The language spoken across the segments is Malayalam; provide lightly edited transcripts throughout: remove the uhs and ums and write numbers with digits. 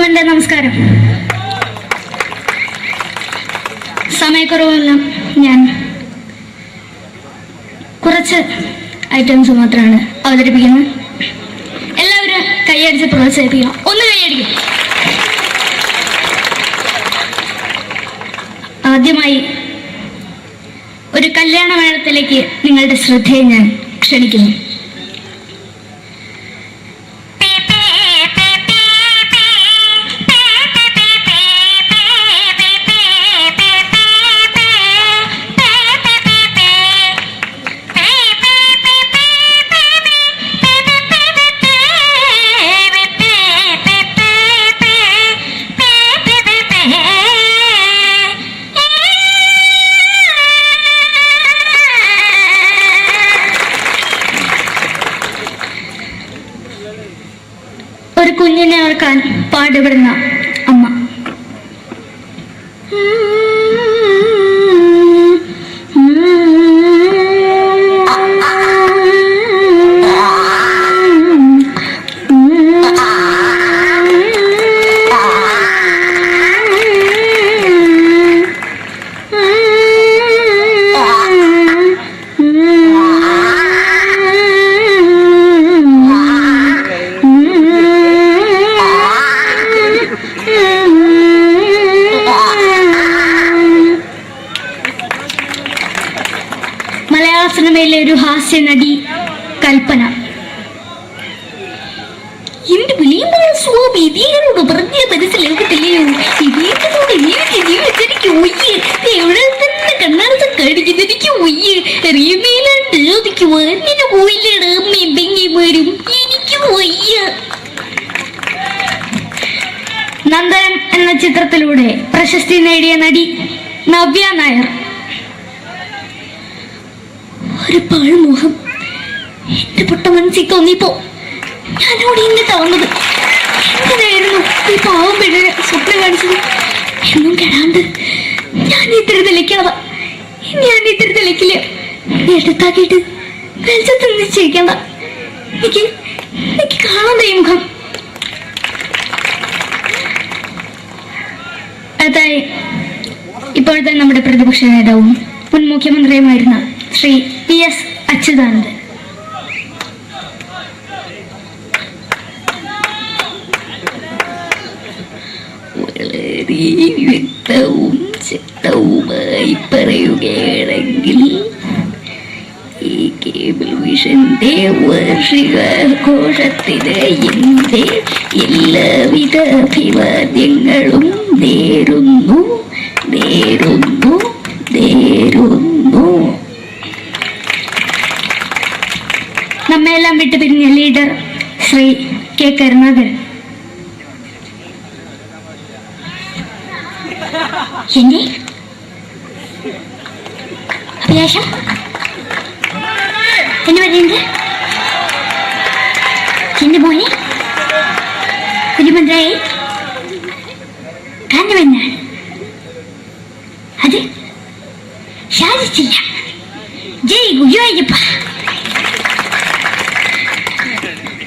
നമസ്കാരം. സമയക്കുറവെല്ലാം ഞാൻ കുറച്ച് ഐറ്റംസ് മാത്രമാണ് അവതരിപ്പിക്കുന്നത്. എല്ലാവരും കൈയടിച്ച് പ്രോത്സാഹിപ്പിക്കണം. ഒന്ന് കൈയടിക്കും. ആദ്യമായി ഒരു കല്യാണ മേളത്തിലേക്ക് നിങ്ങളുടെ ശ്രദ്ധയെ ഞാൻ ക്ഷണിക്കുന്നു. ഒരു കുഞ്ഞിനെ ഓർക്കാൻ പാടുപെടുന്ന അമ്മ. മലയാള സിനിമയിലെ ഒരു ഹാസ്യ നടി കൽപ്പന. എന്റെ വിളിയുമ്പോൾ സ്വാമി ഇതിനോട് പറഞ്ഞ മനസ്സിലാക്കത്തില്ലയോ? ഇതിനോട് ജീവിച്ചെനിക്ക് ഒയ്യ്, എവിടെ തന്നെ കണ്ണാടത്ത് കടിക്കുന്നത് എനിക്ക് ഒയ്യ്, അറിയുന്നതിലാണ്ട് എനിക്ക് വന്നിന് പോയില്ലേടാ മെമ്പെങ്കിമാരും, എനിക്ക് ഒയ്യ. നന്ദനം എന്ന ചിത്രത്തിലൂടെ പ്രശസ്തി നേടിയ നടി നവ്യ നായർ. ഒരു പാഴ്മോഹം എന്റെ പൊട്ട മനസ്സിൽ തോന്നിയപ്പോ ഞാനവിടെ ഇന്നിട്ടാ വന്നത്. എന്തിനായിരുന്നു ഈ പാവം പെണ്ണിന് സ്വപ്നം കാണിച്ചത്? എന്നും കെടാണ്ട് ഞാൻ ഇത്തിരി തെളിക്കാതെ ഞാൻ ഇത്തിരി തെളിക്കില്ല. എടുത്താക്കിയിട്ട് വെളിച്ചത്തിൽ നിശ്ചയിക്കണ്ട. എനിക്ക് കാണാൻ ഈ മുഖം. അതായി ഇപ്പോഴത്തെ നമ്മുടെ പ്രതിപക്ഷ നേതാവും മുൻ മുഖ്യമന്ത്രിയുമായിരുന്ന ശ്രീ PS അച്യുതാനന്ദൻ. വളരെ വ്യക്തവും ശക്തവുമായി പറയുകയാണെങ്കിൽ ഈ കേബിൾ വിഷന്റെ വാർഷികാഘോഷത്തിന് എന്റെ എല്ലാവിധ അഭിവാദ്യങ്ങളും നേരുന്നു. നമ്മയെല്ലാം വിട്ടുപിരിഞ്ഞ ലീഡർ ശ്രീ K. കരുണാകരൻ. എന്റെ അഭിലാഷം എന്ന് പറയുന്നത് എന്റെ മോനെ തിരുമന്ത്രായി കാണുമെന്നാണ്. അത് സാധിച്ചില്ല. ജയ് ഗുരുവായൂരപ്പ.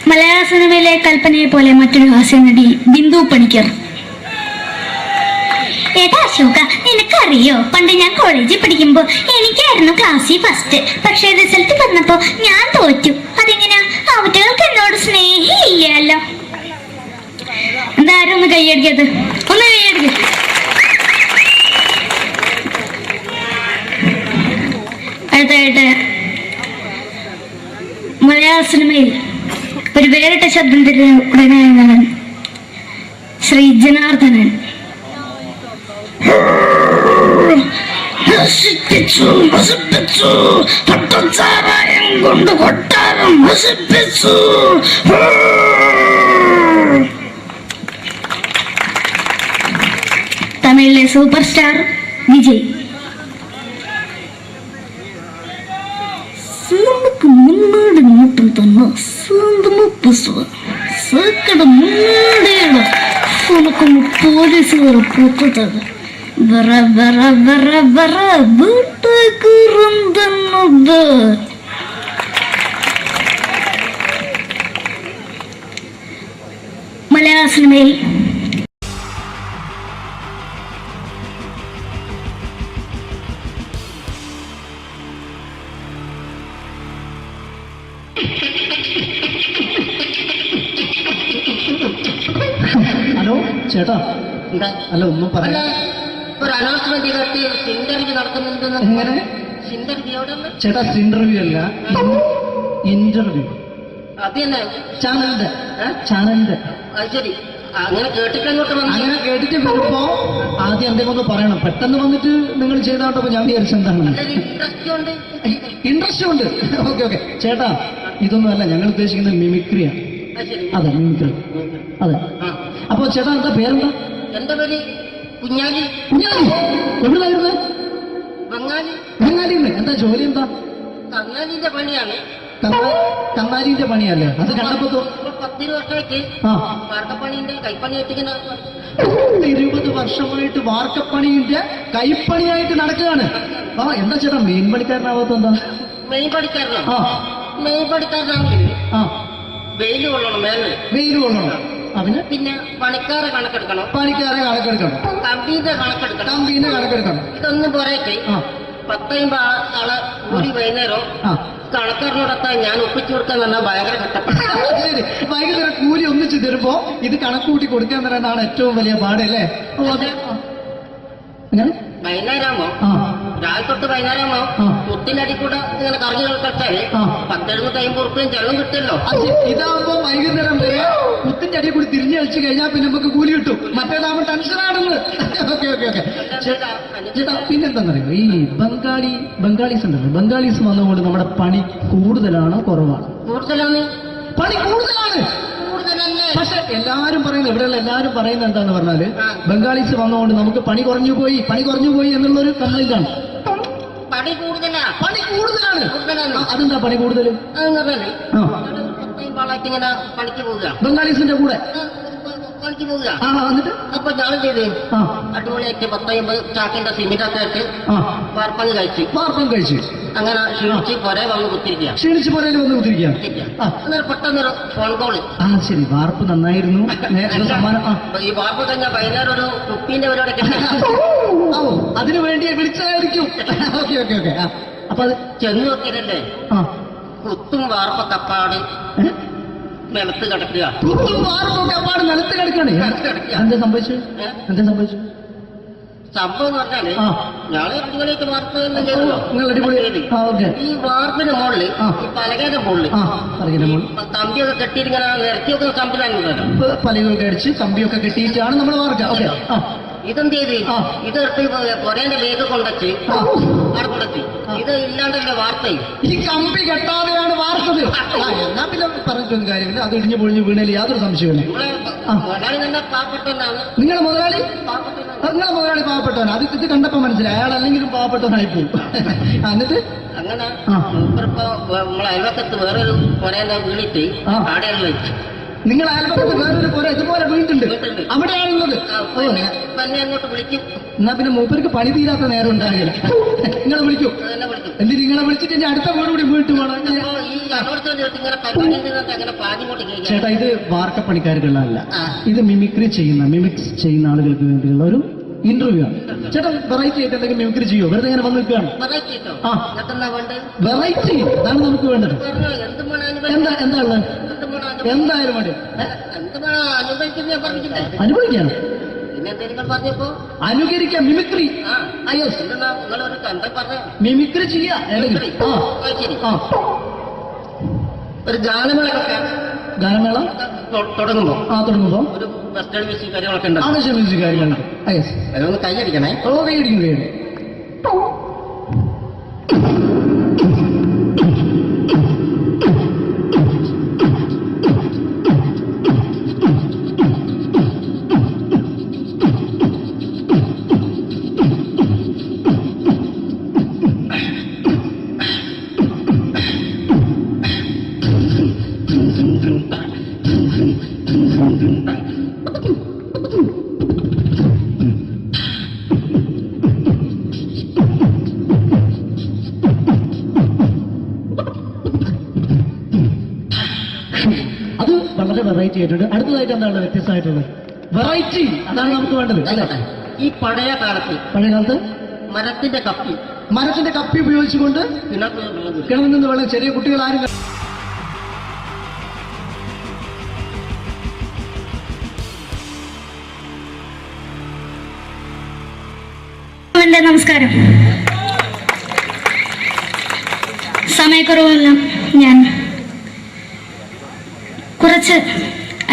മലയാള സിനിമയിലെ കൽപ്പനയെ പോലെ മറ്റൊരു ഹാസ്യ നടി ബിന്ദു പണിക്കർ. ഏട്ടാ അശോക, നിനക്കറിയോ, പണ്ട് ഞാൻ കോളേജിൽ പഠിക്കുമ്പോ എനിക്കായിരുന്നു ക്ലാസ്സിൽ ഫസ്റ്റ്. പക്ഷെ റിസൾട്ട് വന്നപ്പോ ഞാൻ തോറ്റു. അതെങ്ങനെയാ? അവറ്റകൾക്ക് എന്നോട് സ്നേഹമില്ലല്ലോ. എന്താരും ഒന്ന് കൈയടിക്കത്? ഒന്ന് കൈയടിക്ക. അടുത്തായിട്ട് മലയാള സിനിമയിൽ ഒരു വേറിട്ട ശബ്ദത്തിന്റെ ഉടനെയാണ് ശ്രീ ജനാർദ്ദനൻ. പട്ടച്ചാറായം കൊണ്ട് കൊട്ടാരം നശിപ്പിച്ചു. തമിഴിലെ സൂപ്പർ സ്റ്റാർ വിജയ്. നമുക്ക് മുന്നോടി നോട്ടം തന്നെ സ്വന്തമോ പുസ്തക സക്കട മുന്നോടിയാണ് ഉനക്കൊന്ന് പോലീസുകാർ പൊക്കത്തത് വറ വറ വറ വറ വീട്ടേക്ക് റന്തന്നത്. മലയാള സിനിമയിൽ ഹലോ ചേട്ടാ, എന്താ അല്ല ഒന്നും അല്ല, പറയാ. ഒരു അനൗൺസ്മെന്റ് കേട്ട് ഇന്റർവ്യൂ നടക്കുന്നുണ്ടെന്ന്. എങ്ങനെ ഇന്റർവ്യൂ എവിടെ ഉണ്ട്? ചേട്ടാ? ഇന്റർവ്യൂ അല്ല, ഇന്റർവ്യൂ. അത് തന്നെ ചാനലിന്റെ ഏ? ചാനലിന്റെ. അത് ശരി, അങ്ങനെ കേട്ടിട്ട് അങ്ങോട്ട് വന്നു. അങ്ങനെ കേട്ടിട്ട് വരുമ്പോ ആദ്യം എന്തെങ്കിലും ഒന്ന് പറയണം. പെട്ടെന്ന് വന്നിട്ട് നിങ്ങൾ ചെയ്താട്ടപ്പോ ഞാൻ വിചാരിച്ച എന്താണ് ഇൻട്രസ്റ്റ് ഉണ്ട്. ഇൻട്രസ്റ്റ് ഉണ്ട്. ഓക്കെ ഓക്കെ ചേട്ടാ, ഇതൊന്നും അല്ല ഞങ്ങൾ ഉദ്ദേശിക്കുന്നത് മിമിക്രിയാണ്. അത് ശരി. അതെ മിമിക്രി, അതെ. ആ. അപ്പൊ ചേട്ടാ എന്താ പേരെന്താ? എന്റെ പേര് കുഞ്ഞാലി. കുഞ്ഞാലി. എവിടുന്നായിരുന്നു? ബംഗാളി. ബംഗാളിന്ന്. എന്താ ജോലി എന്താ? കങ്ങാലിന്റെ പണിയാണ്. കന്നാലിന്റെ പണിയല്ലേ? അത് കണ്ടപ്പോ ഇപ്പൊ 10 വർഷമായിട്ട് ആ വാർക്കപ്പണിന്റെ കൈപ്പണിയായിട്ട് ഇങ്ങനെ 20 വർഷമായിട്ട് വാർക്കപ്പണിന്റെ കൈപ്പണിയായിട്ട് നടക്കുകയാണ്. ആ എന്താ ചേട്ടാ മെയിൻ പണിക്കാരനാവാത്ത എന്താ? മെയിൻ പണിക്കാരനോ? ആ മെയിൻ പണിക്കാരനാണെങ്കിൽ ആ വെയിൽ കൊള്ളണം മേലെ. വെയിൽ കൊള്ളണം. അതിന് പിന്നെ പണിക്കാരെ കണക്കെടുക്കണം, പണിക്കാരെ കണക്കെടുക്കണം, കമ്പീന്റെ കണക്കെടുക്കണം. കമ്പീനെ കണക്കെടുക്കണം. ഇതൊന്നും പോരേക്ക് ആ 10 ആളെ കൂടി വൈകുന്നേരം ആ കണക്കാരനോടൊത്താൻ ഞാൻ ഒപ്പിച്ചു കൊടുക്കാൻ പറഞ്ഞാൽ ഭയങ്കര കഷ്ടപ്പെട്ടു. ശരി, വൈകുന്നേരം കൂലി ഒന്നിച്ച് തരുമ്പോ ഇത് കണക്കൂട്ടി കൊടുക്കാൻ തരാനാണ് ഏറ്റവും വലിയ പാട് അല്ലേ? ഓ അതെ. എങ്ങനെ വൈകുന്നേരമാകുമ്പോ ആ രാവിലെ തൊട്ട് വൈകുന്നേരമാകുമ്പോ ആ. മുത്തിനടി കൂടെ ഇങ്ങനെ കറങ്ങി കളിച്ചാല് ആ. 10-50 ഉറുപ്പിയും ചെള്ളം കിട്ടുമല്ലോ. അത് ഇതാവുമ്പോ വൈകുന്നേരം വരെ കുത്തിന്റെ അടിയിൽ കൂടി തിരിഞ്ഞു കളിച്ചു കഴിഞ്ഞാൽ പിന്നെ നമുക്ക് കൂലി കിട്ടും. മറ്റേതാവുമ്പോ ടെൻഷനാണെന്ന്. ഓക്കെ ഓക്കെ ഓക്കെ ചേട്ടാ, പിന്നെന്താണെന്നറിയോ, ഈ ബംഗാളീസ് ഉണ്ടല്ലോ, ബംഗാളീസ് വന്നുകൊണ്ട് നമ്മുടെ പണി കൂടുതലാണോ കുറവാണ്? കൂടുതലാണ്. പണി കൂടുതലാണ്. കൂടുതലല്ലേ? പക്ഷെ എല്ലാരും പറയുന്നത്, ഇവിടെയുള്ള എല്ലാരും പറയുന്നത് എന്താന്ന് പറഞ്ഞാല് ആ. ബംഗാളീസ് വന്നുകൊണ്ട് നമുക്ക് പണി കുറഞ്ഞു പോയി എന്നുള്ളൊരു കംപ്ലൈന്റ് ആണ്. പണി കൂടുതലാ. പണി കൂടുതലാണ്. കൂടുതലാണ്. അതെന്താ പണി കൂടുതൽ? അതെന്ന് പറഞ്ഞാല് ആ 10 ആളായിട്ട് ഇങ്ങനെ പണിക്ക് പോവുക. ബംഗാളീസിന്റെ കൂടെ പണിക്ക് പോവുക. ആ എന്നിട്ട് അപ്പൊ ഞാൻ ചെയ്ത് ആ അടിപൊളിയായിട്ട് 10-50 ചാക്കിന്റെ സിമെന്റൊക്കെ ആയിട്ട് ആ വാർപ്പങ്ങ് കഴിച്ച് വാർപ്പം കഴിച്ചു അങ്ങനെ ക്ഷീണിച്ച് പൊരേ വന്ന് കുത്തിരിക്കുക. ക്ഷീണിച്ച് പോരേലും വന്ന് കുത്തിരിക്കുകയാണ്. ആ അന്നേരം പെട്ടെന്നൊരു ഫോൺ കോള്. ആ ശരി, വാർപ്പ് നന്നായിരുന്നു. നേരത്തെ സമ്മാനം. ആ ഈ വാർപ്പ് കഴിഞ്ഞാൽ വൈകുന്നേരം ഒരു കുപ്പീന്റെ പരിപാടിയൊക്കെ ഓ അതിനു വേണ്ടി വിളിച്ചതായിരിക്കും. Okay okay okay. ആ അപ്പൊ അത് ചെന്ന് നോക്കിയതല്ലേ ആ കുത്തും വാർപ്പൊക്കെ അപ്പാട് നിലത്ത് കിടക്കുക. കുത്തും വാർപ്പൊക്കെ അപ്പാട് നിലത്ത് കിടക്കാണ്. എന്താ സംഭവിച്ചു? എന്താ സംഭവിച്ചു? സംഭവം എന്ന് പറഞ്ഞാല് ആ ഞാള് അടിപൊളിയായിട്ട് വാർപ്പ് എല്ലാം ചെയ്തല്ലോ. നിങ്ങൾ അടിപൊളി. ആ ഓക്കെ. ഈ വാർപ്പിന്റെ മുകളില് ആ. ഈ പലകയുടെ മുകളില് ആ പറയുന്ന മോൾ തമ്പിയൊക്കെ കെട്ടിയിട്ട് ഇങ്ങനെ നിരത്തി വെക്കുന്ന സംവിധാനം. പലകൊക്കെ അടിച്ച് കമ്പിയൊക്കെ കെട്ടിയിട്ടാണ് നമ്മൾ വാർക്കുക. ഓക്കെ. ആ ഇതെന്ത് ചെയ്ത് ആ. ഇതെടുത്ത് പൊരേന്റെ വേഗം കൊണ്ടച്ച് ആ. അവിടെ കൊണ്ടച്ച് ഇത് ഇല്ലാണ്ടല്ലേ വാർത്തയും. ഈ കമ്പി കെട്ടാതെയാണ് വാർത്തത്. ആ എന്നാ പിന്നെ പറഞ്ഞിട്ടൊന്നും കാര്യമില്ല. അത് ഇടിഞ്ഞു പൊളിഞ്ഞു വീണേൽ യാതൊരു സംശയമില്ല. ഇവിടെ ആ. മുതലാളി തന്നെ പാവപ്പെട്ടവനാണ്. നിങ്ങളെ മുതലാളി പാവപ്പെട്ടവനാണ്. നിങ്ങളെ മുതലാളി പാവപ്പെട്ടവനാണ്. അത് ഇത് കണ്ടപ്പോ മനസ്സിലായി അയാൾ അല്ലെങ്കിലും പാവപ്പെട്ടവനായി പോകും. എന്നിട്ട് അങ്ങനെ ആ. മൂപ്പരിപ്പോ നമ്മളെ അയൽവക്കത്ത് വേറൊരു പൊരേന്റെ വീണിട്ട് ആ. ആടെയാണ് വെച്ച് നിങ്ങൾ അയൽപക്കത്ത് വേറൊരു പോലെ ഇതുപോലെ വീട്ടുണ്ട്, വീട്ടുണ്ട്. അവിടെയാണുള്ളത്. ഓ തന്നെ അങ്ങോട്ട് വിളിക്കും. എന്നാ പിന്നെ മൂപ്പർക്ക് പണി തീരാത്ത നേരം ഉണ്ടാകില്ല. നിങ്ങളെ വിളിക്കൂ. തന്നെ വിളിക്കും. എന്തിന് നിങ്ങളെ വിളിച്ചിട്ട് ഇനി അടുത്ത വീട് കൂടി വീട്ടു പോകണം. അപ്പൊ ഈ അനോടത്തോട് ഇങ്ങനെ പരിപാടി അങ്ങനെ പാഞ്ഞിങ്ങോട്ട് കേൾക്കാം. ചേട്ടാ, ഇത് വാർക്കപ്പണിക്കാർക്കുള്ളതല്ല. ആ. ഇത് മിമിക്സ് ചെയ്യുന്ന ആളുകൾക്ക് വേണ്ടിയുള്ള ഒരു ഇന്റർവ്യൂ ആണ്. ചേട്ടാ വെറൈറ്റി ആയിട്ട് എന്തെങ്കിലും മിമിക്രി ചെയ്യോ? വെറുതെ ഇങ്ങനെ വന്ന് നിൽക്കുകയാണ്. വെറൈറ്റി കേട്ടോ. ആ. എന്നിട്ടെന്താ വേണ്ടത്? വെറൈറ്റി അതാണ് നമുക്ക് വേണ്ടത്. പറഞ്ഞോ, എന്ത് വേണം എന്താ ഉള്ളത്? എന്ത് വേണം എന്തായാലും മതി. എന്ത് വേണം അനുഭവിക്കുന്ന ഞാൻ പറഞ്ഞിട്ടില്ലേ? അനുഭവിക്കാണ്, പിന്നെ എന്തെങ്കിലും പറഞ്ഞപ്പോ അനുകരിക്കാം, മിമിക്രി. ആ യെസ്, എന്തെന്നാ നിങ്ങളൊരു എന്താ പറഞ്ഞ മിമിക്രി ചെയ്യാ. മിമിക്രി. ആ ശരി. ആ ഒരു ഗാനമേളൊക്കെ ഗാനമേള തുടങ്ങുമ്പോ തുടങ്ങുമ്പോ ഒരു വെസ്റ്റേൺ മ്യൂസിക് കാര്യങ്ങളൊക്കെ ഉണ്ട്. ആവശ്യം മ്യൂസിക് കാര്യങ്ങളുണ്ട്. യെസ്, അതൊന്ന് കൈയടിക്കണേ. ഓ കൈയടിക്കും കൈയടി. അത് വളരെ വെറൈറ്റി ആയിട്ടുണ്ട്. അടുത്തതായിട്ട് എന്താണ് വ്യത്യസ്തമായിട്ടുള്ളത്? വെറൈറ്റി, അതാണ് നമുക്ക് വേണ്ടത് അല്ലേ? ഈ പഴയ കാലത്ത് പഴയ കാലത്ത് മരത്തിന്റെ കപ്പി മരത്തിന്റെ കപ്പി ഉപയോഗിച്ചുകൊണ്ട് കിണർ കിണറിൽ നിന്ന് വെള്ളം ചെറിയ കുട്ടികൾ ആരും എല്ലാവർക്കും എൻ്റെ നമസ്കാരം. സമയക്കുറവെല്ലാം ഞാൻ കുറച്ച്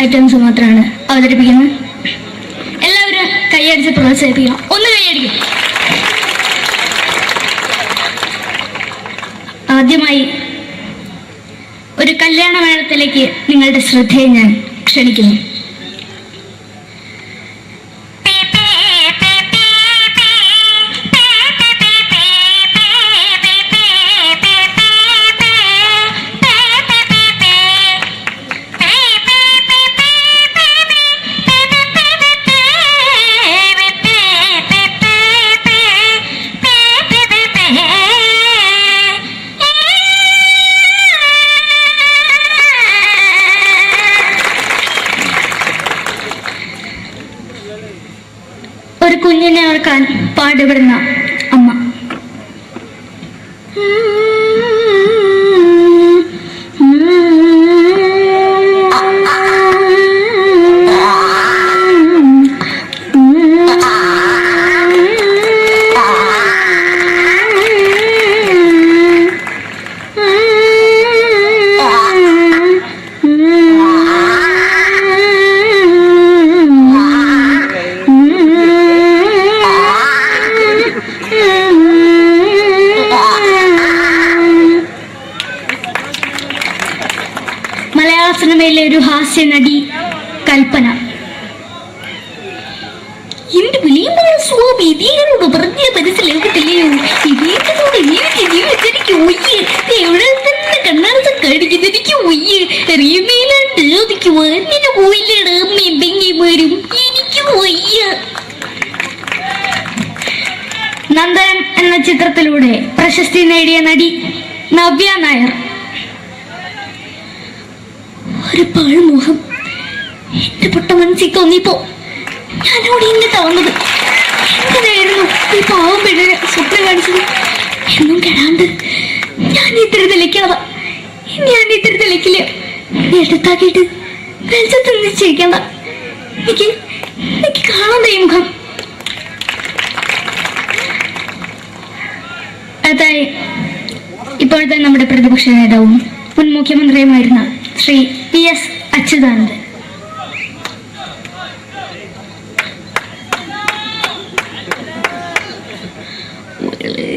ഐറ്റംസ് മാത്രമാണ് അവതരിപ്പിക്കുന്നത്. എല്ലാവരും കൈയടിച്ച് പ്രോത്സാഹിപ്പിക്കണം. ഒന്ന് കൈയടിക്കും. ആദ്യമായി ഒരു കല്യാണമേളത്തിലേക്ക് നിങ്ങളുടെ ശ്രദ്ധയെ ഞാൻ ക്ഷണിക്കുന്നു. ഒരു കുഞ്ഞിനെ ഓർക്കാൻ പാടുപെടുന്ന അമ്മ. മലയാള സിനിമയിലെ ഒരു ഹാസ്യ നടി കൽപ്പന. എന്റെ വിളിയമ്പല സ്വാമി ഇതിനോട് പറഞ്ഞ മനസ്സിലാകത്തില്ലയോ? ഇതിനോട് എനിക്ക് ജീവിതത്തിലേക്ക് ഒയ്യ് എവിടെ തന്നെ കണ്ണാടത്ത് കടിക്കുന്നത് എനിക്ക് ഒയ്യ് അറിയുമേലാണ്ട് ചോദിക്കുക നിന്നെ പോയില്ലേടാ അമ്മയും പെങ്ങിമാരും എനിക്ക് ഒയ്യ. നന്ദനം എന്ന ചിത്രത്തിലൂടെ പ്രശസ്തി നേടിയ നടി നവ്യ നായർ. ഒരു പാഴ്മുഖം എന്റെ പൊട്ട മനസ്സിൽ തോന്നിയപ്പോ ഞാനോട് ഇങ്ങോട്ടാ വന്നത്. എന്തിനായിരുന്നു ഈ പാവം പെണ്ണിനെ സ്വപ്നം കാണിച്ചത്? എന്നും കെടാണ്ട് ഞാൻ ഇത്തിരി തെളിക്കാതെ എടുത്താക്കിയിട്ട് വെളിച്ചത്ത് നിശ്ചയിക്കണ്ട. എനിക്ക് കാണണ്ട ഈ മുഖം. അതായി ഇപ്പോഴത്തെ നമ്മുടെ പ്രതിപക്ഷ നേതാവും മുൻ മുഖ്യമന്ത്രിയുമായിരുന്ന ശ്രീ PS അച്യുതാനന്ദൻ. വളരെ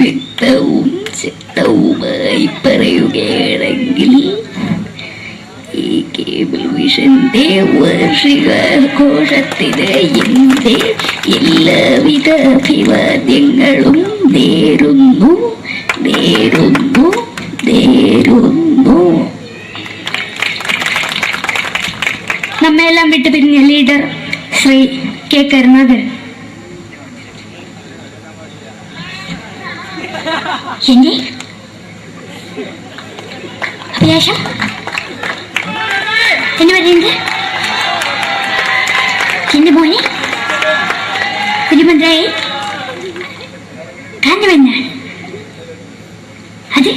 വ്യക്തവും ശക്തവുമായി പറയുകയാണെങ്കിൽ ഈ കേബിൾ വിഷന്റെ വാർഷികാഘോഷത്തിന് എന്റെ എല്ലാവിധ അഭിവാദ്യങ്ങളും നേരുന്നു. നമ്മയെല്ലാം വിട്ടുപിരിഞ്ഞ ലീഡർ ശ്രീ K കരുണാകരൻ. എന്റെ അഭിലാഷം എന്ന് പറയുന്നത് എന്റെ മോനെ തിരുമന്ത്രായി കാരണവെന്നാണ്. അത്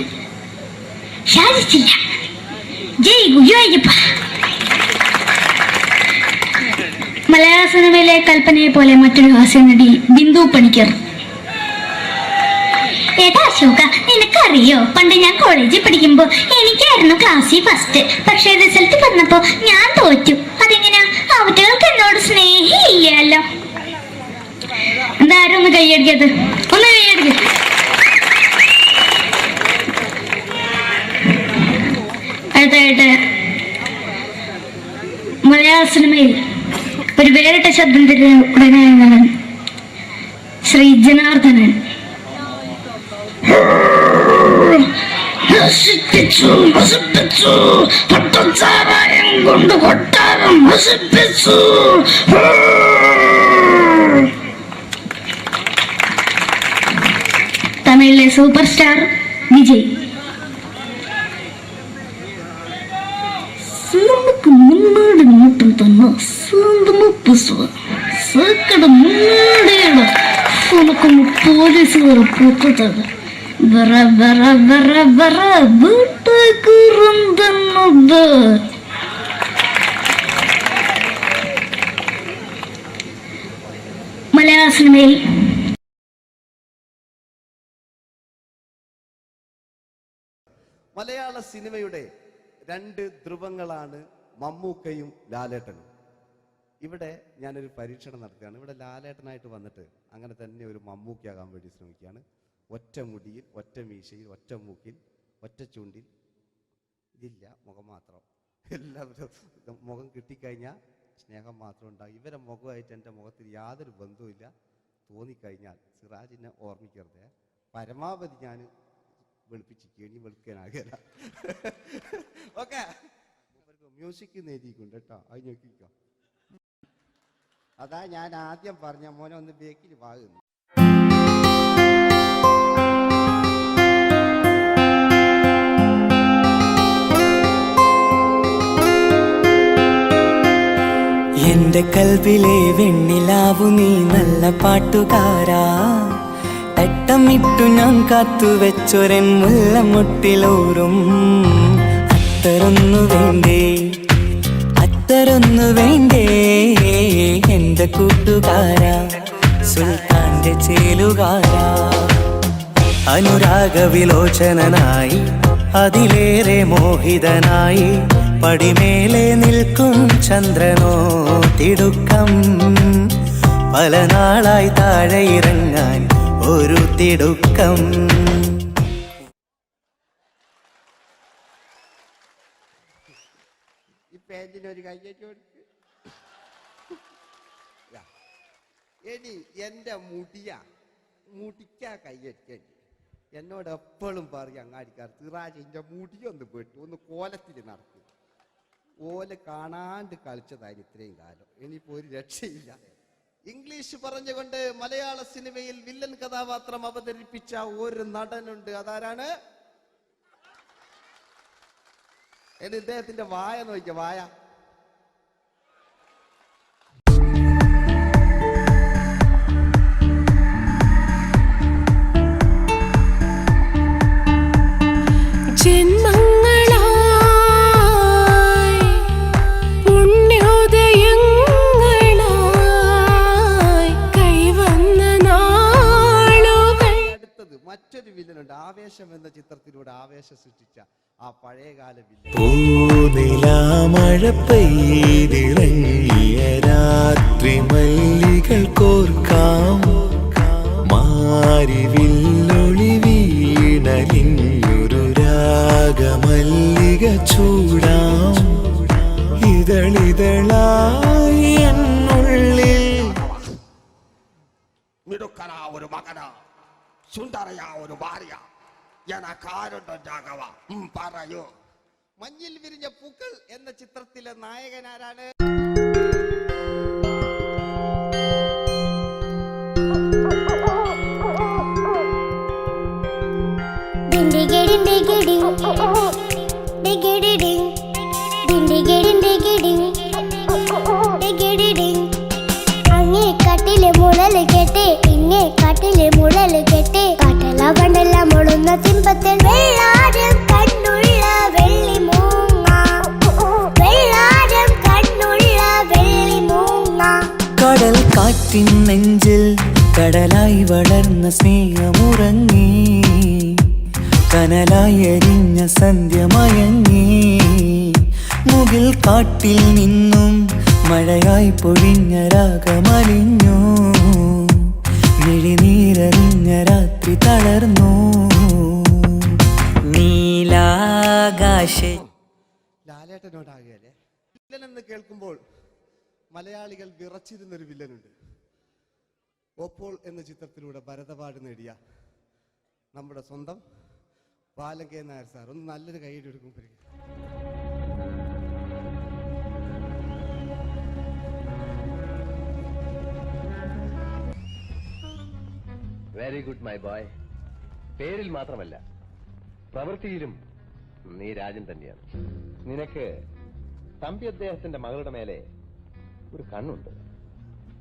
സാധിച്ചില്ല. ജയ് ഗുരുവായൂരപ്പ. മലയാള സിനിമയിലെ കൽപ്പനയെ പോലെ മറ്റൊരു ഹാസ്യ നടി ബിന്ദു പണിക്കർ. ഏട്ടാ അശോക, നിനക്കറിയോ പണ്ട് ഞാൻ കോളേജിൽ പഠിക്കുമ്പോ എനിക്കായിരുന്നു ക്ലാസ്സിൽ ഫസ്റ്റ്. പക്ഷെ റിസൾട്ട് വന്നപ്പോ ഞാൻ തോറ്റു. അതെങ്ങനെയാ? അവറ്റകൾക്ക് എന്നോട് സ്നേഹമില്ലല്ലോ. എന്താരും ഒന്ന് കൈയടിക്കത്? ഒന്ന് കൈയടിക്ക. അടുത്തായിട്ട് മലയാള സിനിമയിൽ ഒരു വേറിട്ട ശബ്ദം തിരികെ ശ്രീ ജനാർദ്ദനൻ. നശിപ്പിച്ചു പട്ടച്ചാരായം കൊണ്ട് കൊട്ടാരം നശിപ്പിച്ചു. തമിഴിലെ സൂപ്പർ സ്റ്റാർ വിജയ്. നമുക്ക് മുന്നാടി നോട്ടം തന്നെ സ്വന്തം സക്കട മുന്നാടിയാണ് ഉനക്കൊന്ന് പോലീസുകാർ പൊത്തത് വീട്ടേക്കുറന്തന്നത്. മലയാള സിനിമയിൽ മലയാള സിനിമയുടെ രണ്ട് ധ്രുവങ്ങളാണ് മമ്മൂക്കയും ലാലേട്ടനും. ഇവിടെ ഞാനൊരു പരീക്ഷണം നടത്തുകയാണ്. ഇവിടെ ലാലേട്ടനായിട്ട് വന്നിട്ട് അങ്ങനെ തന്നെ ഒരു മമ്മൂക്കയാകാൻ വേണ്ടി ശ്രമിക്കുകയാണ്. ഒറ്റ മുടിയിൽ, ഒറ്റ മീശയിൽ, ഒറ്റ മൂക്കിൽ, ഒറ്റ ചൂണ്ടിൽ, ഇതില്ല, മുഖം മാത്രം. എല്ലാവരും മുഖം കിട്ടിക്കഴിഞ്ഞാൽ സ്നേഹം മാത്രം ഉണ്ടാകും. ഇവരെ മുഖമായിട്ട് എൻ്റെ മുഖത്തിന് യാതൊരു ബന്ധവുമില്ല. തോന്നിക്കഴിഞ്ഞാൽ സിറാജിനെ ഓർമ്മിക്കരുത്. പരമാവധി ഞാൻ വെളുപ്പിച്ചിരിക്കുക, ഇനി വെളുക്കാനാകില്ല. ഓക്കെ, മ്യൂസിക് നേടിയിട്ടുണ്ട് കേട്ടോ, അത് നോക്കിക്കോ. അതാ ഞാൻ ആദ്യം പറഞ്ഞ മോനെ ഒന്ന് ബേക്കിൽ വാങ്ങുന്നു. എന്റെ കൽവിലെ വെണ്ണിലാവു നീ നല്ല പാട്ടുകാരാ, തട്ടമിട്ടു ഞാൻ കാത്തുവെച്ചൊരൻ മുല്ലമുട്ടിലോറും. അത്തരൊന്നു വേണ്ടേ, അത്തരൊന്നു വേണ്ടേ എന്റെ കൂട്ടുകാരാ, സുൽത്താന്റെ ചേലുകാരാ. അനുരാഗവിലോചനായി അതിലേറെ മോഹിതനായി പടിമേലെ നിൽക്കും ചന്ദ്രനോ തിടുക്കം. പല നാളായി താഴെ ഇറങ്ങാൻ ഒരു തിടുക്കം. ഈ പേജിനൊരു കയ്യേറ്റ് കൊടുക്ക്. എടി എൻ്റെ മുടിക്കാ കയ്യേറ്റേണ്ടി. എന്നോട് എപ്പോഴും പറയും അങ്ങാടിക്കാർ, സിറാജിൻ്റെ മുടിയൊന്ന് പോയിട്ട് ഒന്ന് കോലത്തിൽ നടക്കും. ഓല കാണാണ്ട് കളിച്ചതായിരുന്നു ഇത്രയും കാലം. ഇനിയിപ്പോൾ ഒരു രക്ഷയില്ല. ഇംഗ്ലീഷ് പറഞ്ഞുകൊണ്ട് മലയാള സിനിമയിൽ വില്ലൻ കഥാപാത്രം അവതരിപ്പിച്ച ഒരു നടനുണ്ട്. അതാരാണ്? ഇദ്ദേഹത്തിന്റെ വായ നോക്കിയ വായ. മറ്റൊരു വില്ലനുണ്ട്. ആവേശം എന്ന ചിത്രത്തിലൂടെ ആവേശം സൃഷ്ടിച്ച ആ പഴയകാല വില്ലൻ. പൂനിലാമഴ പെയ്തിറങ്ങിയ രാത്രി മല്ലികൾ കോർക്കാം, മാരിവില്ലൊളി വീണലിഞ്ഞൊരു രാഗമല്ലിക ചൂടാം. ഇതളിതളായി എന്നുള്ളിൽ മിടുക്കനാ ഒരു മകനാ, സുന്ദരയാ ഒരു ഭാര്യ, എനക്കാരുണ്ടോ രാഘവ പറയൂ. മഞ്ഞിൽ വിരിഞ്ഞ പൂക്കൾ എന്ന ചിത്രത്തിലെ നായകനാരാണ്? അങ്ങേ കട്ടിലെ മുഴല് കേട്ടേ, ഇങ്ങേ കാട്ടിലെ മുഴല് കേട്ടേ, കാട്ടല പണ്ടല്ല മുളുന്ന സിംഹത്തിൽ വെള്ളാരം കണ്ണുള്ള വെള്ളി മൂങ്ങ, വെള്ളാരം കണ്ണുള്ള വെള്ളി മൂങ്ങ. കടൽ കാറ്റിൻ നെഞ്ചിൽ കടലായി വളർന്ന സ്നേഹമുറങ്ങി, കനലായി എരിഞ്ഞ സന്ധ്യ മയങ്ങി. മുകിൽ കാട്ടിൽ നിന്നും മഴയായി പൊഴിഞ്ഞ രാഗമലിഞ്ഞു, മിഴിനീരറിഞ്ഞ രാത്രി തളർന്നു. നീലാകാശ ലാലേട്ടനോടാകല്ലേ വില്ലൻ എന്ന് കേൾക്കുമ്പോൾ മലയാളികൾ വിറച്ചിരുന്നൊരു വില്ലനുണ്ട്. ഓപ്പോൾ എന്ന ചിത്രത്തിലൂടെ ഭരതപാട് നേടിയ നമ്മുടെ സ്വന്തം ബാലൻ കെ നായർ സാർ. ഒന്ന് നല്ലൊരു കൈയ്യടി എടുക്കുമ്പോൾ വെരി ഗുഡ് മൈ ബോയ്. പേരിൽ മാത്രമല്ല പ്രവൃത്തിയിലും നീ രാജൻ തന്നെയാണ്. നിനക്ക് തമ്പി അദ്ദേഹത്തിന്റെ മകളുടെ മേലെ ഒരു കണ്ണുണ്ട്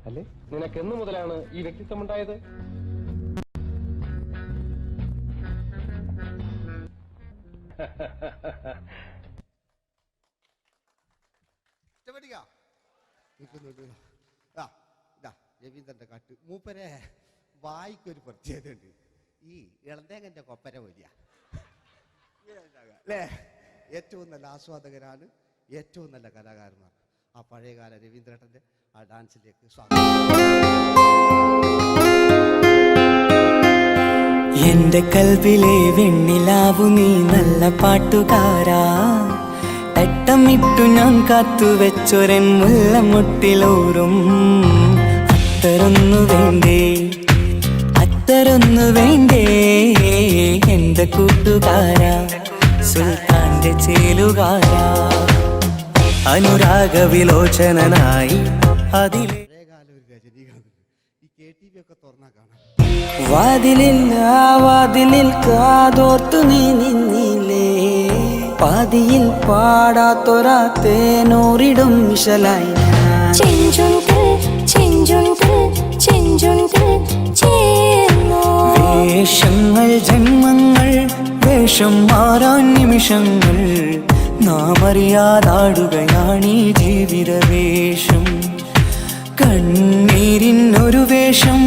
അല്ലേ? നിനക്ക് എന്നു മുതലാണ് ഈ വ്യക്തിത്വം ഉണ്ടായത്? രവീന്ദ്രന്റെ കാട്ട് മൂപ്പരെ വായിക്കൊരു പ്രത്യേകത ഉണ്ട്. ഈ ഇളന്തേങ്ങന്റെ കൊപ്പര വലിയ അല്ലേ? ഏറ്റവും നല്ല ആസ്വാദകരാണ്, ഏറ്റവും നല്ല കലാകാരന്മാർ. ആ പഴയകാല രവീന്ദ്രേട്ടൻ്റെ ആ ഡാൻസിലേക്ക് സ്വാഗതം. എന്റെ കൽവിലെ വെണ്ണിലാവു നീ നല്ല പാട്ടുകാരാ, തട്ടമിട്ടു ഞാൻ കാത്തുവെച്ചൊരൻ മുല്ലമുട്ടിലൂറും. അത്തരൊന്നു വേണ്ടേ, അത്തരൊന്നു വേണ്ടേ എന്റെ കൂട്ടുകാരാ, സുൽത്താന്റെ ചേലുകാരാ. അനുരാഗവിലോചനായി അതിലെ പഴയകാല ഒരു രജനീകാന്ത്. ഈ KTV ഒക്കെ തുറന്നാൽ കാണാം. വാതിലിൽ ആ വാതിലിൽ കാതോർത്തു നീ നിന്നില്ലേ, പാതിയിൽ പാടാത്തൊരാ തേനൂറിടും മിശലായി. വേഷങ്ങൾ ജന്മങ്ങൾ, വേഷം മാറാൻ നിമിഷങ്ങൾ, നാം അറിയാതാടുകയാണീ ജീവിതവേഷം. കണ്ണീരിനൊരു വേഷം,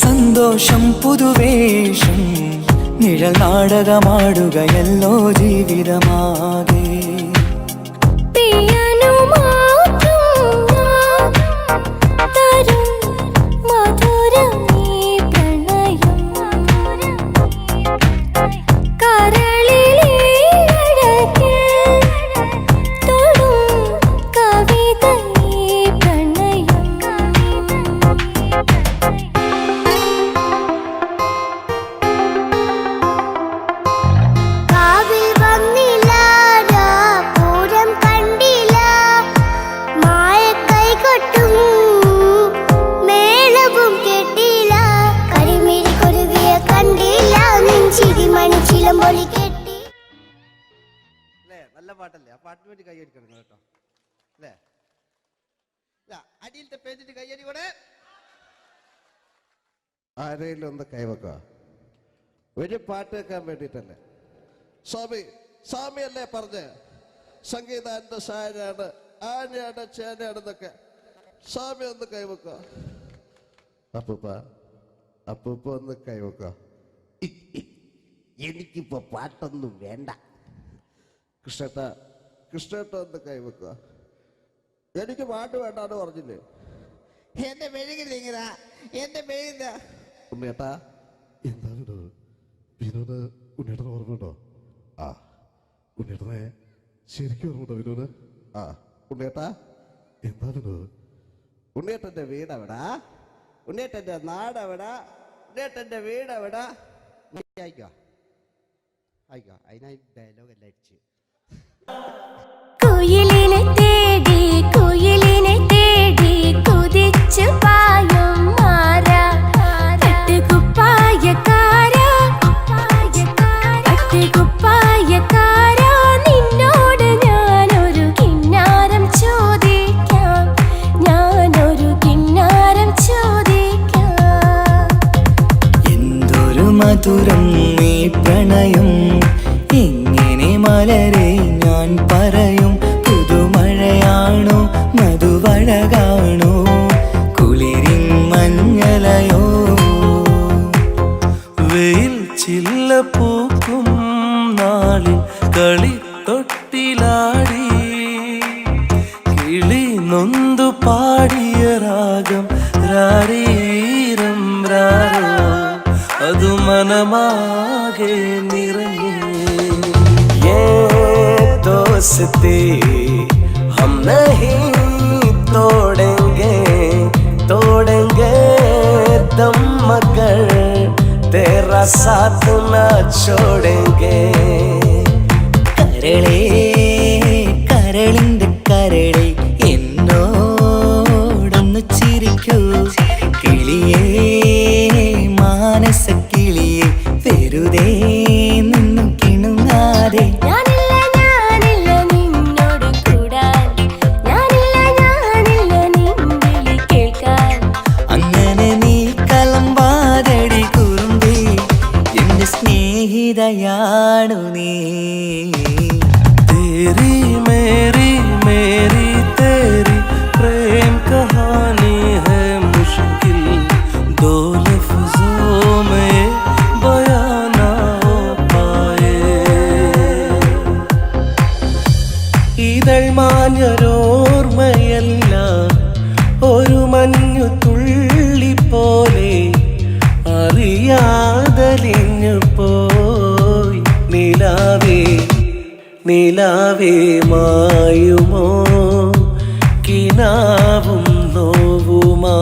സന്തോഷം പുതുവേഷം, നിഴൽ നാടകമാടുകയല്ലോ ജീവിതമാകെ. അല്ലേ? നല്ല പാട്ടല്ലേ? ആ പാട്ടിന് വേണ്ടി കൈയടിക്കണം കേട്ടോ. അല്ലേ? അടിയിലത്തെ പേജിന്റെ കൈയടി കൂടെ ആരെങ്കിലും ഒന്ന് കൈവക്ക. ഒരു പാട്ട് വെക്കാൻ വേണ്ടിട്ടല്ലേ? സ്വാമി അല്ലേ പറഞ്ഞ് സംഗീതം എന്റെ സാരാണ്, ആനയാണ്, ചേനയാണെന്നൊക്കെ. സ്വാമി ഒന്ന് കൈവക്ക. അപ്പൂപ്പ ഒന്ന് കൈവക്ക. എനിക്കിപ്പോ പാട്ടൊന്നും വേണ്ട. കൃഷ്ണേട്ട ഒന്ന് കൈവെക്കുക. എനിക്ക് പാട്ട് വേണ്ടാന്ന് പറഞ്ഞില്ലേ? എന്റെ മെഴുകില്ല, എന്റെ മെഴുകില്ല. ഉണ്ണേട്ടാ എന്താണ് വിനോദ്? ഉണ്ണേട്ടന് ഓർമ്മയുണ്ടോ? ആ ഉണ്ണേട്ടനെ ശരിക്കും ഓർമ്മയുണ്ടോ വിനോദ്? ആ ഉണ്ണേട്ടാ എന്താണ്? ഉണ്ണേട്ടന്റെ വീടെവിടാ? ഉണ്ണേട്ടന്റെ നാടെവിടാ? ഉണ്ണേട്ടന്റെ വീടെവിടാ? ആയിക്കോ ആയിക്കോ, അതിനായി ഡയലോഗ് എല്ലാം അടിച്ച്. കുയിലിനെ തേടി കുതിച്ചു പായും മാറാ, തട്ടുകുപ്പായക്കാരാ നിന്നോട് ഞാനൊരു കിന്നാരം ചോദിക്കാം, എന്തൊരു മധുരം നീ പ്രണയം, എങ്ങനെ മലരെ ഞാൻ പറയും. പുതുമഴയാണോ മധുവഴകാണോ കുളിരിൻ മഞ്ഞലയോ, വെയിൽ ചില്ല പൂക്കും നാളിൽ കളി തൊട്ടിലാടി, കിളി നൊന്തു പാടിയ രാഗം രാരീരം രാരോ, അത് മനമാകെ നിറഞ്ഞേ. दोस्ती हम नहीं तोड़ेंगे दम, मगर तेरा साथ न छोड़ेंगे. കരളേ കരളിന്റെ കരളെ എന്നോടൊന്ന് ചിരിക്കൂ, കിളിയേ മാനസ കിളിയെ വെറുതെ നിന്നും കിണുങ്ങാതെ. സ്നേഹിതയാണു നീ, തേരി മേരി മേരി തേരി പ്രേം കഹാനി ഹൈ മുഷ്കിൽ, ദോ ലഫ്സോं में बयां ना हो पाए. മാഞ്ഞൊരോർമ്മയെല്ലാം ഒരു മഞ്ഞു തുള്ളി പോലെ അറിയാതലിഞ്ഞു പോയി. നിലാവേ നിലാവേ മായുമോ കിനാവും നോവുമാ.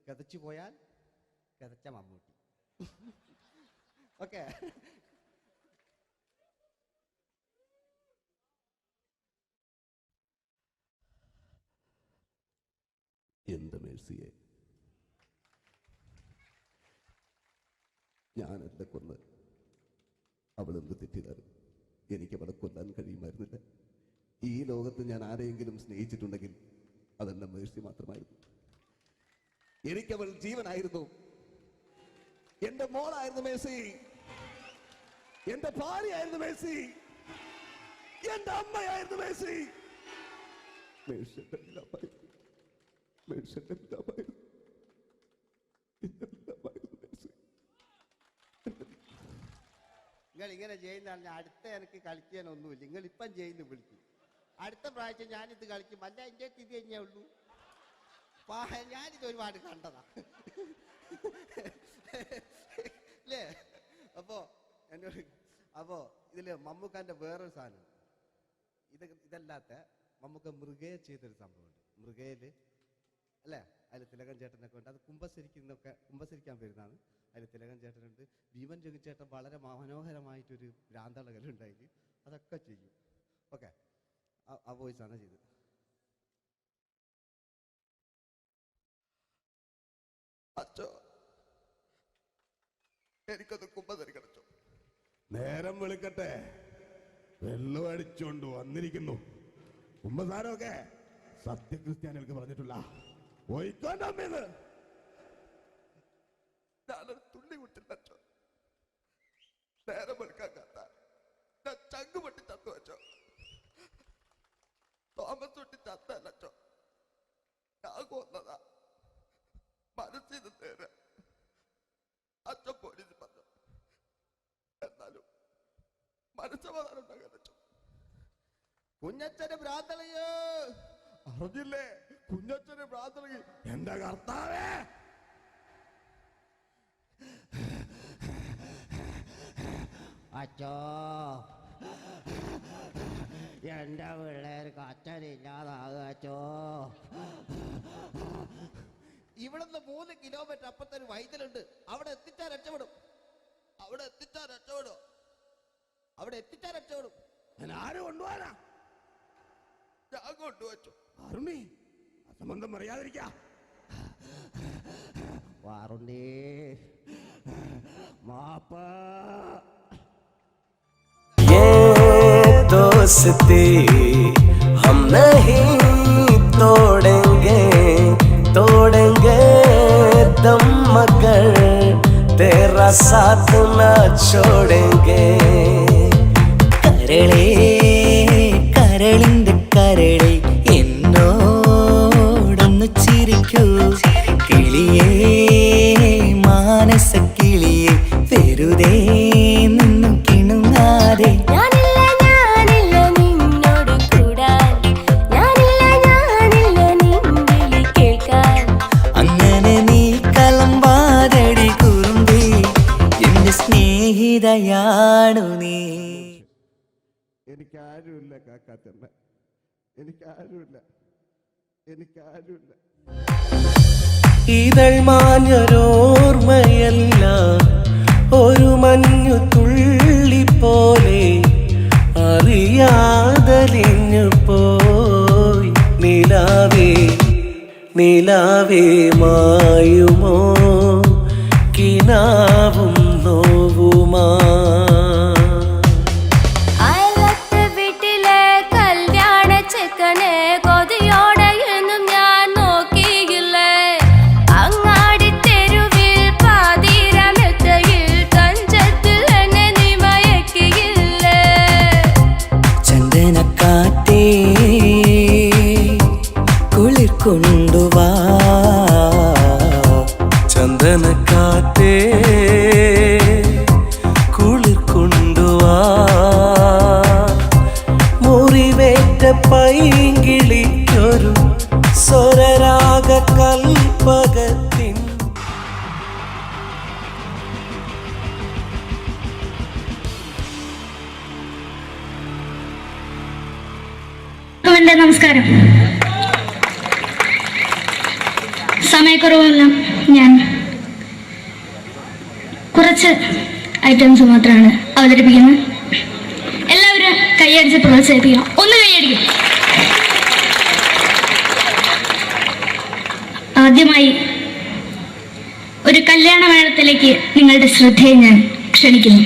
കഥച്ചു പോയാൽ കഥച്ച മമ്മൂട്ടി. ഓക്കെ, എന്റെ മേഴ്സിയെ, ഞാനല്ല കൊന്ന്, അവളെന്ത് തെറ്റിയതാണ്. എനിക്ക് അവളെ കൊല്ലാൻ കഴിയുമായിരുന്നില്ല. ഈ ലോകത്ത് ഞാൻ ആരെയെങ്കിലും സ്നേഹിച്ചിട്ടുണ്ടെങ്കിൽ അതെന്റെ മേഴ്സി മാത്രമായിരുന്നു. എനിക്കവൾ ജീവനായിരുന്നു, എന്റെ മോളായിരുന്നു മേഴ്സി, എന്റെ ഭാര്യയായിരുന്നു മേഴ്സി, എന്റെ അമ്മയായിരുന്നു മേഴ്സി. മേഴ്സിയുടെ എല്ലാമായിരുന്നു, മേഴ്സിയുടെ എല്ലാമായിരുന്നു, എല്ലാമായിരുന്നു മേഴ്സി. നിങ്ങൾ ഇങ്ങനെ ചെയ്യുന്ന അടുത്ത എനിക്ക് കളിക്കാനൊന്നുമില്ല. നിങ്ങൾ ഇപ്പം ചെയ്യുന്നു വിളിക്കും. അടുത്ത പ്രാവശ്യം ഞാനിത് കളിക്കും. അല്ല എൻ്റെ ഇത് കഴിഞ്ഞേ ഉള്ളൂ. ഞാനിത് ഒരുപാട് കണ്ടതാ അല്ലേ? അപ്പോ ഇതില് മമ്മൂക്കാന്റെ വേറൊരു സാധനം, ഇതല്ലാത്ത മമ്മൂക്ക മൃഗയെ ചെയ്തൊരു സംഭവമുണ്ട്. മൃഗയില് അല്ലേ, അതിൽ തിലകൻ ചേട്ടനൊക്കെ ഉണ്ട്. അത് കുമ്പസരിക്കാൻ വരുന്നതാണ്. അതിൽ തിലകൻ ചേട്ടനുണ്ട്, ഭീമൻ രഘുചേട്ടൻ വളരെ മനോഹരമായിട്ടൊരു ഭ്രാന്തളകലുണ്ടായി. അതൊക്കെ ചെയ്യും. ഓക്കെ, ആ വോയിസ് ആണ് ചെയ്തത്. അച്ചോ, എനിക്കത് കുമ്പസരിക്കണച്ചോ. നേരം വെളുക്കട്ടെ, വെള്ളം അടിച്ചോണ്ട് വന്നിരിക്കുന്നു. കുമ്പസാരമൊക്കെ സത്യക്രിസ്ത്യാനികൾക്ക് പറഞ്ഞിട്ടുള്ള ഒയ്ക്കോണ്ടമ്മേന്ന് ഞാനൊരു തുള്ളി വിട്ടില്ലച്ചോ. നേരം വെളുക്കാൻ കാത്ത ഞാൻ ചങ്ക് പൊട്ടി ചത്തു വെച്ചോ. തോമസ് തൊട്ടി ചത്തല്ലച്ചോ, ഞാൻ കൊന്നതാ. മനസ്സിൽ നേരെ അച്ഛൻ പോലീസ് പറഞ്ഞു. എന്നാലും മനസ്സമാധാനം ഉണ്ടാകാനോ. കുഞ്ഞച്ഛന് ഭ്രാന്തളയോ അറിഞ്ഞില്ലേ? കുഞ്ഞച്ഛന് ഭ്രാന്തളി. എന്റെ കർത്താവേ, അച്ചോ എന്റെ പിള്ളേർക്ക് അച്ഛനില്ലാതാകച്ചോ. ഇവിടുന്ന് 3 കിലോമീറ്റർ അപ്പത്തൊരു വൈദ്യുണ്ട്. അവിടെ എത്തിച്ചാൽ രക്ഷപ്പെടും. അവിടെ എത്തിച്ചാൽ രക്ഷപ്പെടും. ഞാൻ ആരും കൊണ്ടുപോകാനാ? ഞാൻ കൊണ്ടുവച്ചു. അരുണി, അസംബന്ധം അറിയാതിരിക്ക. വാറുണ്ടേ മാപ്പ. दोस्ती हम नहीं तोड़ेंगे दम मगर तेरा साथ न छोड़ेंगे. കരളേ കരളിന്റെ കരളെ എന്നോടൊന്ന് ചിരിക്കൂ. കിളിയേ മാനസ കിളിയെ വെറുതെ നിന്നു കിണുങ്ങാതെ. സ്നേഹിതയാണു നീ. എനിക്കാരുമില്ല കാക്കാത്തമ്മ, എനിക്കാരുമില്ല. ഇതൾ മാഞ്ഞൊരോർമ്മയെല്ലാം ഒരു മഞ്ഞു തുള്ളി പോലെ അറിയാതലിഞ്ഞു പോയി. നിലാവേ നിലാവേ മായുമോ കിനാവും നോവുമാ. അയലത്തെ വീട്ടിലെ കല്യാണ ചെക്കനെ കൊതിയോടെ എന്നും ഞാൻ നോക്കിയില്ലേ. അങ്ങാടി തെരുവിൽ പാതിരമെത്തയിൽ തഞ്ചത്തിൽ എന്നെ നീ മയക്കിയില്ലേ. ചന്ദനക്കാറ്റേ കുളിർ കൊണ്ടുവാ, എൻ്റെ നമസ്കാരം. സമയക്കുറവെല്ലാം ഞാൻ കുറച്ച് ഐറ്റംസ് മാത്രമാണ് അവതരിപ്പിക്കുന്നത്. എല്ലാവരും കൈയടിച്ച് പ്രോത്സാഹിപ്പിക്കണം. ഒന്ന് കൈയടിക്കും. ആദ്യമായി ഒരു കല്യാണമേളത്തിലേക്ക് നിങ്ങളുടെ ശ്രദ്ധയെ ഞാൻ ക്ഷണിക്കുന്നു.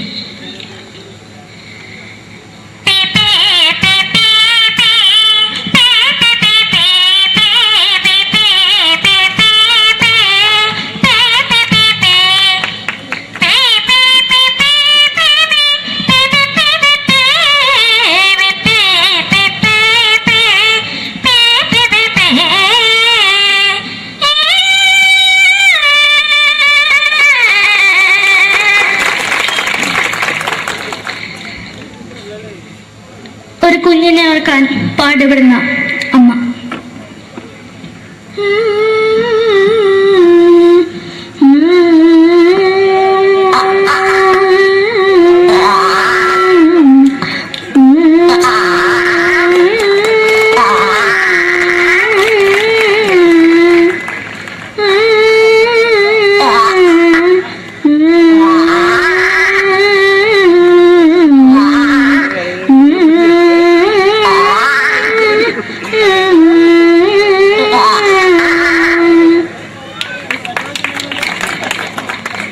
ഒരു കുഞ്ഞിനെ ഓർക്കാൻ പാടുപെടുന്ന അമ്മ.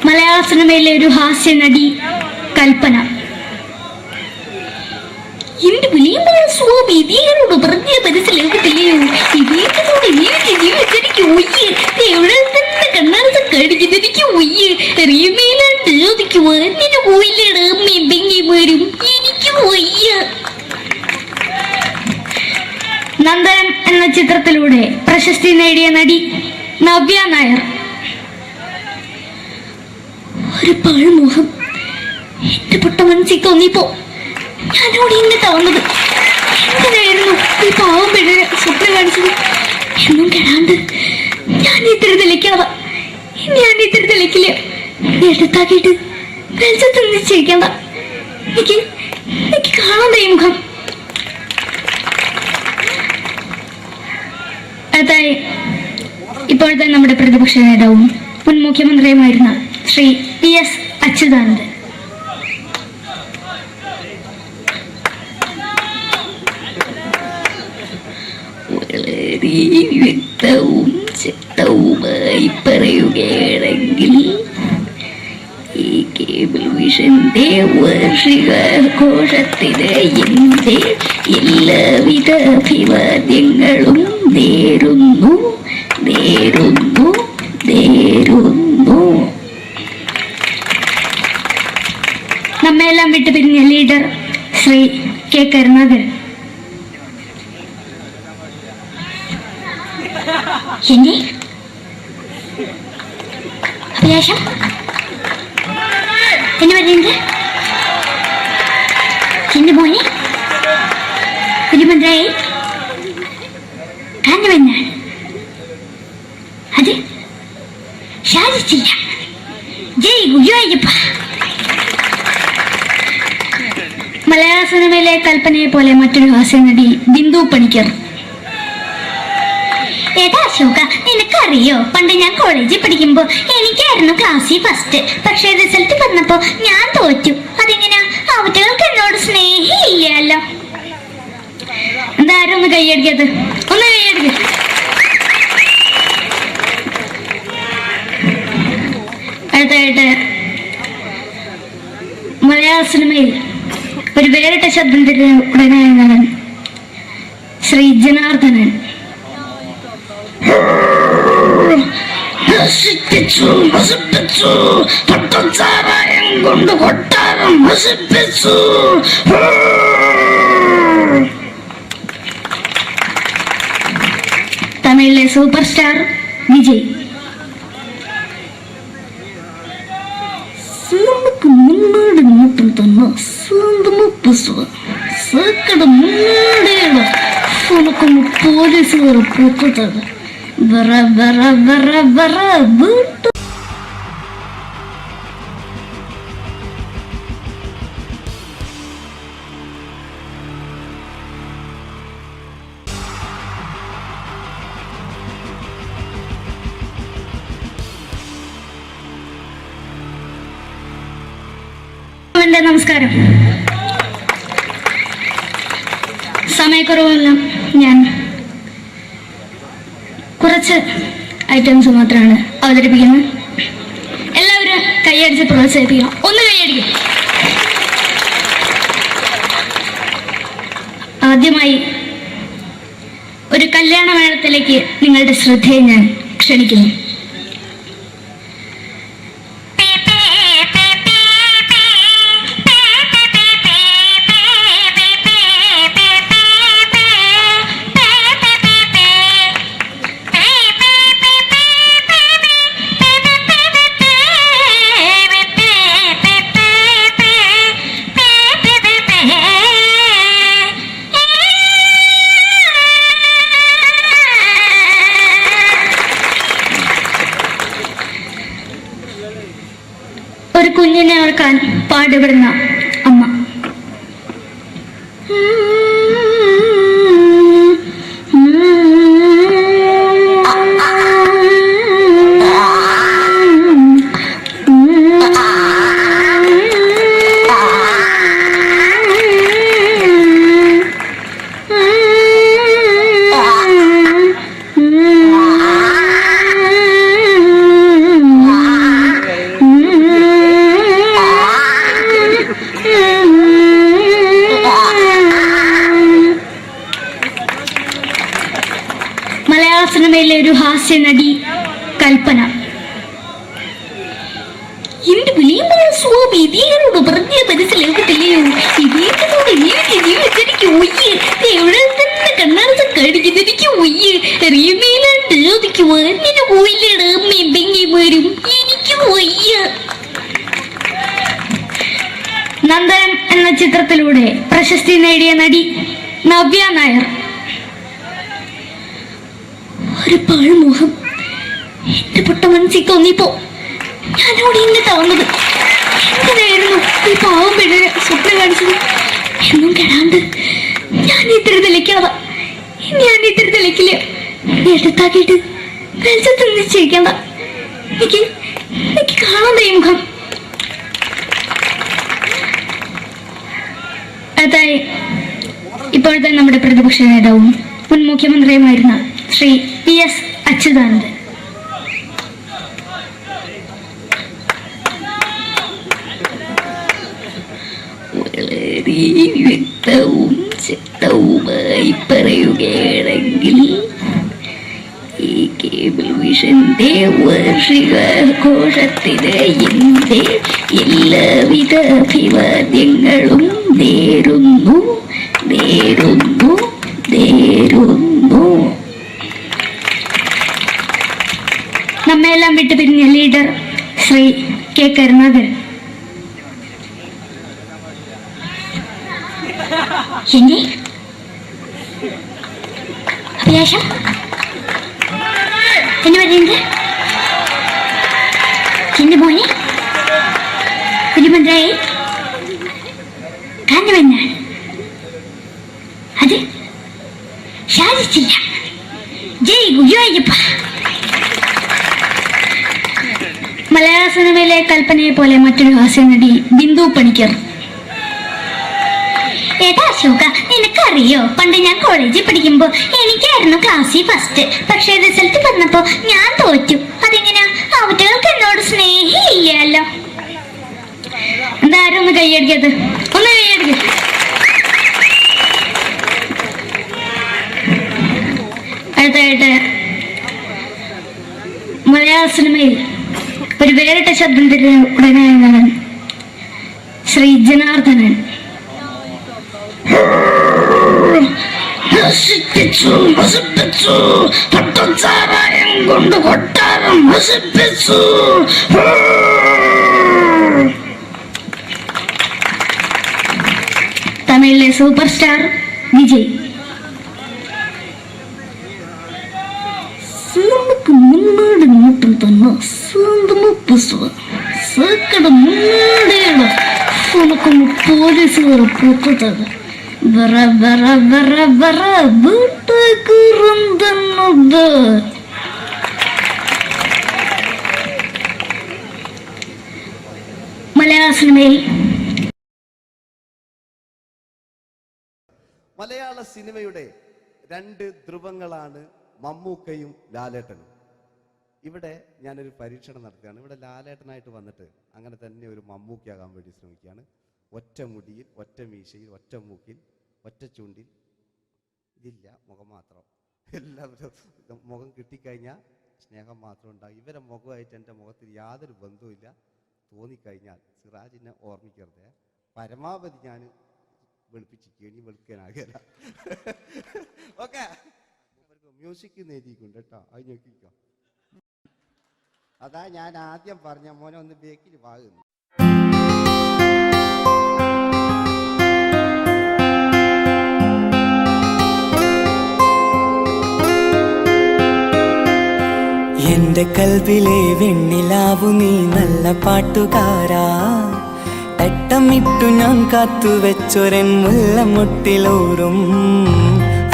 മലയാള സിനിമയിലെ ഒരു ഹാസ്യ നടി കൽപ്പന. എന്റെ വിളിയമ്പല സ്വാമി നീകളോട് പറഞ്ഞ മനസ്സിലാകത്തില്ലയോ? ഇതേറ്റോട് എനിക്ക് ജീവിച്ചെനിക്ക് ഒയ്യ്. എവിടെ തന്നെ കണ്ണാറത്ത് കടിക്കുന്നത് എനിക്ക് ഒയ്യ്. റീമയിലാണ്ട് ചോദിക്ക് വന്നിന് പോയില്ലേടാ അമ്മയും പെങ്ങിമാരും. എനിക്ക് ഒയ്യ. നന്ദനം എന്ന ചിത്രത്തിലൂടെ പ്രശസ്തി നേടിയ നടി നവ്യ നായർ. ഒരു പഴമുഖം എന്റെ പൊട്ട മനസ്സിൽ തോന്നിയപ്പോ ഞാനോട് ഇങ്ങോട്ടാ വന്നത്. എന്തിനായിരുന്നു ഈ പാവം പിഴ സ്വപ്നം കാണിച്ചത്? എന്നും കെടാണ്ട് ഞാൻ ഇത്തിരി തെളിക്കാതെ എടുത്താക്കിയിട്ട് വെളിച്ചത്ത് നിശ്ചയിക്കണ്ട. എനിക്ക് കാണാൻ ഈ മുഖം. അടുത്തായി ഇപ്പോഴത്തെ നമ്മുടെ പ്രതിപക്ഷ നേതാവും മുൻ മുഖ്യമന്ത്രിയുമായിരുന്ന ശ്രീ PS അച്യുതാനന്ദൻ. വളരെ വ്യക്തവും ശക്തവുമായി പറയുകയാണെങ്കിൽ ഈ കേബിൾ വിഷന്റെ വാർഷികാഘോഷത്തിന് എന്റെ എല്ലാവിധ അഭിവാദ്യങ്ങളും നേരുന്നു. നമ്മെല്ലാം വിട്ടുപിരിഞ്ഞ ലീഡർ ശ്രീ K കരുണാകരൻ. എന്റെ അഭിലാഷം എന്ന് പറയുന്നത് എന്റെ മോനെ തിരുമന്ത്രായി കാണുമെന്നാണ്. അത് സാധിച്ചില്ല. ജയ് ഗുരുവായൂരപ്പ. മലയാള സിനിമയിലെ കൽപ്പനയെ പോലെ മറ്റൊരു ഹാസ്യ നടി ബിന്ദു പണിക്കർ. ഏതാ അശോക, നിനക്കറിയോ പണ്ട് ഞാൻ കോളേജിൽ പഠിക്കുമ്പോ എനിക്കായിരുന്നു ക്ലാസ്സിൽ ഫസ്റ്റ്. പക്ഷെ റിസൾട്ട് വന്നപ്പോ ഞാൻ തോറ്റു. അതെങ്ങനെയാ? അവറ്റകൾക്ക് എന്നോട് സ്നേഹമില്ലല്ലോ. എന്താരും ഒന്ന് കൈയടിക്കത്? ഒന്ന് കൈയടിക്ക. അടുത്തായിട്ട് മലയാള സിനിമയിൽ ഒരു വേറിട്ട ശബ്ദം ഉടനായ നടൻ ശ്രീ ജനാർദ്ദനൻ. പട്ടച്ചാരായം കൊണ്ട് കൊട്ടാരം നശിപ്പിച്ചു. തമിഴിലെ സൂപ്പർ സ്റ്റാർ വിജയ്. മുന്നോട്ട് നോട്ടം തന്ന സ്വന്തം സക്കട മുന്നോടിയാണ് ഉനക്കൊന്ന് പോലീസുകാർ പൊത്തത്. വീട്ടു എൻ്റെ നമസ്കാരം. സമയക്കുറവെല്ലാം ഞാൻ കുറച്ച് ഐറ്റംസ് മാത്രമാണ് അവതരിപ്പിക്കുന്നത്. എല്ലാവരും കൈയടിച്ച് പ്രോത്സാഹിപ്പിക്കണം. ഒന്ന് കൈയടിക്കും. ആദ്യമായി ഒരു കല്യാണ മേളത്തിലേക്ക് നിങ്ങളുടെ ശ്രദ്ധയെ ഞാൻ ക്ഷണിക്കുന്നു. ഒരു കുഞ്ഞിനെ ഓർക്കാൻ പാടുപെടുന്ന അമ്മ. മലയാള സിനിമയിലെ ഒരു ഹാസ്യ നടി കൽപ്പന. എന്റെ വിളിയമ്പല സ്വാമി ഇതിനോട് പറഞ്ഞ മനസ്സിലാക്കത്തില്ലയോ? ഇതേറ്റോട് എനിക്ക് ജീവിച്ചെനിക്ക് ഒയ്യ്. എവിടെ തന്നെ കണ്ണാടത്ത് കടിക്കുന്നത് എനിക്ക് ഒയ്യ്. റീമയിലാണ്ട് എനിക്ക് വന്നിട്ട് പോയില്ലേടാ അമ്മയും പെങ്ങിമാരും. എനിക്ക് ഒയ്യ. നന്ദനം എന്ന ചിത്രത്തിലൂടെ പ്രശസ്തി നേടിയ നടി നവ്യ നായർ. ഒരു പാഴ്മുഖം എന്റെ പൊട്ട മനസ്സിൽ തോന്നിയപ്പോ ഞാനോട് ഇങ്ങോട്ടാ വന്നത്. എന്തിനായിരുന്നു ഈ പാവം പിഴ സ്വപ്നം കാണിച്ചത്? എന്നും കെടാണ്ട് ഞാൻ ഇത്തിരി തെളിക്കാതെ ഞാൻ ഇത്തിരി തെളിക്കില്ല. എടുത്താക്കിയിട്ട് വെളിച്ചത്ത് നിശ്ചയിക്കണ്ട. എനിക്ക് കാണാൻ ഈ മുഖം. അതായി ഇപ്പോഴത്തെ നമ്മുടെ പ്രതിപക്ഷ നേതാവും മുൻ മുഖ്യമന്ത്രിയുമായിരുന്ന ശ്രീ PS അച്യുതാനന്ദൻ. വളരെ വ്യക്തവും ശക്തവുമായി പറയുകയാണെങ്കിൽ ഈ കേബിൾ വിഷന്റെ വാർഷികാഘോഷത്തിന് എന്റെ എല്ലാവിധ അഭിവാദ്യങ്ങളും നേരുന്നു. നമ്മയെല്ലാം വിട്ടുപിരിഞ്ഞ ലീഡർ ശ്രീ K. കരുണാകരൻ. എന്റെ അഭിലാഷം എന്ന് പറയുന്നത് എന്റെ മോനെ തിരുമന്ത്രായി കാണുമെന്നാണ്. അത് സാധിച്ചില്ല. ജയ് ഗുരുവായൂരപ്പ. മലയാള സിനിമയിലെ കൽപ്പനയെ പോലെ മറ്റൊരു ഹാസ്യ നടി ബിന്ദു പണിക്കർ. ഏട്ടാ അശോക, നിനക്കറിയോ പണ്ട് ഞാൻ കോളേജിൽ പഠിക്കുമ്പോ എനിക്കായിരുന്നു ക്ലാസ്സിൽ ഫസ്റ്റ്. പക്ഷെ റിസൾട്ട് വന്നപ്പോ ഞാൻ തോറ്റു. അതെങ്ങനെയാ? അവറ്റകൾക്ക് എന്നോട് സ്നേഹമില്ലല്ലോ. എന്താരും ഒന്ന് കൈയടിക്കത്? ഒന്ന് കൈയടിക്ക. അടുത്തായിട്ട് മലയാള സിനിമയിൽ ഒരു വേറിട്ട ശബ്ദത്തിന്റെ ഉടനെയാണ് ശ്രീ ജനാർദ്ദനൻ. നശിപ്പിച്ചു പട്ടച്ചാരായം കൊണ്ട് കൊട്ടാരം നശിപ്പിച്ചു. തമിഴിലെ സൂപ്പർ സ്റ്റാർ വിജയ്. നമുക്ക് മുന്നോട് നോട്ടം തന്നെ സ്വന്തമോ പുസ്തകം സക്കട മുന്നോടിയാണ് ഉനക്കൊന്ന് പോലീസുകാർ പൊത്തത് വറ വറ വറ വറ വീട്ടുകുറുന്നത്. മലയാള സിനിമയിൽ മലയാള സിനിമയുടെ രണ്ട് ധ്രുവങ്ങളാണ് മമ്മൂക്കയും ലാലേട്ടനും. ഇവിടെ ഞാനൊരു പരീക്ഷണം നടത്തുകയാണ്. ഇവിടെ ലാലേട്ടനായിട്ട് വന്നിട്ട് അങ്ങനെ തന്നെ ഒരു മമ്മൂക്കയാകാൻ വേണ്ടി ശ്രമിക്കുകയാണ്. ഒറ്റ മുടിയിൽ, ഒറ്റ മീശയിൽ, ഒറ്റ മൂക്കിൽ, ഒറ്റ ചൂണ്ടിൽ, ഇതില്ല, മുഖം മാത്രം. എല്ലാവരും മുഖം കിട്ടിക്കഴിഞ്ഞാൽ സ്നേഹം മാത്രം ഉണ്ടാകും. ഇവരെ മുഖമായിട്ട് എൻ്റെ മുഖത്തിൽ യാതൊരു ബന്ധവുമില്ല. തോന്നിക്കഴിഞ്ഞാൽ സിറാജിനെ ഓർമ്മിക്കരുത്. പരമാവധി ഞാൻ വെളുപ്പിച്ചിരിക്കുക, ഇനി വെളുക്കാനാകില്ല. ഓക്കെ, മ്യൂസിക് നേടിയിട്ടുണ്ട് കേട്ടോ, അത് നോക്കിക്കോ. അതാ ഞാൻ ആദ്യം പറഞ്ഞ മോനെ ഒന്ന് ബേക്കിൽ വാകുന്നു. എന്റെ കൽവിലെ വെണ്ണിലാവു നീ നല്ല പാട്ടുകാരാ, തട്ടമിട്ടു ഞാൻ കാത്തുവെച്ചൊരൻ മുല്ലമുട്ടിലോറും.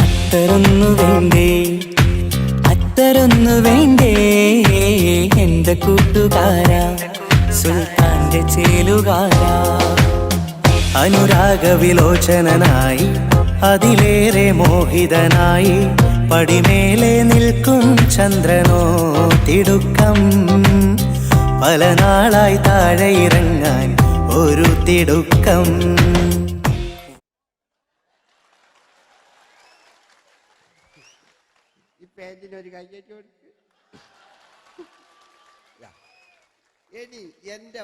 അത്തരൊന്നു വേണ്ടേ, അത്തരൊന്നു വേണ്ടേ എന്റെ കൂട്ടുകാരാ, സുൽത്താന്റെ ചേലുകാരാ. അനുരാഗവിലോചനായി അതിലേറെ മോഹിതനായി പടിമേലെ നിൽക്കും ചന്ദ്രനോ തിടുക്കം. പല നാളായി താഴെ ഇറങ്ങാൻ ഒരു തിടുക്കം. ഈ പേജിനൊരു കയ്യേറ്റ് കൊടുക്ക്. എടി എൻ്റെ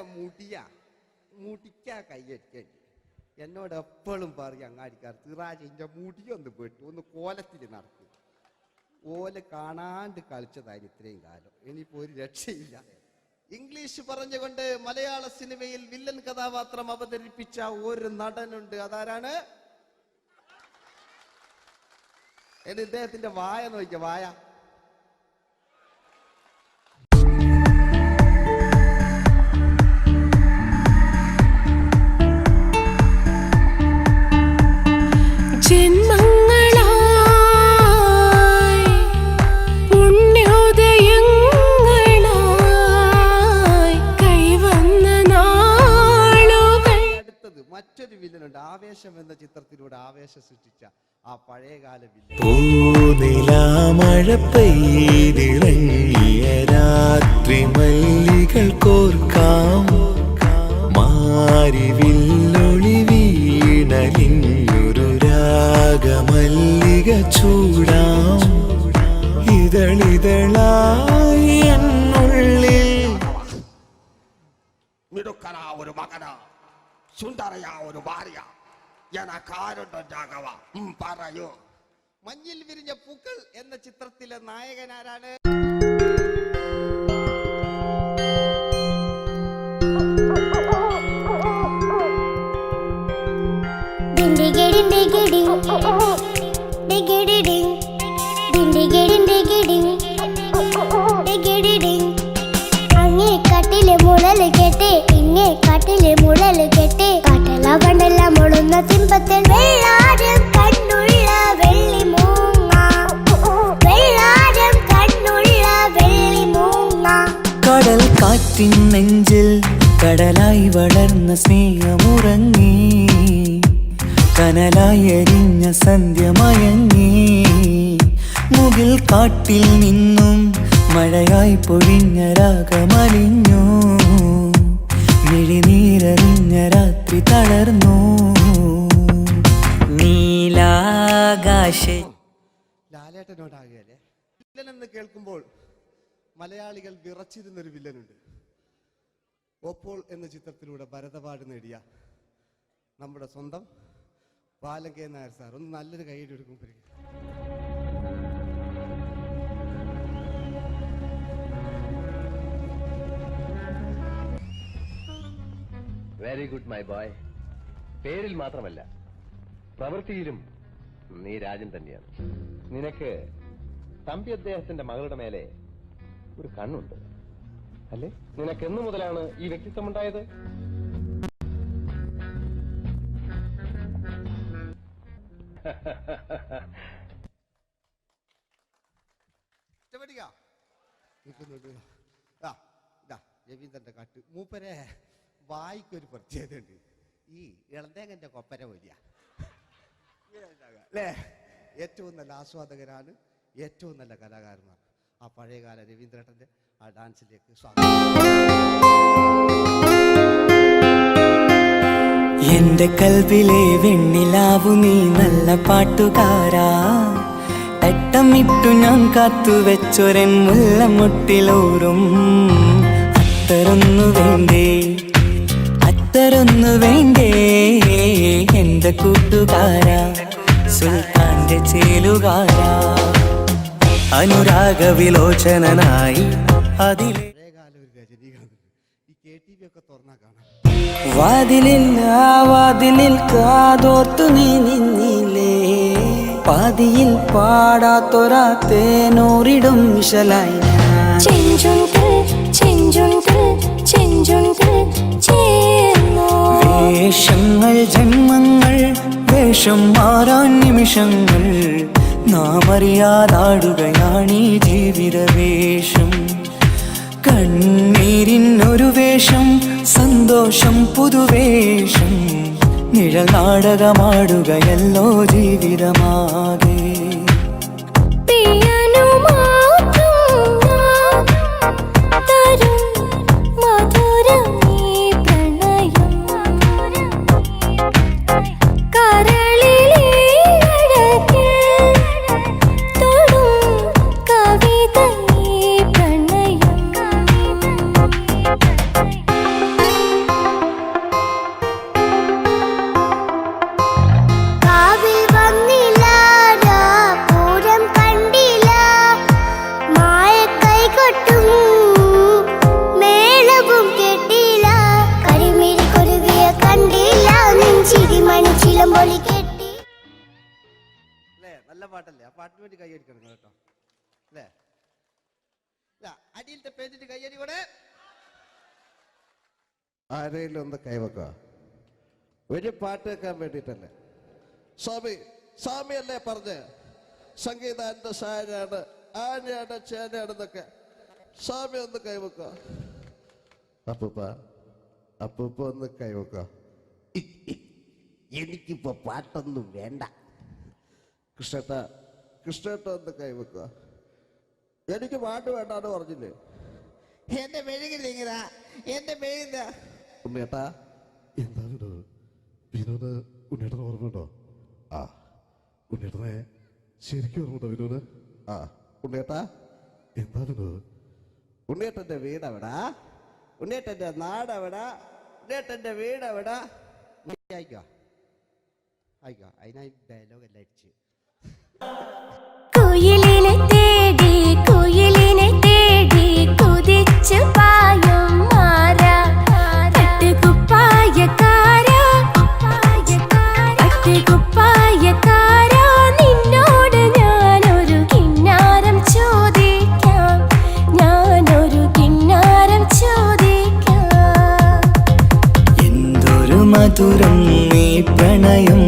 മുടിക്കാ കയ്യേറ്റേണ്ടി. എന്നോട് എപ്പോഴും പറയും അങ്ങാടിക്കാർ, സിറാജ് എൻ്റെ മുടിയൊന്ന് പെട്ടു, ഒന്ന് കോലത്തിൽ നടക്കും. ഓല് കാണാണ്ട് കളിച്ചതായിരുന്നു ഇത്രയും കാലം. ഇനിയിപ്പോ ഒരു രക്ഷയില്ല. ഇംഗ്ലീഷ് പറഞ്ഞുകൊണ്ട് മലയാള സിനിമയിൽ വില്ലൻ കഥാപാത്രം അവതരിപ്പിച്ച ഒരു നടനുണ്ട്. അതാരാണ്? ഇദ്ദേഹത്തിന്റെ വായ നോക്കിയ വായ. മറ്റൊരു വില്ലനുണ്ട്. ആവേശം എന്ന ചിത്രത്തിലൂടെ ആവേശം സൃഷ്ടിച്ച ആ പഴയകാല വില്ലൻ. പൂനിലാമഴ പെയ്തിറങ്ങിയ രാത്രി മല്ലികൾ കോർക്കാം, മാരിവില്ലൊളി വീണലിഞ്ഞൊരു രാഗമല്ലിക ചൂടാം. ഇതളിതളായി എന്നുള്ളിൽ മിടുക്കനാ ഒരു മകനാ, സുന്ദരയാ ഒരു ഭാര്യ, എനക്കാരുണ്ടോ രാഘവ, പറയൂ. മഞ്ഞിൽ വിരിഞ്ഞ പൂക്കൾ എന്ന ചിത്രത്തിലെ നായകനാരാണ്? അങ്ങേ കട്ടിലെ മുളല് കേട്ടേ, ഇങ്ങേ കാട്ടിലെ മുളല് കേട്ടേ, കാട്ടല കണ്ടല്ല മുളുന്ന സിംഹത്തിൽ വെള്ളാരം കണ്ണുള്ള വെള്ളിമൂങ്ങ, വെള്ളാരം കണ്ണുള്ള വെള്ളിമൂങ്ങ. കടൽ കാറ്റിൻ നെഞ്ചിൽ കടലായി വളർന്ന സ്നേഹമുറങ്ങി, കനലായി എരിഞ്ഞ സന്ധ്യ മയങ്ങി. മുകിൽ കാട്ടിൽ നിന്നും മഴയായി പൊഴിഞ്ഞ രാഗമലിഞ്ഞു, മിഴിനീരറിഞ്ഞ രാത്രി തളർന്നു. നീലാകാശ ലാലേട്ടനോടാകല്ലേ വില്ലൻ എന്ന് കേൾക്കുമ്പോൾ മലയാളികൾ വിറച്ചിരുന്നൊരു വില്ലനുണ്ട്. ഓപ്പോൾ എന്ന ചിത്രത്തിലൂടെ ഭരതപാട് നേടിയ നമ്മുടെ സ്വന്തം ബാലകേ നായർ സാർ. ഒന്ന് നല്ലൊരു കൈയ്യടി എടുക്കും. Very good my boy. പേരിൽ മാത്രമല്ല പ്രവൃത്തിയിലും നീ രാജൻ തന്നെയാണ്. നിനക്ക് തമ്പി അദ്ദേഹത്തിന്റെ മകളുടെ മേലെ ഒരു കണ്ണുണ്ട് അല്ലേ? നിനക്ക് എന്നു മുതലാണ് ഈ വ്യക്തിത്വം ഉണ്ടായത്? രവീന്ദ്രന്റെ കാട്ട് മൂപ്പരെ വായിക്കൊരു പ്രത്യേകത ഉണ്ട്. ഈ ഇളന്തേങ്ങന്റെ കൊപ്പര വലിയ അല്ലേ? ഏറ്റവും നല്ല ആസ്വാദകരാണ്, ഏറ്റവും നല്ല കലാകാരന്മാർ. ആ പഴയകാല രവീന്ദ്രേട്ടൻ്റെ ആ ഡാൻസിലേക്ക് സ്വാഗതം. എന്റെ കൽവിലെ വെണ്ണിലാവു നീ നല്ല പാട്ടുകാരാ, തട്ടമിട്ടു ഞാൻ കാത്തുവെച്ചൊരൻ മുല്ലമുട്ടിലോറും അത്തരൊന്നു വേണ്ടേ, അത്തരൊന്നു വേണ്ടേ എന്റെ കൂട്ടുകാരാ, സുൽത്താന്റെ ചേലുകാരാ, അനുരാഗവിലോചനായി അതിലെ പഴയകാല ഒരു രജനീകാന്ത്. ഈ KTV ഒക്കെ തുറന്നാ കാണാം. വാതിലിൽ ആ വാതിലിൽ കാതോർത്തു നീ നിന്നില്ലേ, പാതിയിൽ പാടാത്തൊരാ തേനൂറിടും മിശലായി ചെഞ്ചുണ്ട് ചെഞ്ചുണ്ട് ചെഞ്ചുണ്ട് ചേർന്നു. വേഷങ്ങൾ ജന്മങ്ങൾ വേഷം മാറാൻ നിമിഷങ്ങൾ, നാം അറിയാതാടുകയാണീ ജീവിതവേഷം. കണ്ണീരിനൊരു വേഷം, സന്തോഷം പുതുവേഷം, നിഴൽ നാടകമാടുകയല്ലോ ജീവിതമാകെ. പിയാനോ മാത്രം ഞാൻ തരും മധുരം ഈ പ്രണയം, കരളിലെ അഴകിൽ തൊടും കവിത ഈ പ്രണയം. കാവിൽ വന്നില്ല, പൂരം കണ്ടില്ല, മായ കൈകൊട്ടും മേളവും കേട്ടില്ല, കരിമിഴി കൊരുവിയ കണ്ടില്ല, നെഞ്ചിരി മണിച്ചിലമ്പൊലി കെട്ടി. അല്ലേ? നല്ല പാട്ടല്ലേ? ആ പാട്ടിന് വേണ്ടി കൈയടിക്കണം കേട്ടോ. അല്ലേ? അടിയിലത്തെ പേജിട്ട് കൈയടി കൂടെ. ആരെങ്കിലും ഒന്ന് കൈവക്കുക. ഒരു പാട്ട് വെക്കാൻ വേണ്ടിയിട്ടല്ലേ? സ്വാമിയല്ലേ പറഞ്ഞ് സംഗീതം എന്റെ സാരാണ്, ആനയാണ് ചേനയാണെന്നൊക്കെ. സ്വാമി ഒന്ന് കൈവക്കുക. അപ്പൂപ്പ ഒന്ന് കൈവക്കുക. എനിക്കിപ്പോ പാട്ടൊന്നും വേണ്ട. കൃഷ്ണേട്ട ഒന്ന് കൈവക്കുക. എനിക്ക് പാട്ട് വേണ്ടാന്ന് പറഞ്ഞില്ലേ? എന്റെ മെഴുകുന്നിങ്ങതാ, എന്റെ മെഴുകുന്ന. ഉണ്ണേട്ടാ എന്താ വിനോദ്? ഉണ്ണേട്ടന് ഓർമ്മയുണ്ടോ? ആ ഉണ്ണേട്ടനെ ശരിക്കും ഓർമ്മയുണ്ടോ വിനോദ്? ആ ഉണ്ണേട്ടാ എന്താ വിനോദ്? ഉണ്ണേട്ടന്റെ വീടെവിടാ? ഉണ്ണേട്ടന്റെ നാടെവിടാ? ഉണ്ണേട്ടന്റെ വീടെവിടാ? അയക്കോ അയക്കോ, അതിനായി ഡയലോഗ് എല്ലാം അടിച്ച്. കുയിലിനെ തേടി കുയിലിനെ തേടി കുതിച്ചു പായും മാറാ, പട്ടുകുപ്പായക്കാരാ പട്ടുകുപ്പായക്കാരാ, നിന്നോട് ഞാനൊരു കിന്നാരം ചോദിക്കാം, ഞാനൊരു കിന്നാരം ചോദിക്കാം. എന്തൊരു മധുരം നീ പ്രണയം,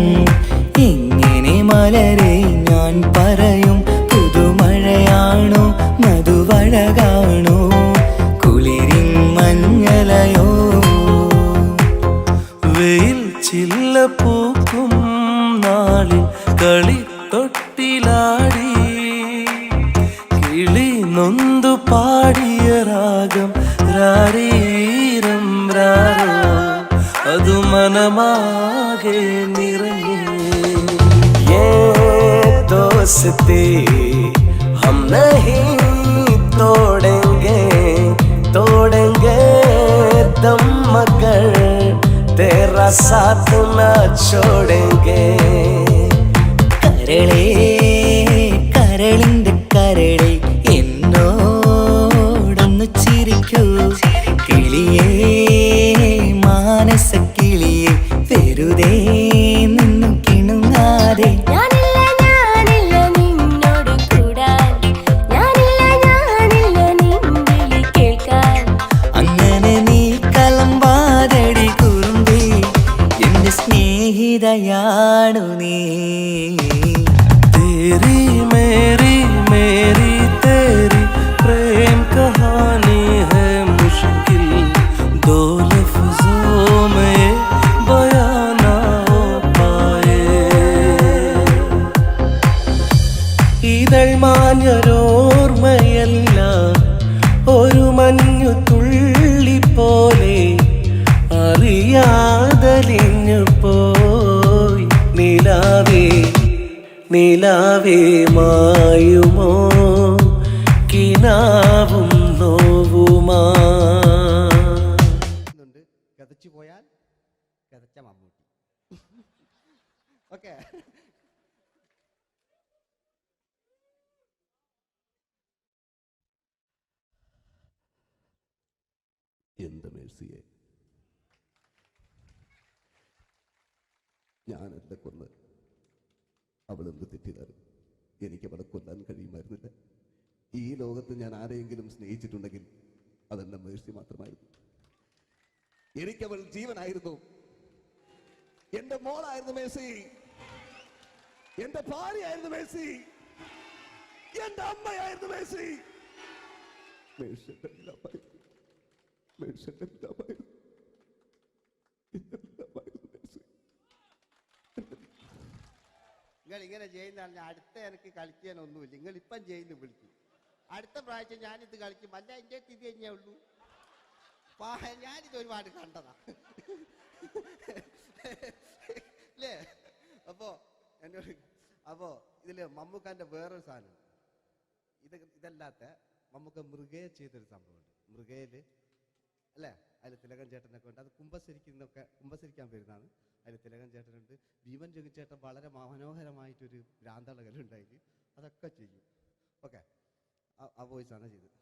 എങ്ങനെ മലരെ ഞാൻ പറയും, പുതുമഴയാണോ മധുവഴകാണോ കുളിരിൻ മഞ്ഞലയോ, വെയിൽ ചില്ല പൂക്കും നാളിൽ കളി തൊട്ടിലാടി, കിളി നൊന്തു പാടിയ രാഗം രാരീരം രാരോ, അതു മനമാകെ നിറഞ്ഞേ. दोस्ती हम नहीं तोड़ेंगे, तोड़ेंगे दम मगर तेरा साथ न छोड़ेंगे. കരളേ കരളിന്റെ കരളെ എന്നോടൊന്നു ചിരിക്കൂ, കിളിയേ മാനസ കിളിയെ വെറുതെ നിന്നു കിണുങ്ങാതെ. സ്നേഹിതയാണു നീ, തേരി മേരി മേരി തേരി പ്രേം കഹാനി ഹൈ മുശ്കിൽ, ദോ ലഫ്സോं में बयां ना हो पाए. മാഞ്ഞൊരോർമ്മയെല്ലാം ഒരു മഞ്ഞു തുള്ളി പോലെ അറിയാതലിഞ്ഞു പോയി. നിലാവേ നിലാവേ മായുമോ കിനാവും നോവുമാ. കഥച്ചു പോയാൽ കഥച്ച മമ്മൂട്ടി. ഓക്കെ, എന്റെ മേഴ്സിയെ, ഞാനല്ല കൊന്ന്. അവളെന്ത് തെറ്റിയതാലും എനിക്ക് അവളെ കൊല്ലാൻ കഴിയുമായിരുന്നില്ല. ഈ ലോകത്ത് ഞാൻ ആരെയെങ്കിലും സ്നേഹിച്ചിട്ടുണ്ടെങ്കിൽ അതെന്റെ മേഴ്സി മാത്രമായിരുന്നു. എനിക്കവൾ ജീവനായിരുന്നു, എന്റെ മോളായിരുന്നു മേഴ്സി, എന്റെ ഭാര്യയായിരുന്നു മേഴ്സി, എന്റെ അമ്മയായിരുന്നു മേഴ്സി. മേഴ്സിയുടെ എല്ലാമായിരുന്നു, മേഴ്സിയുടെ എല്ലാമായിരുന്നു, എല്ലാമായിരുന്നു മേഴ്സി. നിങ്ങൾ ഇങ്ങനെ ചെയ്യുന്നതാണ്. അടുത്ത എനിക്ക് കളിക്കാനൊന്നുമില്ല. നിങ്ങൾ ഇപ്പം ചെയ്യുന്നു വിളിക്കും. അടുത്ത പ്രാവശ്യം ഞാനിത് കളിക്കും. അല്ല, എൻ്റെ ഇത് കഴിഞ്ഞേ ഉള്ളൂ. ഞാനിത് ഒരുപാട് കണ്ടതാ അല്ലേ? അപ്പോ ഇതില് മമ്മൂക്കാന്റെ വേറൊരു സാധനം, ഇതല്ലാത്ത മമ്മൂക്ക മൃഗയെ ചെയ്തൊരു സംഭവമുണ്ട്. മൃഗയില് അല്ലേ, അതിൽ തിലകൻ ചേട്ടനൊക്കെ ഉണ്ട്. അത് കുമ്പസരിക്കാൻ വരുന്നതാണ്. അതിൽ തിലകൻ ചേട്ടനുണ്ട്, ഭീമൻ ജഗിച്ചേട്ടൻ വളരെ മനോഹരമായിട്ടൊരു ഭ്രാന്തളകലുണ്ടായി. അതൊക്കെ ചെയ്യും. ഓക്കെ, ആ വോയിസാണ് ചെയ്തത്.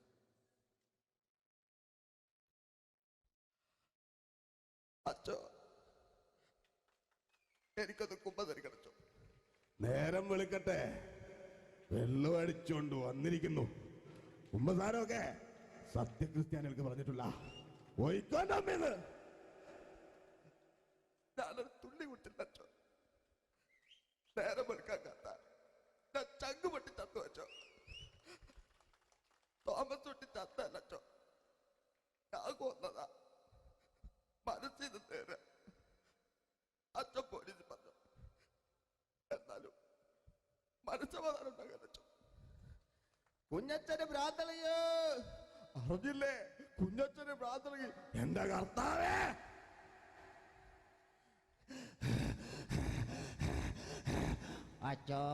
അച്ചോ, എനിക്കൊന്ന് കുമ്പസരിക്കണച്ചോ. നേരം വെളുക്കട്ടെ, വെള്ളം അടിച്ചോണ്ട് വന്നിരിക്കുന്നു. കുമ്പസാരമൊക്കെ സത്യക്രിസ്ത്യാനികൾക്ക് പറഞ്ഞിട്ടുള്ള ഒയ്ക്കോന്റെ അമ്മേന്ന് ഞാനൊരു തുള്ളി കുട്ടില്ലച്ചോ. നേരം വെളുക്കാൻ കാത്ത ഞാൻ ചങ്ക് പൊട്ടി ചത്തു വെച്ചോ. തോമസ് കുട്ടി ചത്തല്ലച്ചോ, ഞാൻ കൊന്നതാ. മനസ്സിന് നേരെ അച്ഛൻ പോലീസ് പറഞ്ഞു. എന്നാലും മനസ്സമാധാനം ഉണ്ടാകാനോ. കുഞ്ഞച്ഛന് ഭ്രാന്തളയോ അറിഞ്ഞില്ലേ? കുഞ്ഞച്ഛന് ഭ്രാന്തളകി. എന്റെ കർത്താവേ, അച്ചോ,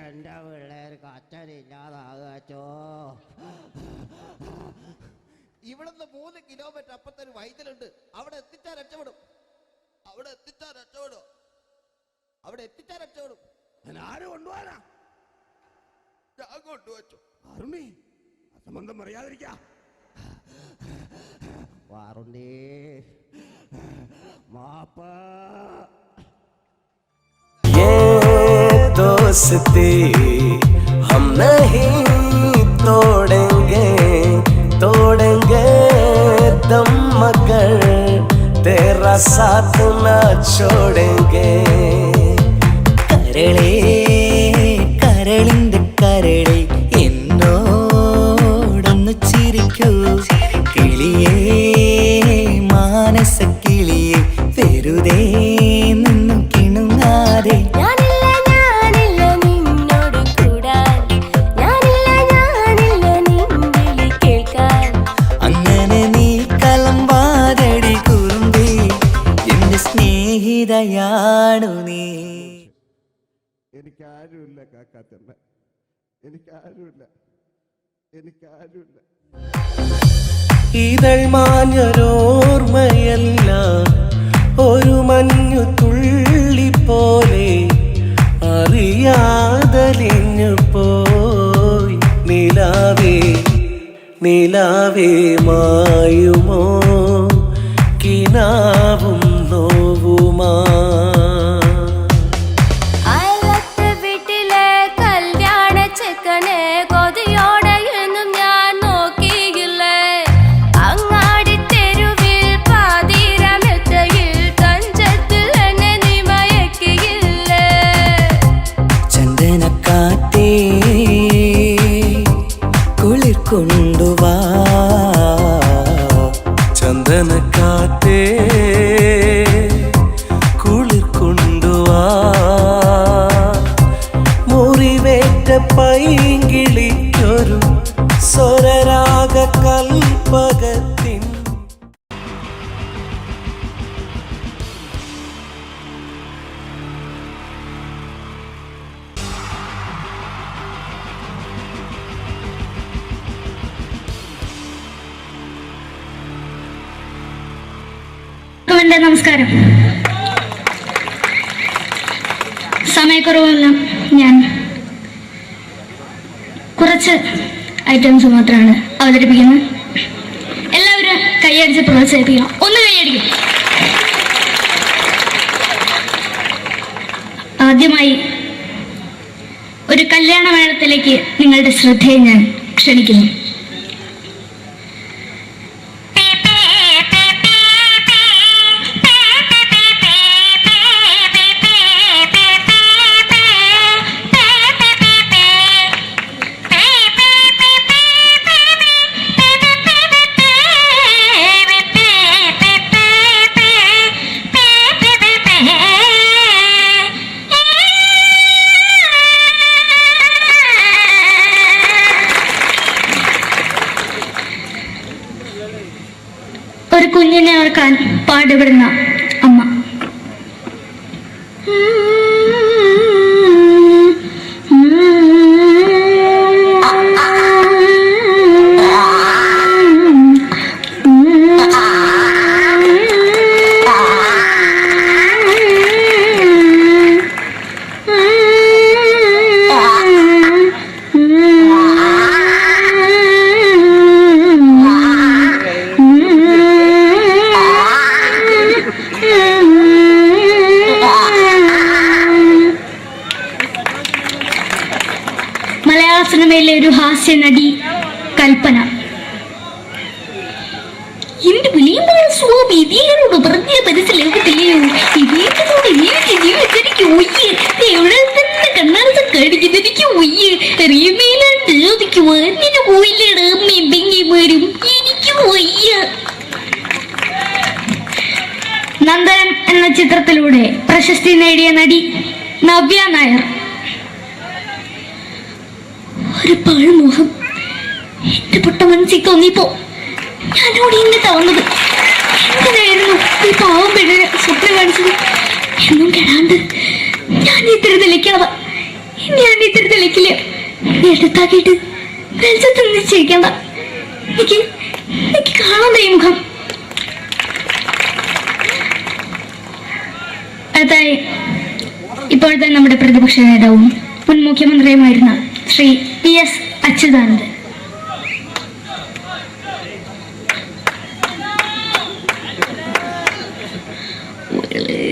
എന്റെ പിള്ളേർക്ക് അച്ഛനില്ലാതാകച്ചോ. ഇവിടുന്ന് 3 കിലോമീറ്റർ അപ്പുറത്തെ ഒരു വൈദ്യുണ്ട്. അവിടെ എത്തിച്ചാൽ രക്ഷപ്പെടും. ആര് കൊണ്ടുപോകാനാ? ഞാൻ കൊണ്ടുവച്ചു. അരുണി, അസംബന്ധം പറയാതിരിക്ക. വാറുണ്ടേ മാപ്പ. ये दोस्ती हम नहीं तोड़ेंगे, तोड़ेंगे दम मगर तेरा साथ ना छोड़ेंगे. കരളേ കരളിന്റെ കരളെ എന്നോടൊന്നു ചിരിക്കൂ. കിളിയേ മാനസ കിളിയെ വെറുതെ നിന്നു കിണുങ്ങാതെ. ഞാനില്ല നിന്നോട് കൂടാൻ, ഞാനില്ല നിൻവിളി കേൾക്കാൻ. അങ്ങനെ നീ കലമ്പാതടി കുറുമ്പി, എന്റെ സ്നേഹിതയാണു നീ. എനിക്കാരുമില്ല കാക്കാത്തമ്മ, എനിക്കാരുമില്ല. ഇതൾ മാഞ്ഞൊരോർമ്മയെല്ലാം ഒരു മഞ്ഞു തുള്ളി പോലെ അറിയാതലിഞ്ഞു പോയി. നിലാവേ നിലാവേ മായുമോ കിനാവും നോവുമാ. അയലത്തെ വീട്ടിലെ കല്യാണ ചെക്കനെ കൊതിയോടെ എന്നും ഞാൻ നോക്കിയില്ലേ. അങ്ങാടി തെരുവിൽ പാതിരമെത്തയിൽ തഞ്ചത്തിൽ എന്നെ നീ മയക്കിയില്ലേ. ചന്ദനക്കാറ്റേ കുളിർ കൊണ്ടുവാ, ചന്ദനക്കാറ്റേ കുളിർ കൊണ്ടുവാ. എന്റെ നമസ്കാരം. സമയക്കുറവല്ല, ഞാൻ കുറച്ച് ഐറ്റംസ് മാത്രമാണ് അവതരിപ്പിക്കുന്നത്. എല്ലാവരും കൈയടിച്ച് പ്രോത്സാഹിപ്പിക്കണം. ഒന്ന് കൈയടിക്കും. ആദ്യമായി ഒരു കല്യാണ മേളത്തിലേക്ക് നിങ്ങളുടെ ശ്രദ്ധയെ ഞാൻ ക്ഷണിക്കുന്നു. ഒരു കുഞ്ഞിനെ ഓർക്കാൻ പാടുപെടുന്ന അമ്മ. മലയാള സിനിമയിലെ ഒരു ഹാസ്യ നടി കൽപ്പന. എന്റെ വിളിയമായ സ്വാമി ഇതിനോട് പറഞ്ഞ മനസ്സിലാകത്തില്ലയോ? ഇതിനോട് എനിക്ക് ഒയ്യ് എവിടെ തന്നെ കണ്ണാർച്ച കടിക്കുന്നത് എനിക്ക് ഒയ്യ് റിയമയിലാണ്ട് എനിക്ക് വന്നിന് പോയില്ലേടാ അമ്മയും പെങ്ങിമാരും എനിക്ക് ഒയ്യ. നന്ദനം എന്ന ചിത്രത്തിലൂടെ പ്രശസ്തി നേടിയ നടി നവ്യ നായർ. ഒരു പഴമുഖം എന്റെ പൊട്ട മനസ്സിൽ തോന്നിയപ്പോ ഞാനോട് ഇന്നിട്ടാ വന്നത്. എങ്ങനെയായിരുന്നു ഈ പാവം പെണ്ണിനെ സ്വപ്നം കാണിച്ചത്? എന്നും കെടാണ്ട് ഞാൻ ഇത്തിരി തെളിക്കാതെ ഞാൻ ഇത്തിരി തെളിക്കില്ല. എടുത്താക്കിയിട്ട് വെളിച്ചത്തിൽ നിശ്ചയിക്കണ്ട. എനിക്ക് കാണാൻ ഈ മുഖം. അടുത്തായി ഇപ്പോഴത്തെ നമ്മുടെ പ്രതിപക്ഷ നേതാവും മുൻ മുഖ്യമന്ത്രിയുമായിരുന്ന ശ്രീ PS അച്യുതാനന്ദൻ. വളരെ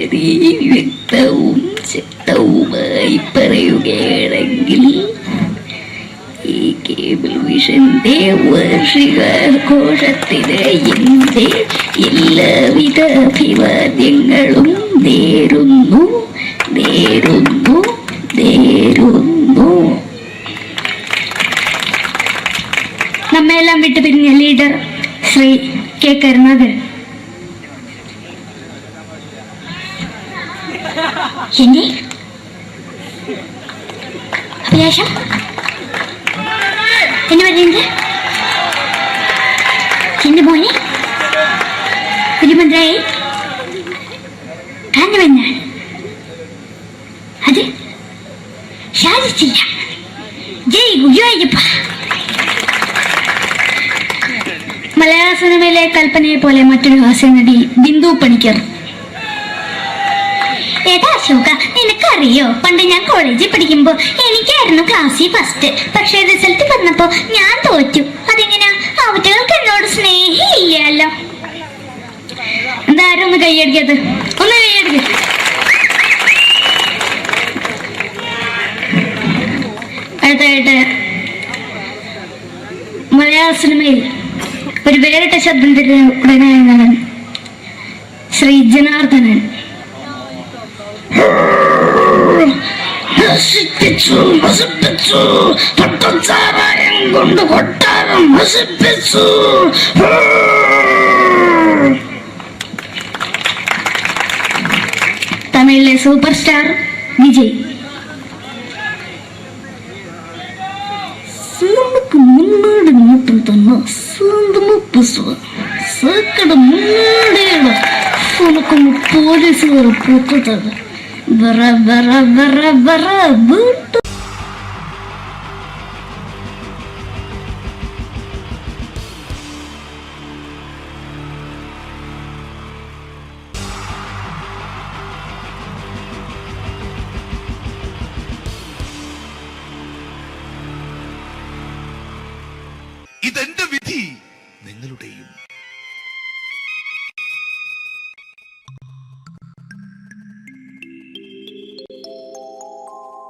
വ്യക്തവും ശക്തവുമായി പറയുകയാണെങ്കിൽ ഈ കേബിൾ വിഷന്റെ വാർഷികാഘോഷത്തിന് എന്റെ എല്ലാവിധ അഭിവാദ്യങ്ങളും നേരുന്നു. നമ്മെല്ലാം വിട്ടുപിരിഞ്ഞ ലീഡർ ശ്രീ കെ കരുണാകരൻ. എന്റെ അഭിലാഷം എന്നെ പറയുന്നത് എന്റെ മോനെ മുഖ്യമന്ത്രിയായി കാണുമെന്നാണ്. അത് സാധിച്ചില്ല. ജയ് ഗുരുവായൂരപ്പ. മലയാള സിനിമയിലെ കൽപ്പനയെ പോലെ മറ്റൊരു ഹാസ്യ നടി ബിന്ദു പണിക്കർ. ഏതാ അശോക, നിനക്കറിയോ പണ്ട് ഞാൻ കോളേജിൽ പഠിക്കുമ്പോ എനിക്കായിരുന്നു ക്ലാസ്സിൽ ഫസ്റ്റ്. പക്ഷെ റിസൾട്ട് വന്നപ്പോ ഞാൻ തോറ്റു. അതെങ്ങനെയാ? അവറ്റകൾക്ക് എന്നോട് സ്നേഹമില്ലല്ലോ. എന്താരും ഒന്ന് കൈയടിക്കത്? ഒന്ന് കൈയടിക്ക. അടുത്തായിട്ട് മലയാള സിനിമയിൽ ഒരു വേറിട്ട ശബ്ദം തിരഞ്ഞെടുക്കുന്ന നടൻ ശ്രീ ജനാർദ്ദനൻ. കൊണ്ട് കൊട്ടാരം നശിപ്പിച്ചു. തമിഴിലെ സൂപ്പർ സ്റ്റാർ വിജയ്. നമുക്ക് മുന്നോട്ട് നോട്ടം തന്നെ ഉനക്കൊന്ന് പോലീസുകാർ പൂത്തത് വറ വറ വറ വറ വീട്ടു. ഇതെന്റെ വിധി, നിങ്ങളുടെയും.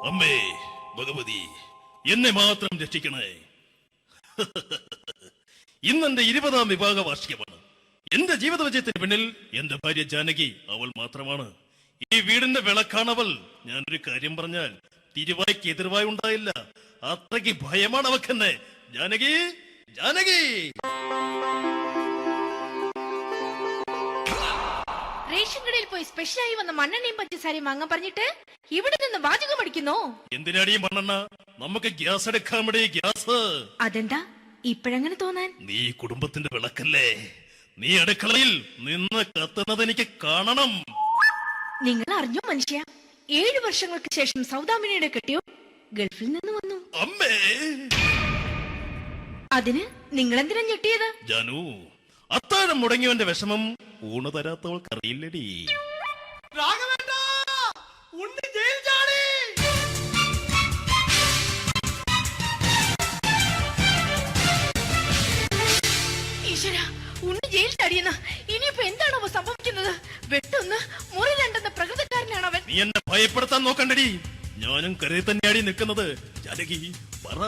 അമ്മേ ഭഗവതി, എന്നെ മാത്രം രക്ഷിക്കണേ. ഇന്നെന്റെ 20ാം വിവാഹ വാർഷികമാണ്. എന്റെ ജീവിത വിജയത്തിന് പിന്നിൽ എന്റെ ഭാര്യ ജാനകി അവൾ മാത്രമാണ്. ഈ വീടിന്റെ വിളക്കാണവൾ. ഞാനൊരു കാര്യം പറഞ്ഞാൽ തിരുവായ്ക്ക് എതിർവായി ഉണ്ടായില്ല. അത്രയ്ക്ക് ഭയമാണ് അവക്കെന്നെ. ജാനകി, ജാനകി. റേഷൻ കടയിൽ പോയി സ്പെഷ്യലായി വന്ന മണ്ണെണ്ണയും പഞ്ചസാരയും വാങ്ങാൻ പറഞ്ഞിട്ട് ഇവിടെ നിന്ന് വാചകം അടിക്കുന്നോ? എന്തിനാടി മണ്ണെണ്ണ? നമുക്ക് ഗ്യാസ് എടുക്കാൻ വേണ്ടി ഗ്യാസ്. അതെന്താ ഇപ്പഴങ്ങനെ തോന്നാൻ? നീ കുടുംബത്തിന്റെ വിളക്കല്ലേ. നീ അടുക്കളയിൽ നിന്ന് കത്തുന്നത് എനിക്ക് കാണണം. നിങ്ങൾ അറിഞ്ഞോ മനുഷ്യ, 7 വർഷങ്ങൾക്ക് ശേഷം സൗദാമിനിയുടെ കെട്ടിയോ ഗൾഫിൽ നിന്ന് വന്നു. അമ്മേ, അതിന് നിങ്ങൾ എന്തിനാ ഞെട്ടിയത്? ജാനു, അത്താഴം മുടങ്ങിയവന്റെ വിഷമം ഊണ് തരാത്തവൾക്കറിയില്ലടി. ഈശ്വരാ, ഉണ്ണി ജയിൽ ചാടിയെന്ന. ഇനിയിപ്പോ എന്താണോ സംഭവിക്കുന്നത്? വെട്ടൊന്ന് മുറി രണ്ടെന്ന പ്രകൃതക്കാരനാണ് അവൻ. നീ എന്നെ ഭയപ്പെടുത്താൻ നോക്കണ്ടടി. ഞാനും കരയിൽ തന്നെയാടി നിൽക്കുന്നത്. ജാനകി, പറ,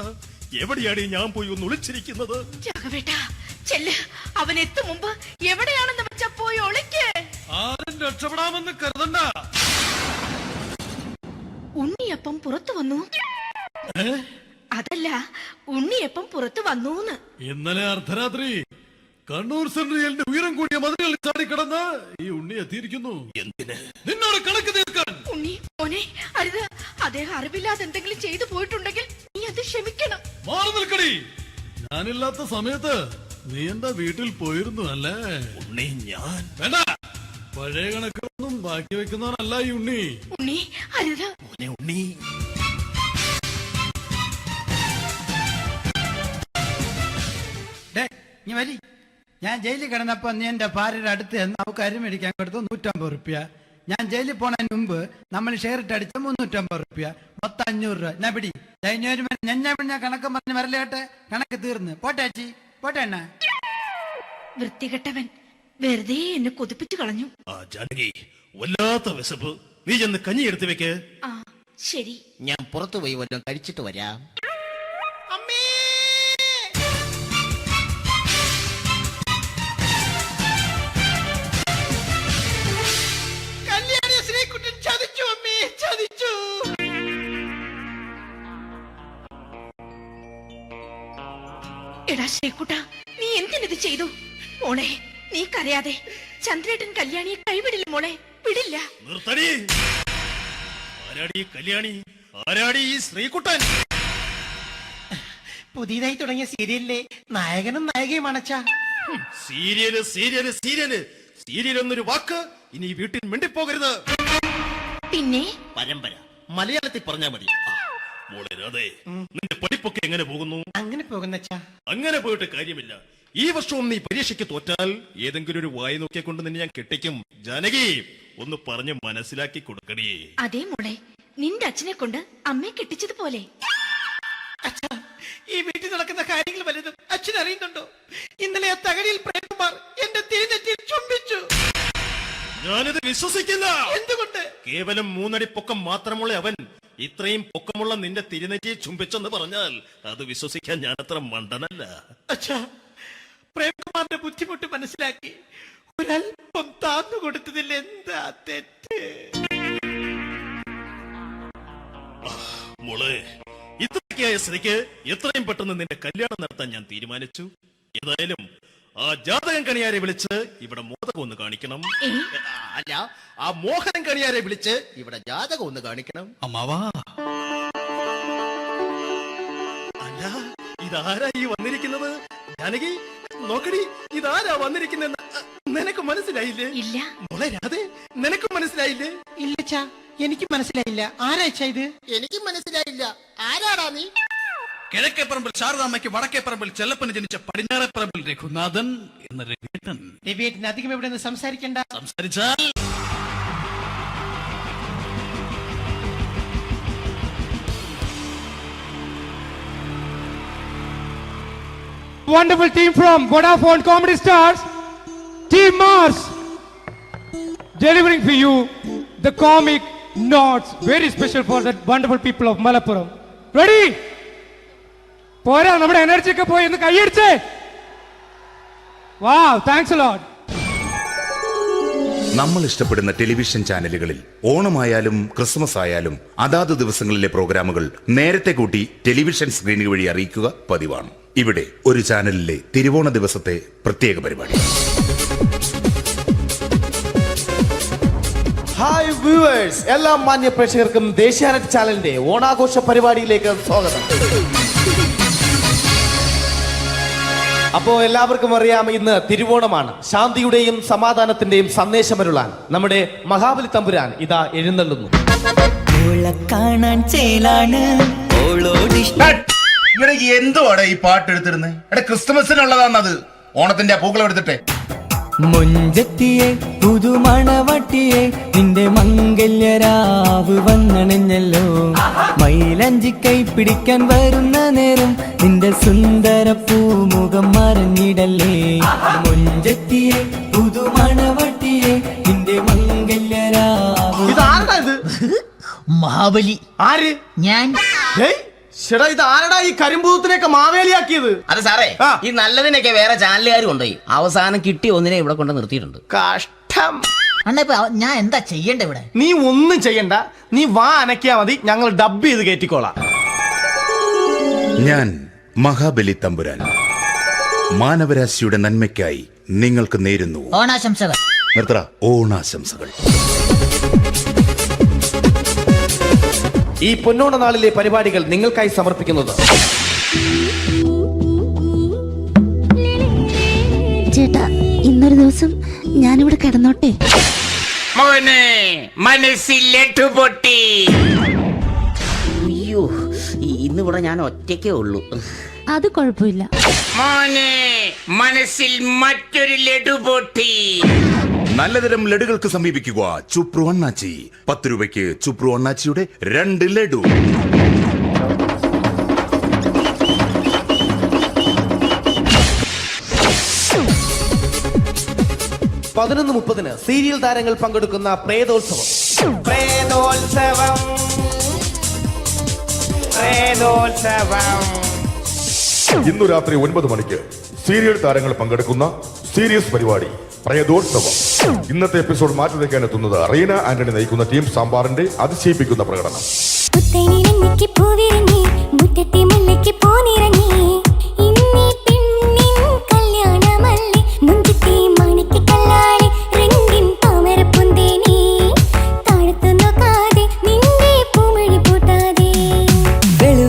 എവിടെയാടി ഞാൻ പോയി ഒന്ന് ഒളിച്ചിരിക്കുന്നത്? രാഘവേട്ടാ, ചെല്ല്. അവൻ എത്തും മുമ്പ് എവിടെയാണെന്ന് വെച്ചാ പോയി ഒളിക്ക്. ആരും രക്ഷപ്പെടാമെന്ന് കരുതണ്ട. ഉണ്ണിയപ്പം പുറത്തു വന്നു. അതല്ല, ഉണ്ണിയപ്പം പുറത്തു വന്നൂന്ന്. ഇന്നലെ അർദ്ധരാത്രി കണ്ണൂർ സെൻട്രലിന്റെ ഉയരം കൂടിയ മതിലുകളിൽ ചാടിക്കിടന്ന് ഈ ഉണ്ണി എത്തിയിരിക്കുന്നു. എന്തിന്? നിന്നോട് കണക്ക് തീർക്കാൻ. ഉണ്ണി മോനെ, അരുത്. അദ്ദേഹം അറിവില്ലാതെ എന്തെങ്കിലും ചെയ്തു പോയിട്ടുണ്ടെങ്കിൽ നീ അത് ക്ഷമിക്കണം. മാറി നിൽക്കടി. ഞാനില്ലാത്ത സമയത്ത് നീ എന്താ വീട്ടിൽ പോയിരുന്നു അല്ലേ? ഉണ്ണി, ഞാൻ വേണ്ട. പഴയ കണക്കൊന്നും ബാക്കി വെക്കുന്നവനല്ല ഈ ഉണ്ണി. ഉണ്ണി, അരുത്. ഉണ്ണി, നീ വരി. ഞാൻ ജയിലിൽ കിടന്നപ്പോ നീ എന്റെ ഭാര്യയുടെ അടുത്ത് നമുക്ക് അരി മേടിക്കാൻ കൊടുത്തു 150 റുപ്യ. ഞാൻ ജയിലിൽ പോണതിന് മുമ്പ് നമ്മൾ ഷെയർ ഇട്ട് അടിച്ച 350 റുപ്യ, മൊത്തം 500 രൂപ. ഞാൻ പിടി. ഞാൻ കണക്ക് പറഞ്ഞ് വരലേട്ടെ. കണക്ക് തീർന്ന്. പോട്ടെ ചേച്ചി, പോട്ടെ അണ്ണ. വൃത്തികെട്ടവൻ വെറുതെ എന്നെ കൊതിപ്പിച്ചു കളഞ്ഞു. ജാനകി, വല്ലാത്ത വിശപ്പ്. നീ ചെന്ന് കഞ്ഞി എടുത്തു വെക്ക്. ആ ശരി. ഞാൻ പുറത്തു പോയി വല്ലതും കഴിച്ചിട്ട് വരാം. എടാ ശ്രീകുട്ട, നീ എന്തിനത് ചെയ്തു? മോളെ, നീ കരയാതെ. ചന്ദ്രേട്ടൻ കല്യാണിയെ കൈവിടില്ല മോളെ, വിടില്ല. നിർത്തടി. ആരാടി കല്യാണി? ആരാടി ഈ ശ്രീകുട്ടൻ? പുതിയതായി തുടങ്ങിയ സീരിയലിലെ നായകനും നായികയും അണച്ചാ. സീരിയല് സീരിയല് സീരിയല് സീരിയൽ എന്നൊരു വാക്ക് ഇനി ഈ വീട്ടിൽ മിണ്ടിപ്പോകരുത്. പിന്നെ പരമ്പര മലയാളത്തിൽ പറഞ്ഞാ മതി. മോളെ രാധേ, നിന്റെ പഠിപ്പൊക്കെ എങ്ങനെ പോകുന്നു? അങ്ങനെ പോകുന്നച്ചാ. അങ്ങനെ പോയിട്ട് കാര്യമില്ല. ഈ വർഷവും നീ പരീക്ഷയ്ക്ക് തോറ്റാൽ ഏതെങ്കിലും ഒരു വായി നോക്കിക്കൊണ്ട് നിന്നെ ഞാൻ കെട്ടിക്കും. ജാനകി, ഒന്ന് പറഞ്ഞ് മനസ്സിലാക്കി കൊടുക്കണേ. അതേ മോളെ, നിന്റെ അച്ഛനെ കൊണ്ട് അമ്മയെ കെട്ടിച്ചതുപോലെ. അച്ഛാ, ഈ വീട്ടിൽ നടക്കുന്ന കാര്യങ്ങൾ വലുതും അച്ഛൻ അറിയുന്നുണ്ടോ? ഇന്നലെ ആ തകഴിയിൽ പ്രേംകുമാർ എന്റെ തിരുനെറ്റിയിൽ ചുംബിച്ചു. ഞാനിത് വിശ്വസിക്കില്ല. എന്തുകൊണ്ട്? കേവലം 3 അടി പൊക്കം മാത്രമുള്ള അവൻ ഇത്രയും പൊക്കമുള്ള നിന്റെ തിരുനെറ്റിയെ ചുംബിച്ചെന്ന് പറഞ്ഞാൽ അത് വിശ്വസിക്കാൻ ഞാൻ അത്ര മണ്ടനല്ല. അച്ഛാ, പ്രേംകുമാറിന്റെ ബുദ്ധിമുട്ട് മനസ്സിലാക്കി ഒരല്പം താന്നു കൊടുത്തതിൽ എന്താ തെറ്റ്? മോളെ, ഇത്രയ്ക്കായ സ്ഥിതിക്ക് എത്രയും പെട്ടെന്ന് നിന്റെ കല്യാണം നടത്താൻ ഞാൻ തീരുമാനിച്ചു. ഏതായാലും ആ ജാതകം കണിയാരെ വിളിച്ച് ഇവിടെ മോദകം ഒന്ന് കാണിക്കണം. അല്ല, ആ മോഹനം കണിയാരെ വിളിച്ച് ഇവിടെ ജാതകം ഒന്ന് കാണിക്കണം. അമ്മാവാ, അല്ല, ഇതാരാ ഈ വന്നിരിക്കുന്നത്? ജാനകി, നോക്കടി, ഇതാരാ വന്നിരിക്കുന്നെന്ന് നിനക്ക് മനസ്സിലായില്ലേ? ഇല്ല. മോളെ രാധേ, നിനക്ക് മനസ്സിലായില്ലേ? ഇല്ലച്ചാ, എനിക്ക് മനസ്സിലായില്ല. ആരാച്ചാ ഇത്? എനിക്കും മനസ്സിലായില്ല. ആരാടാ നീ? കിഴക്കേപ്പറമ്പിൽ ശാരദാമ്മയ്ക്ക് വടക്കേപ്പറമ്പിൽ ചെല്ലപ്പന് ജനിച്ച പടിഞ്ഞാറേപ്പറമ്പിൽ രഘുനാഥൻ എന്ന രവിയേട്ടൻ. രവിയേട്ടൻ അധികം ഇവിടെ നിന്ന് സംസാരിക്കണ്ട. സംസാരിച്ചാൽ wonderful team from Vodafone Comedy Stars, Team Mars, delivering for you the comic notes, very special for the wonderful people of Malappuram. Ready? പോരാ, നമ്മുടെ എനർജി ഒക്കെ പോയി, ഒന്ന് കൈയടിച്ചേ. Wow, thanks a lot. നമ്മൾ ഇഷ്ടപ്പെടുന്ന ടെലിവിഷൻ ചാനലുകളിൽ ഓണമായാലും ക്രിസ്മസ് ആയാലും അതാത് ദിവസങ്ങളിലെ പ്രോഗ്രാമുകൾ നേരത്തെ കൂട്ടി ടെലിവിഷൻ സ്ക്രീനുകൾ വഴി അറിയിക്കുക പതിവാണ്. ഇവിടെ ഒരു ചാനലിലെ തിരുവോണ ദിവസത്തെ പ്രത്യേക പരിപാടി. ഹായ് വ്യൂവേഴ്സ്, എല്ലാ മാന്യ പ്രേക്ഷകർക്കും ദേശീയാനെറ്റ് ചാനലിന്റെ ഓണാഘോഷ പരിപാടിയിലേക്ക് സ്വാഗതം. അപ്പോ എല്ലാവർക്കും അറിയാം, ഇന്ന് തിരുവോണമാണ്. ശാന്തിയുടെയും സമാധാനത്തിന്റെയും സന്ദേശമരുളാൻ നമ്മുടെ മഹാബലി തമ്പുരാൻ ഇതാ എഴുന്നള്ളുന്നു. എന്തുവാടെ ഈ പാട്ട് എടുത്തിരുന്നത്? എടാ, ക്രിസ്തുമസിനുള്ളതാണത്. ഓണത്തിന്റെ പൂക്കളം എടുത്തിട്ടെ. മൊഞ്ചത്തിയെ പുതുമണവട്ടിയെ നിന്റെ മംഗല്യരാവ് വന്നണഞ്ഞല്ലോ. മൈലഞ്ചി കൈ പിടിക്കാൻ വരുന്ന നേരം നിന്റെ സുന്ദര പൂമുഖം മറഞ്ഞിടല്ലേ. മൊഞ്ചത്തിയെ പുതുമണവട്ടിയെ നിന്റെ മംഗല്യരാവ്. ഇതാരടാ ഇത്? മഹാബലി. ആര്? ഞാൻ. ചേട്ടാ, ഇത് ആരടാ ഈ കരിമ്പൂത്തിനെയൊക്കെ മാവേലിയാക്കിയത്? അത് സാറേ, ഈ നല്ലതിനൊക്കെ വേറെ ചാനലുകാർ കൊണ്ടുപോയി അവസാനം കിട്ടി ഒന്നിനെ ഇവിടെ കൊണ്ട് നിർത്തിയിട്ടുണ്ട്. കഷ്ടം. അണ്ണ ഞാൻ എന്താ ചെയ്യണ്ട ഇവിടെ? നീ ഒന്നും ചെയ്യണ്ട, നീ വാ അനക്കിയാ മതി, ഞങ്ങൾ ഡബ് ചെയ്ത് കയറ്റിക്കോളാം. ഞാൻ മഹാബലി തമ്പുരാൻ മാനവരാശിയുടെ നന്മയ്ക്കായി നിങ്ങൾക്ക് നേരുന്നു ഓണാശംസകൾ. നിർത്തറ, ഓണാശംസകൾ. ഈ പൊന്നോണ നാളിലെ പരിപാടികൾ നിങ്ങൾക്കായി സമർപ്പിക്കുന്നത് ചേട്ടാ, ഇന്നൊരു ദിവസം ഞാനിവിടെ കിടന്നോട്ടെ. മോനെ മനസ്സിലേറ്റു പൊട്ടി. അയ്യോ, ഇന്നിവിടെ ഞാൻ ഒറ്റയ്ക്കേ ഉള്ളൂ. അത് കുഴപ്പമില്ല. മോനെ മനസ്സിൽ മറ്റൊരു ലഡു പൊട്ടി. നല്ലതരം ലഡുകൾക്ക് സമീപിക്കുക ചുപ്രു അണ്ണാച്ചി. 10 രൂപയ്ക്ക് ചുപ്രു അണ്ണാച്ചിയുടെ 2 ലഡു. പതിനൊന്ന് 30 സീരിയൽ താരങ്ങൾ പങ്കെടുക്കുന്ന പ്രേതോത്സവം. ഇന്നു രാത്രി 9 മണിക്ക് സീരിയൽ താരങ്ങൾ പങ്കെടുക്കുന്ന സീരിയസ് പരിപാടി പ്രേതോത്സവം. ഇന്നത്തെ എപ്പിസോഡ് മാറ്റി വയ്ക്കാൻ എത്തുന്നത് റീന ആന്റണി നയിക്കുന്ന ടീം സാമ്പാറിന്റെ അതിശയിപ്പിക്കുന്ന പ്രകടനം.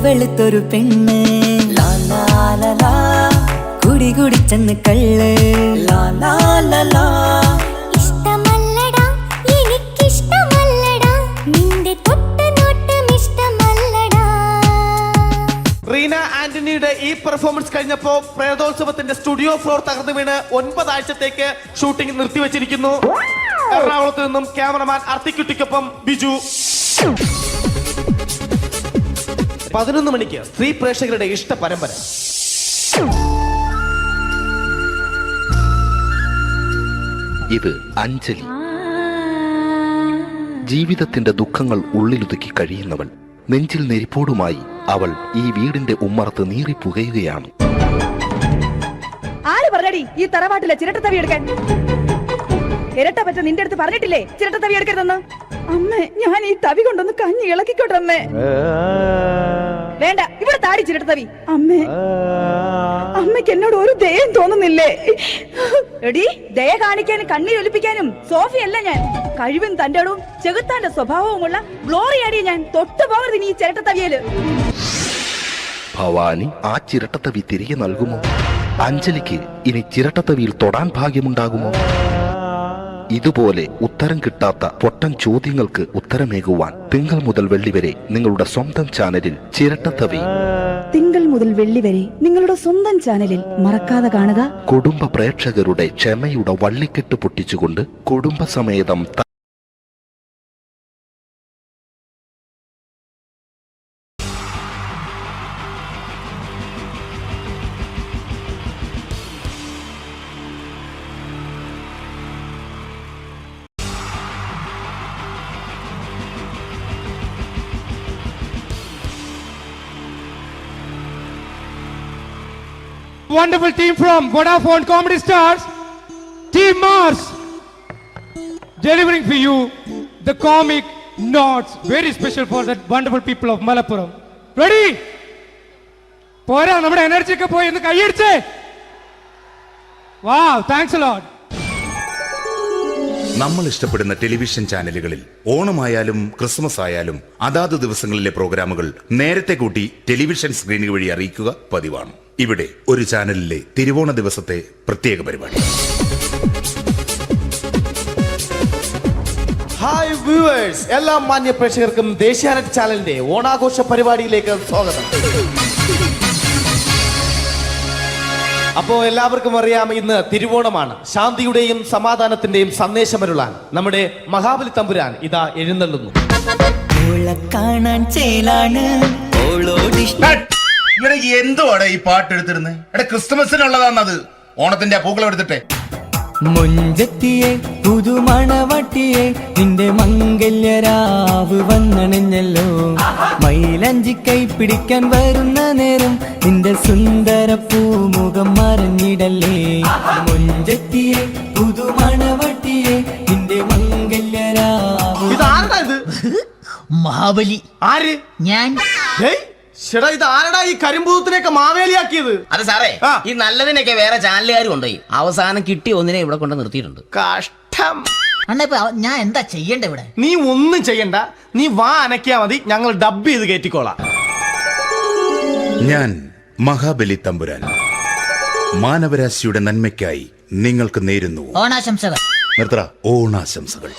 വെളുത്തൊരു പെണ്ണ് കുടി കുടിച്ചെന്ന് കള്ള്. ഇഷ്ടമല്ലടാ, എനിക്കിഷ്ടമല്ലടാ, നിന്റെ തൊട്ടുനോട്ടം ഇഷ്ടമല്ലടാ. റീന ആന്റണിയുടെ ഈ പെർഫോമൻസ് കഴിഞ്ഞപ്പോ പ്രേതോത്സവത്തിന്റെ സ്റ്റുഡിയോ ഫ്ലോർ തകർന്നു വീണ് 9 ആഴ്ചത്തേക്ക് ഷൂട്ടിംഗ് നിർത്തിവെച്ചിരിക്കുന്നു. എറണാകുളത്ത് നിന്നും ക്യാമറമാൻ അർത്തിക്കുട്ടിക്കൊപ്പം ബിജു. 11 മണിക്ക് സ്ത്രീ പ്രേക്ഷകരുടെ ഇഷ്ട പരമ്പര. ഇത് അഞ്ജലി. ജീവിതത്തിന്റെ ദുഃഖങ്ങൾ ഉള്ളിലൊതുക്കി കഴിയുന്നവൾ. നെഞ്ചിൽ നെരിപ്പോടുമായി അവൾ ഈ വീടിന്റെ ഉമ്മറത്ത് നീറി പുകയുകയാണ്. ആര് പറഞ്ഞടി ഈ തറവാട്ടിലെ ചിരട്ടത്തവി എടുക്കാൻ? ഇരട്ട പറ്റ നിന്റെ അടുത്ത് പറഞ്ഞിട്ടില്ലേ ചിരട്ടത്തവി എടുക്കരുതെന്ന്? അമ്മേ, ഞാൻ ഈ തവി കൊണ്ടൊന്ന് കഞ്ഞി ഇളക്കിക്കോട്ടെ അമ്മേ. വേണ്ട, ഇവിടെ താടി ചിരട്ടത്തവി. അമ്മേ, അമ്മയ്ക്ക് എന്നോട് ഒരു ദയം തോന്നുന്നില്ലേ? എടി, ദയ കാണിക്കാനും കണ്ണീരൊലിപ്പിക്കാനും സോഫിയല്ല ഞാൻ. കഴിവും തന്റെടവും ചെകുത്താന്റെ സ്വഭാവവുമുള്ള ഗ്ലോറി ആടിയ ഞാൻ. തൊട്ടു പോകരുത് നീ ചിരട്ടത്തവിയല്. ഭവാനി ആ ചിരട്ടത്തവി തിരികെ നൽകുമോ? അഞ്ജലിക്ക് ഇനി ചിരട്ടത്തവിയിൽ തൊടാൻ ഭാഗ്യമുണ്ടാകുമോ? ഇതുപോലെ ഉത്തരം കിട്ടാത്ത പൊട്ടൻ ചോദ്യങ്ങൾക്ക് ഉത്തരമേകുവാൻ തിങ്കൾ മുതൽ വെള്ളി വരെ നിങ്ങളുടെ സ്വന്തം ചാനലിൽ ചിരട്ടത്തവി. തിങ്കൾ മുതൽ വെള്ളി വരെ നിങ്ങളുടെ സ്വന്തം ചാനലിൽ മറക്കാതെ കാണുക. കുടുംബ പ്രേക്ഷകരുടെ ക്ഷമയുടെ വള്ളിക്കെട്ട് പൊട്ടിച്ചുകൊണ്ട് കുടുംബസമേതം wonderful team from Vodafone Comedy Stars, Team Mars, delivering for you the comic notes, very special for the wonderful people of Malappuram. Ready? പോരാ നമ്മുടെ എനർജി ഒക്കെ പോയി ഒന്ന് കൈയടിച്ചേ. Wow, thanks a lot. നമ്മൾ ഇഷ്ടപ്പെടുന്ന ടെലിവിഷൻ ചാനലുകളിൽ ഓണമായാലും ക്രിസ്മസ് ആയാലും അതാത് ദിവസങ്ങളിലെ പ്രോഗ്രാമുകൾ നേരത്തെ കൂട്ടി ടെലിവിഷൻ സ്ക്രീനുകൾ വഴി അറിയിക്കുക പതിവാണ്. ഇവിടെ ഒരു ചാനലിലെ തിരുവോണ ദിവസത്തെ പ്രത്യേക പരിപാടി. ഹായ് വ്യൂവേഴ്സ്, എല്ലാ മാന്യ പ്രേക്ഷകർക്കും ദേശീയാനെറ്റ് ചാനലിന്റെ ഓണാഘോഷ പരിപാടിയിലേക്ക് സ്വാഗതം. അപ്പോ എല്ലാവർക്കും അറിയാം, ഇന്ന് തിരുവോണമാണ്. ശാന്തിയുടെയും സമാധാനത്തിന്റെയും സന്ദേശമരുളാൻ നമ്മുടെ മഹാബലി തമ്പുരാൻ ഇതാ എഴുന്നള്ളുന്നു. കാണാൻ ചേലാണ് എന്തുവാടാ ഈ പാട്ട് എടുത്തിരുന്നത്? എടാ ക്രിസ്മസിനുള്ളതാണത്, ഓണത്തിന്റെ പൂക്കളം എടുത്തിട്ടെ. മുഞ്ചത്തിയെ പുതുമണവട്ടിയെ നിന്റെ മംഗല്യരാവ് വന്നണഞ്ഞല്ലോ. മൈലഞ്ചി കൈ പിടിക്കാൻ വരുന്ന നേരം നിന്റെ സുന്ദര പൂമുഖം മറഞ്ഞിടല്ലേ. മുഞ്ചത്തിയെ പുതുമണവട്ടിയെ നിന്റെ മംഗല്യരാവ്. മഹാബലി. ആര്? ഞാൻ. ചേട്ടാ, ഇത് ആരടാ ഈ കരിമ്പൂത്തിനെയൊക്കെ മാവേലിയാക്കിയത്? അത് സാറേ, ഈ നല്ലതിനൊക്കെ വേറെ ചാനലുകാർ കൊണ്ടുപോയി അവസാനം കിട്ടി ഒന്നിനെ ഇവിടെ കൊണ്ട് നിർത്തിയിട്ടുണ്ട്. കഷ്ടം. ഞാൻ എന്താ ചെയ്യണ്ട ഇവിടെ? നീ ഒന്നും ചെയ്യണ്ട, നീ വാ അനക്കിയാ മതി, ഞങ്ങൾ ഡബ് ചെയ്ത് കയറ്റിക്കോളാം. ഞാൻ മഹാബലി തമ്പുരാൻ മാനവരാശിയുടെ നന്മയ്ക്കായി നിങ്ങൾക്ക് നേരുന്നു ഓണാശംസകൾ. നിർത്തറ. ഓണാശംസകൾ.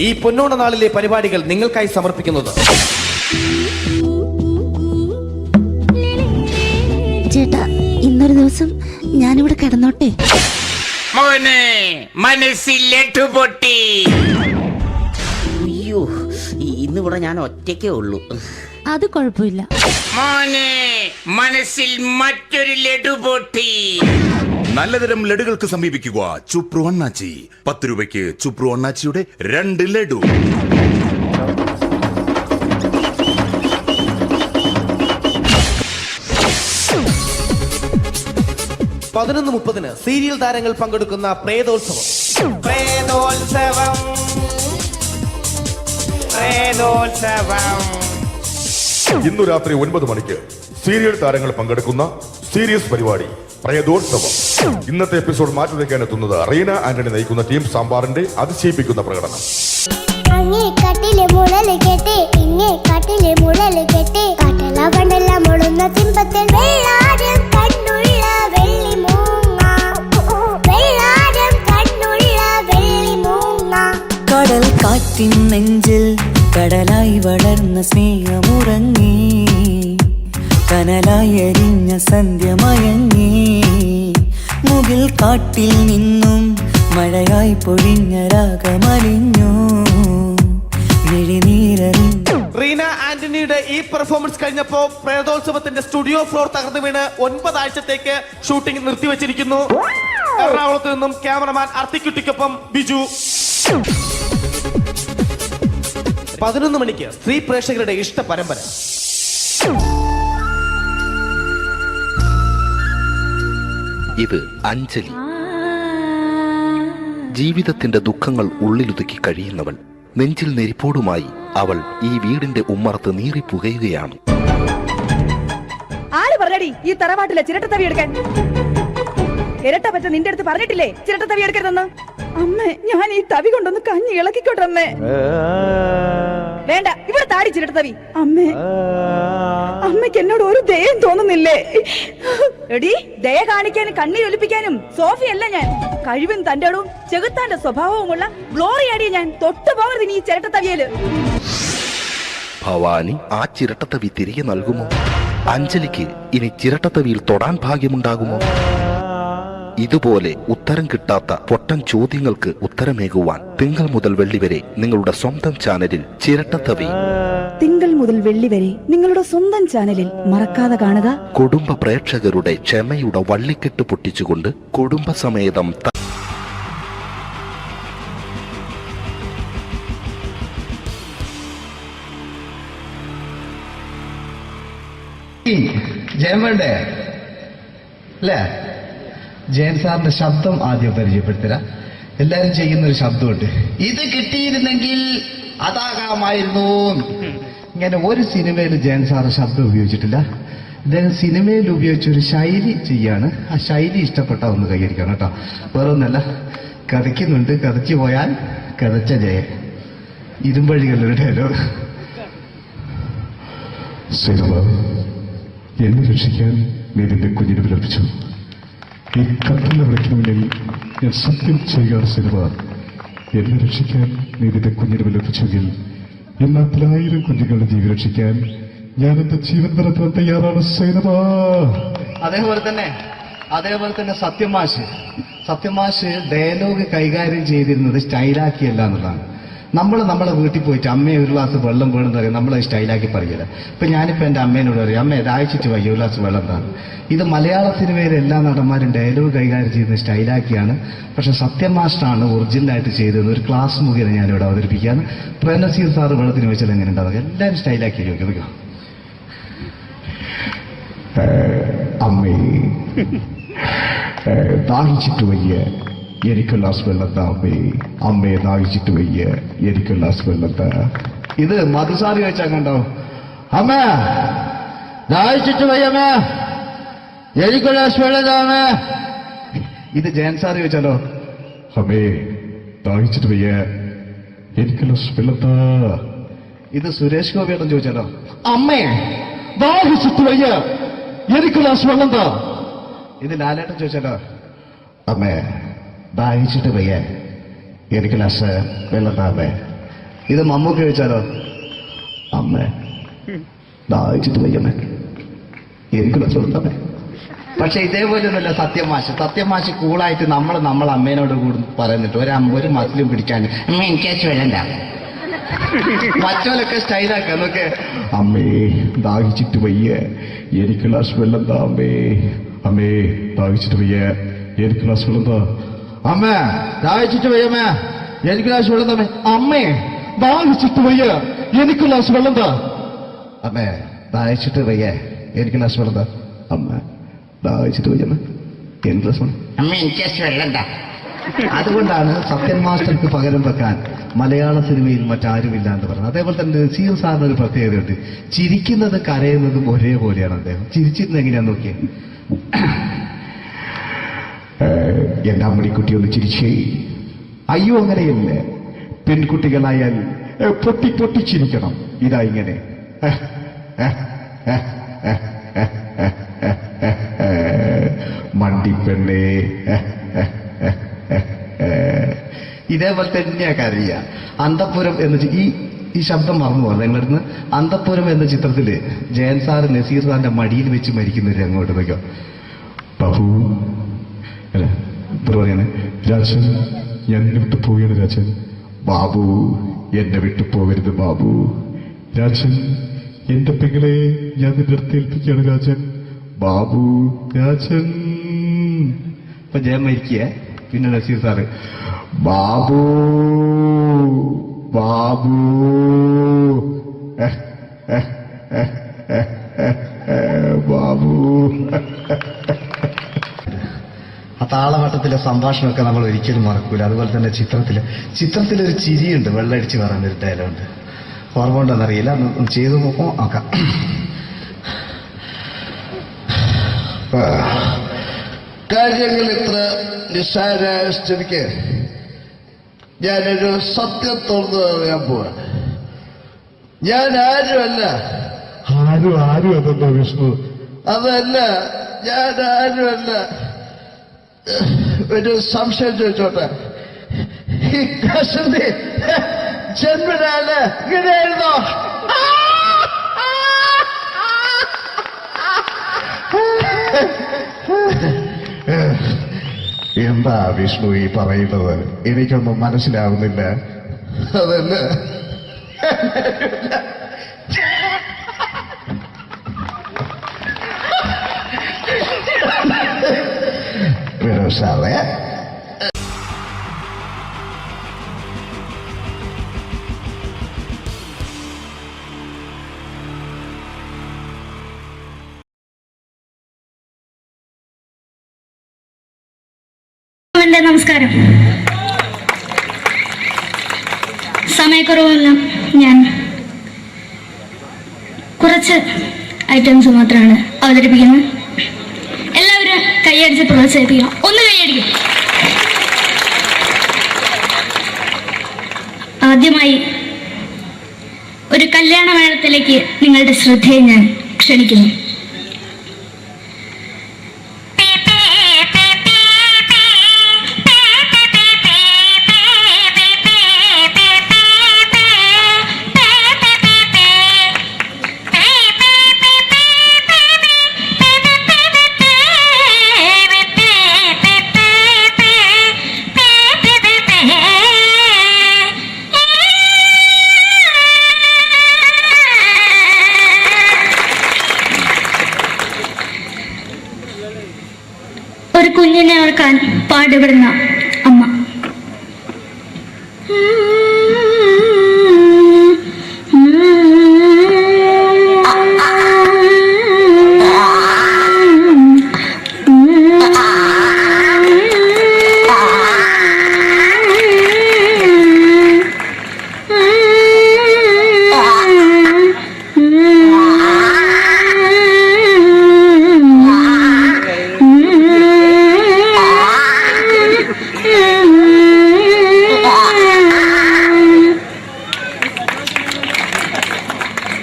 ഈ പൊന്നോണ നാളിലെ പരിപാടികൾ നിങ്ങൾക്കായി സമർപ്പിക്കുന്നത് ചേട്ടാ, ഇന്നൊരു ദിവസം ഞാനിവിടെ കിടന്നോട്ടെ. മോനെ മനസ്സിലേറ്റു പൊട്ടി. അയ്യോ, ഇന്നിവിടെ ഞാൻ ഒറ്റയ്ക്കേ ഉള്ളൂ. അത് കുഴപ്പമില്ല. മോനെ മനസ്സിൽ മറ്റൊരു ലഡു പൊട്ടി. നല്ലതരം ലഡുകൾക്ക് സമീപിക്കുക ചുപ്രു അണ്ണാച്ചി. 10 രൂപയ്ക്ക് ചുപ്രു അണ്ണാച്ചിയുടെ 2 ലഡു. പതിനൊന്ന് 30 സീരിയൽ താരങ്ങൾ പങ്കെടുക്കുന്ന പ്രേതോത്സവം. ഇന്നു രാത്രി 9 മണിക്ക് സീരിയൽ താരങ്ങൾ പങ്കെടുക്കുന്ന സീരിയസ് പരിപാടി പ്രേതോത്സവം. ഇന്നത്തെ എപ്പിസോഡ് മാറ്റി വയ്ക്കാൻ എത്തുന്നത് റീന ആന്റണി നയിക്കുന്ന ടീം സാമ്പാറിന്റെ അതിശയിപ്പിക്കുന്ന പ്രകടനം. അങ്ങേ കാട്ടിലെ മുളല് കേട്ടേ, ഇങ്ങേ കാട്ടിലെ മുളല് കേട്ടേ, കാട്ടല കണ്ടല്ല മുളുന്ന തിമ്പത്തിൽ വെള്ളാരം കണ്ണുള്ള വെള്ളി മൂങ്ങ, വെള്ളാരം കണ്ണുള്ള വെള്ളി മൂങ്ങ. കടൽ കാറ്റിൻ നെഞ്ചിൽ കടലായി വളർന്ന സ്നേഹമുറങ്ങി, കനലായി എരിഞ്ഞ സന്ധ്യ മയങ്ങി. മുകിൽ കാട്ടിൽ നിന്നും മഴയായി പൊഴിഞ്ഞ രാഗമലിഞ്ഞു, മിഴിനീരറിഞ്ഞു. റീന ആന്റണിയുടെ ഈ പെർഫോമൻസ് കഴിഞ്ഞപ്പോ പ്രേതോത്സവത്തിന്റെ സ്റ്റുഡിയോ ഫ്ലോർ തകർന്നു വീണ് 9 ആഴ്ചത്തേക്ക് ഷൂട്ടിംഗ് നിർത്തിവെച്ചിരിക്കുന്നു. എറണാകുളത്ത് നിന്നും ക്യാമറമാൻ അർത്തിക്കുട്ടിക്കൊപ്പം ബിജു. 11 മണിക്ക് സ്ത്രീ പ്രേക്ഷകരുടെ ഇഷ്ട പരമ്പര. ഇത് അഞ്ജലി. ജീവിതത്തിന്റെ ദുഃഖങ്ങൾ ഉള്ളിലൊതുക്കി കഴിയുന്നവൾ. നെഞ്ചിൽ നെരിപ്പോടുമായി അവൾ ഈ വീടിന്റെ ഉമ്മറത്ത് നീറിപ്പുകയുകയാണ്. ആര് പറഞ്ഞടി ഈ തറവാട്ടിലെ ചിരട്ടത്തവി എടുക്കാൻ? ഇരട്ട പറ്റ നിന്റെ അടുത്ത് പറഞ്ഞിട്ടില്ലേ ചിരട്ടത്തവി എടുക്കരുതെന്ന്? അമ്മേ, ഞാൻ ഈ തവി കൊണ്ടൊന്ന് കഞ്ഞി ഇളക്കിക്കോട്ടെ അമ്മേ. വേണ്ട, ഇവിടെ താടി ചിരട്ടത്തവി. അമ്മേ, അമ്മയ്ക്ക് എന്നോട് ഒരു ദയം തോന്നുന്നില്ലേ? എടി, ദയ കാണിക്കാനും കണ്ണീരൊലിപ്പിക്കാനും സോഫിയല്ല ഞാൻ. കഴിവും തന്റെ ഇടവും ചെകുത്താന്റെ സ്വഭാവവുമുള്ള ഗ്ലോറി ആടിയ ഞാൻ. തൊട്ടു പോകരുത് ഈ ചിരട്ടത്തവിയല്. ഭവാനി ആ ചിരട്ടത്തവി തിരികെ നൽകുമോ? അഞ്ജലിക്ക് ഇനി ചിരട്ടത്തവിയിൽ തൊടാൻ ഭാഗ്യമുണ്ടാകുമോ? ഇതുപോലെ ഉത്തരം കിട്ടാത്ത പൊട്ടൻ ചോദ്യങ്ങൾക്ക് ഉത്തരമേകുവാൻ തിങ്കൾ മുതൽ വെള്ളി വരെ നിങ്ങളുടെ സ്വന്തം ചാനലിൽ ചിരട്ടത്തവി. തിങ്കൾ മുതൽ വെള്ളി വരെ നിങ്ങളുടെ സ്വന്തം ചാനലിൽ മറക്കാതെ കാണുക. കുടുംബ പ്രേക്ഷകരുടെ ക്ഷമയുടെ വള്ളിക്കെട്ട് പൊട്ടിച്ചുകൊണ്ട് കുടുംബസമേതം ജയൻ വേണ്ടേ അല്ലേ? ജയൻ സാറിന്റെ ശബ്ദം ആദ്യം പരിചയപ്പെടുത്തരാ. എല്ലാരും ചെയ്യുന്ന ഒരു ശബ്ദമുണ്ട്, ഇത് കിട്ടിയിരുന്നെങ്കിൽ അതാകാമായിരുന്നു. ഇങ്ങനെ ഒരു സിനിമയിൽ ജയൻ സാറ് ശബ്ദം ഉപയോഗിച്ചിട്ടില്ല. ഇദ്ദേഹം സിനിമയിൽ ഉപയോഗിച്ച ഒരു ശൈലി ചെയ്യാണ്. ആ ശൈലി ഇഷ്ടപ്പെട്ട ഒന്ന് കൈകരിക്കണം കേട്ടോ. വേറെ ഒന്നല്ല, കഥയ്ക്കുന്നുണ്ട്, കഥച്ചു പോയാൽ കഥച്ച ജയൻ. ഇരുമ്പഴികളുടെ ഡയലോഗ്. എന്നെ രക്ഷിക്കാൻ നീ നിന്റെ കുഞ്ഞിനെ വിലപിച്ചു. ഈ കത്തുന്ന വിളക്കിന് മുന്നിൽ ഞാൻ സത്യം ചെയ്യുകയാണ് സിനിമ. എന്നെ രക്ഷിക്കാൻ നീ നിന്റെ കുഞ്ഞിനെ വിലപിച്ചെങ്കിൽ എന്നാ 1000 കുഞ്ഞുങ്ങളുടെ ജീവൻ രക്ഷിക്കാൻ ഞാൻ എന്റെ ജീവൻ നടത്താൻ തയ്യാറാണ് സൈനമ. അതേപോലെ തന്നെ സത്യമാഷ് ഡയലോഗ് കൈകാര്യം ചെയ്തിരുന്നത് സ്റ്റൈലാക്കിയല്ല എന്നുള്ളതാണ്. നമ്മളെ വീട്ടിൽ പോയിട്ട് അമ്മയെ ഒരു ഗ്ലാസ് വെള്ളം വേണമെന്ന് പറയും, നമ്മളത് സ്റ്റൈലാക്കി പറയില്ല. ഇപ്പൊ ഞാനിപ്പോ എന്റെ അമ്മേനോട് പറയും, അമ്മ ദാഹിച്ചിട്ട് വയ്യ ഒരു ഗ്ലാസ് വെള്ളം എന്താണ്. ഇത് മലയാള സിനിമയിലെ എല്ലാ നടന്മാരും ഡയലോഗ് കൈകാര്യം ചെയ്യുന്നത് സ്റ്റൈലാക്കിയാണ്. പക്ഷെ സത്യമാഷ്ടാണ് ഒറിജിനലായിട്ട് ചെയ്തത്. ഒരു ക്ലാസ് മുഖേന ഞാനിവിടെ അവതരിപ്പിക്കുകയാണ്. പ്രേംനസീർ സാറ് വെള്ളത്തിന് വെച്ചാൽ എങ്ങനെ ഉണ്ടാവുക? എല്ലാവരും സ്റ്റൈലാക്കി ചോദിക്കും. അമ്മേ ദാഹിച്ചിട്ട് വയ്യ എനിക്ക് ഗ്ലാസ് വെള്ളം താ അമ്മേ. അമ്മയെ ദാഹിച്ചിട്ട് വയ്യ എനിക്ക് ഗ്ലാസ് വെള്ളം താ. ഇത് മധുസാറി വെച്ചാൽ കണ്ടോ, അമ്മ ദാഹിച്ചിട്ട് വയ്യമ്മേ എനിക്ക് ഗ്ലാസ് വെള്ളം താ അമ്മേ. ഇത് ജയൻ സാറി വെച്ചാലോ, അമ്മേ ദാഹിച്ചിട്ട് വയ്യ എനിക്ക് ഗ്ലാസ് വെള്ളം താ. ഇത് സുരേഷ് ഗോപിയോടും ചോദിച്ചാലോ, അമ്മേ ദാഹിച്ചിട്ട് വയ്യ എനിക്ക് ഗ്ലാസ് വെള്ളം താ. ഇത് ലാലേട്ടൻ ചോദിച്ചാലോ, അമ്മേ ദാഹിച്ചിട്ട് വയ്യ എനിക്ക് ഗ്ലാസ് വെള്ളം താ അമ്മേ. ഇത് മമ്മൂക്ക് ചോദിച്ചാലോ, അമ്മേ ദാഹിച്ചിട്ട് വയ്യമ്മേ എനിക്ക് ഗ്ലാസ് വെള്ളം താ അമ്മേ. പക്ഷെ ഇതേപോലെ ഒന്നുമല്ല സത്യമാഷ് കൂളായിട്ട് നമ്മളെ അമ്മേനോട് കൂടി പറയുന്നിട്ട് ഒരു മസിലും പിടിക്കാൻ അമ്മ എനിക്ക് വേണ്ട. മറ്റോലൊക്കെ സ്റ്റൈലാക്കാം നോക്കെ. അമ്മേ ദാഹിച്ചിട്ട് വയ്യ എനിക്ക് ഗ്ലാസ് വെള്ളം താ അമ്മേ. അമ്മേ ദാഹിച്ചിട്ട് വയ്യ എനിക്ക് ഗ്ലാസ് വെള്ളം താ. അമ്മ ദാഹിച്ചിട്ട് വയ്യമ്മ എനിക്ക് ഗ്ലാസ് വെള്ളം താ. അമ്മേ ദാഹിച്ചിട്ട് വയ്യ എനിക്ക് ഗ്ലാസ് വെള്ളം താ. അമ്മേ ദാഹിച്ചിട്ട് വയ്യ എനിക്ക് ഗ്ലാസ് വെള്ളം താ. അമ്മ ദാഹിച്ചിട്ട് വയ്യമ്മ എനിക്ക് ഗ്ലാസ് വെള്ളം. അമ്മ എനിക്ക് വെള്ളം താ. അതുകൊണ്ടാണ് സത്യൻ മാസ്റ്റർക്ക് പകരം വെക്കാൻ മലയാള സിനിമയിൽ മറ്റാരുമില്ല എന്ന് പറഞ്ഞത്. അതേപോലെ തന്നെ നസീർ സാറിന് ഒരു പ്രത്യേകതയുണ്ട്, ചിരിക്കുന്നത് കരയുന്നതും ഒരേപോലെയാണ്. അദ്ദേഹം ചിരിച്ചിരുന്നത് എങ്ങനെയാന്ന് നോക്കിയേ. എന്റെ അമ്മണിക്കുട്ടി ഒന്ന് ചിരിച്ചേ. അയ്യോ അങ്ങനെയല്ല, പെൺകുട്ടികളായാൽ പൊട്ടി പൊട്ടി ചിരിക്കണം. ഇതാ ഇങ്ങനെ മണ്ടിപ്പെണ്ണേ. ഇതേപോലെ തന്നെയാ കരയ. അന്തപ്പുരം എന്ന ഈ ശബ്ദം മറന്നു പോകുന്നത് നിങ്ങളടുന്ന്. അന്തപ്പുരം എന്ന ചിത്രത്തില് ജയൻ സാറ് നസീർ സാറിന്റെ മടിയിൽ വെച്ച് മരിക്കുന്ന ഒരു അങ്ങോട്ട് നോക്കോ. ബാബു അല്ല പറയാണ്, രാജൻ ഞാൻ എന്നെ വിട്ടു പോവുകയാണ് രാജൻ. ബാബു എന്നെ വിട്ടു പോകരുത് ബാബു. രാജൻ എന്റെ പെങ്ങളെ ഞാൻ നിന്റെ അടുത്ത് ഏൽപ്പിക്കുകയാണ് രാജൻ. ബാബു രാജൻ. ഇപ്പൊ ജയൻ മരിക്കുക. പിന്നെ നസീർ സാറ് ബാബു ബാബു ബാബു. ആ താളവട്ടത്തിലെ സംഭാഷണമൊക്കെ നമ്മൾ ഒരിക്കലും മറക്കൂല. അതുപോലെ തന്നെ ചിത്രത്തിലൊരു ചിരിയുണ്ട്, വെള്ളടിച്ച് പറയുന്നൊരു ഡയലോഗുണ്ട്. ഓർമ്മ ഉണ്ടോന്നറിയില്ല, ഒന്ന് ചെയ്തു നോക്കാം. കാര്യങ്ങൾ ഇത്ര നിസ്സാരമായ സ്ഥിതിക്ക് ഞാനൊരു സത്യം തുറന്നു പറയാൻ പോവാ. ഞാൻ ആരുമല്ല. ആരും അതെന്താ വിഷ്ണു? അതല്ല, ഞാൻ ആരുമല്ല. ഒരു സംശയം ചോദിച്ചോട്ടെ, ഈ കസന്തി ജന്മനാണ് ഇങ്ങനെയായിരുന്നോ? എന്താ വിഷ്ണു ഈ പറയുന്നത്? എനിക്കൊന്നും മനസ്സിലാവുന്നില്ല. അതല്ല, സാറേ എൻ്റെ നമസ്കാരം. സമയക്കുറവെല്ലാം ഞാൻ കുറച്ച് ഐറ്റംസ് മാത്രമാണ് അവതരിപ്പിക്കുന്നത്. എല്ലാവരും കൈയടിച്ച് പ്രോത്സാഹിപ്പിക്കണം. ഒന്ന് കൈയടിക്കും. ആദ്യമായി ഒരു കല്യാണമേളത്തിലേക്ക് നിങ്ങളുടെ ശ്രദ്ധയെ ഞാൻ ക്ഷണിക്കുന്നു. ഒരു കുഞ്ഞിനെ ഓർക്കാൻ പാടുപെടുന്ന അമ്മ.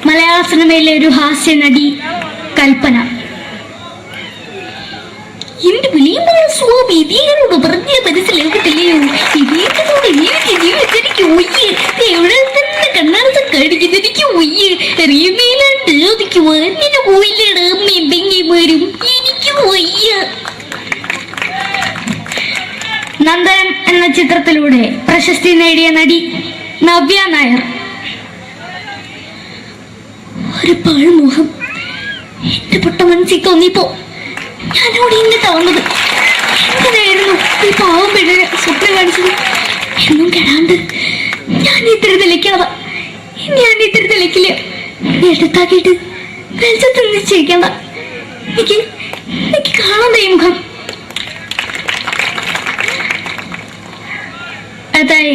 മലയാള സിനിമയിലെ ഒരു ഹാസ്യ നടി കൽപ്പന. എന്റെ വിളിയുമ്പോൾ സ്വാമി ഇതിനോട് പറഞ്ഞ മനസ്സിലാകത്തില്ലയോ? ഇതേറ്റോട് ജീവിതത്തിലേക്ക് ഒയ്യ് എവിടെ തന്നെ കണ്ണാടത്ത് കടിക്കുന്നത് എനിക്ക് ഒയ്യ് അറിയുന്നതിലാണ്ട് എനിക്ക് വന്നിന് പോയില്ലേടാ മെമ്പെങ്കിമാരും എനിക്ക് ഒയ്യ. നന്ദനം എന്ന ചിത്രത്തിലൂടെ പ്രശസ്തി നേടിയ നടി നവ്യ നായർ. ഒരു പാഴ്മോഹം എന്റെ പൊട്ട മനസ്സിൽ തോന്നിയപ്പോ ഞാനവിടെ ഇന്നിട്ടാ വന്നത്. എന്തിനായിരുന്നു ഈ പാവം പെണ്ണിന് സ്വപ്നം കാണിച്ചത്? എന്നും കെടാണ്ട് ഞാൻ ഇത്തിരി തെളിക്കാതെ എടുത്താക്കിയിട്ട് വെളിച്ചത്ത് നിശ്ചയിക്കണ്ട. എനിക്ക് കാണാൻ ഈ മുഖം. അതായി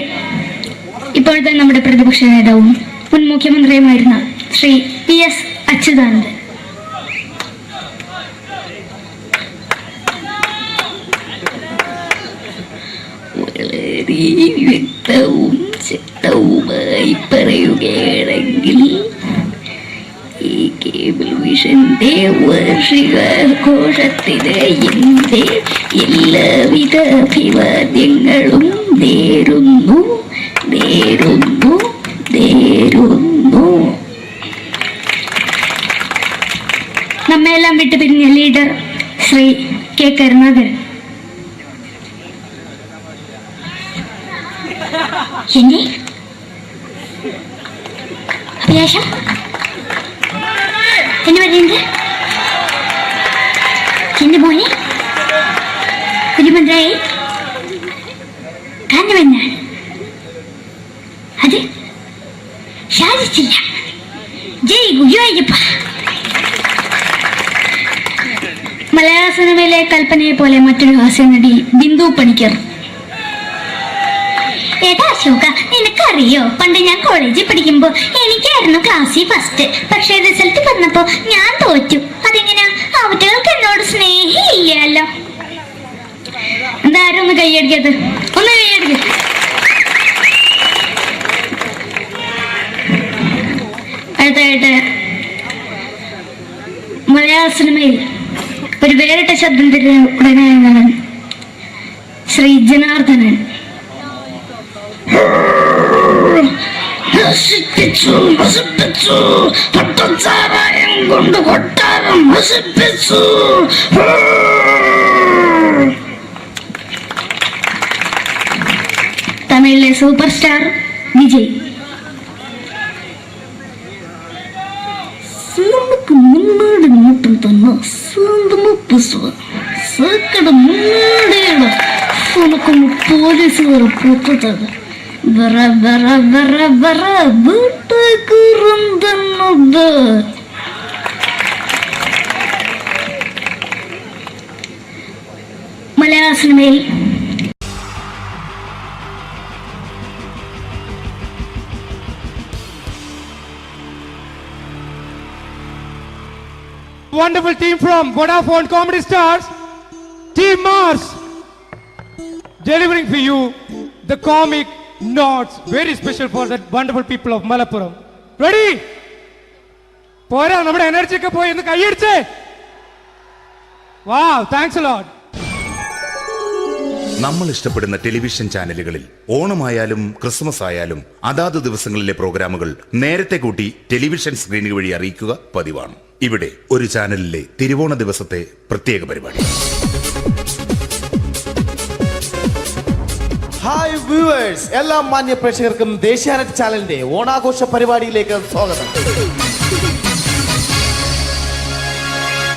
ഇപ്പോഴത്തെ നമ്മുടെ പ്രതിപക്ഷ നേതാവും മുൻ മുഖ്യമന്ത്രിയുമായിരുന്ന ശ്രീ PS അച്യുതാനന്ദൻ. വളരെ വ്യക്തവും ശക്തവുമായി പറയുകയാണെങ്കിൽ ഈ കേബിൾ വിഷന്റെ വാർഷികാഘോഷത്തിന് എന്റെ എല്ലാവിധ അഭിവാദ്യങ്ങളും നേരുന്നു. നമ്മയെല്ലാം വിട്ടുപിരിഞ്ഞ ലീഡർ ശ്രീ K. കരുണാകരൻ. എന്റെ അഭിലാഷം എന്ന് പറയുന്നത് എന്റെ മോനെ കുരുമന്ത്രായി കാരണമെന്നാണ്. അത് സാധിച്ചില്ല. ജയ് ഗുരുവായൂരപ്പ. മലയാള സിനിമയിലെ കൽപ്പനയെ പോലെ മറ്റൊരു ഹാസ്യ നടി ബിന്ദു പണിക്കർ. ഏട്ടാ അശോക, നിനക്കറിയോ പണ്ട് ഞാൻ കോളേജിൽ പഠിക്കുമ്പോ എനിക്കായിരുന്നു ക്ലാസ്സിൽ ഫസ്റ്റ്. പക്ഷെ റിസൾട്ട് വന്നപ്പോ ഞാൻ തോറ്റു. അതെങ്ങനെയാ? അവറ്റകൾക്ക് എന്നോട് സ്നേഹമില്ലല്ലോ. എന്താരും ഒന്ന് കൈയടിക്കത്? ഒന്ന് കൈയടിക്ക. അടുത്തായിട്ട് മലയാള സിനിമയിൽ ഒരു വേറിട്ട ശബ്ദത്തിന്റെ ഉടനെയാണ് ശ്രീ ജനാർദ്ദനൻ. പട്ടച്ചാരായം കൊണ്ട് കൊട്ടാരം നശിപ്പിച്ചു. തമിഴിലെ സൂപ്പർ സ്റ്റാർ വിജയ്. നമുക്ക് മുന്നാടി നോട്ടം തന്നെ സ്വന്തമോ പുസ്തകം സക്കട മുന്നാടിയാണ് ഉനക്കൊന്ന് പോലീസുകാർ പൊത്തത് വറ വറ വറ വറ വീട്ടുകുറുന്നത്. മലയാള സിനിമയിൽ wonderful team from Vodafone Comedy Stars, Team Mars, delivering for you the comic notes, very special for that wonderful people of Malappuram. Ready? പോരാ, നമ്മുടെ എനർജി ഒക്കെ പോയി ഒന്ന് കൈയടിച്ചേ. Wow, thanks a lot. നമ്മൾ ഇഷ്ടപ്പെടുന്ന ടെലിവിഷൻ ചാനലുകളിൽ ഓണമായാലും ക്രിസ്മസ് ആയാലും അതാത് ദിവസങ്ങളിലെ പ്രോഗ്രാമുകൾ നേരത്തെ കൂട്ടി ടെലിവിഷൻ സ്ക്രീനുകൾ വഴി അറിയിക്കുക പതിവാണ്. ഇവിടെ ഒരു ചാനലിലെ തിരുവോണ ദിവസത്തെ പ്രത്യേക പരിപാടി. ഹായ് വ്യൂവേഴ്സ്, എല്ലാ മാന്യ പ്രേക്ഷകർക്കും ദേശീയാനെറ്റ് ചാനലിന്റെ ഓണാഘോഷ പരിപാടിയിലേക്ക് സ്വാഗതം.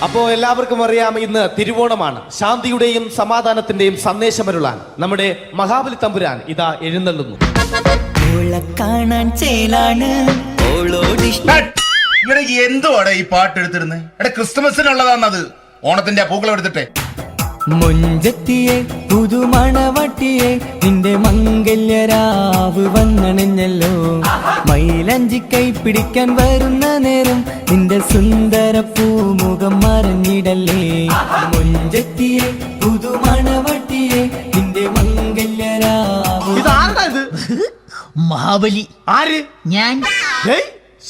അപ്പോ എല്ലാവർക്കും അറിയാം, ഇന്ന് തിരുവോണമാണ്. ശാന്തിയുടെയും സമാധാനത്തിന്റെയും സന്ദേശമരുളാൻ നമ്മുടെ മഹാബലി തമ്പുരാൻ ഇതാ എഴുന്നള്ളുന്നു. കാണാൻ ചേലാണ് എന്തുവാടെ ഈ പാട്ട് എടുത്തിരുന്നത്? എടാ, ക്രിസ്തുമസിനുള്ളതാണത്. ഓണത്തിന്റെ പൂക്കളം എടുത്തിട്ടെ. മുഞ്ചത്തിയെ പുതുമണവട്ടിയെ നിന്റെ മംഗല്യരാവ് വന്നണഞ്ഞല്ലോ. മൈലഞ്ചി കൈ പിടിക്കാൻ വരുന്ന നേരം നിന്റെ സുന്ദര പൂമുഖം മറഞ്ഞിടല്ലേ. മുഞ്ചത്തിയെ പുതുമണവട്ടിയെ നിന്റെ മംഗല്യരാവ്. ഇതാരടാ ഇത്? മഹാബലി. ആര്? ഞാൻ.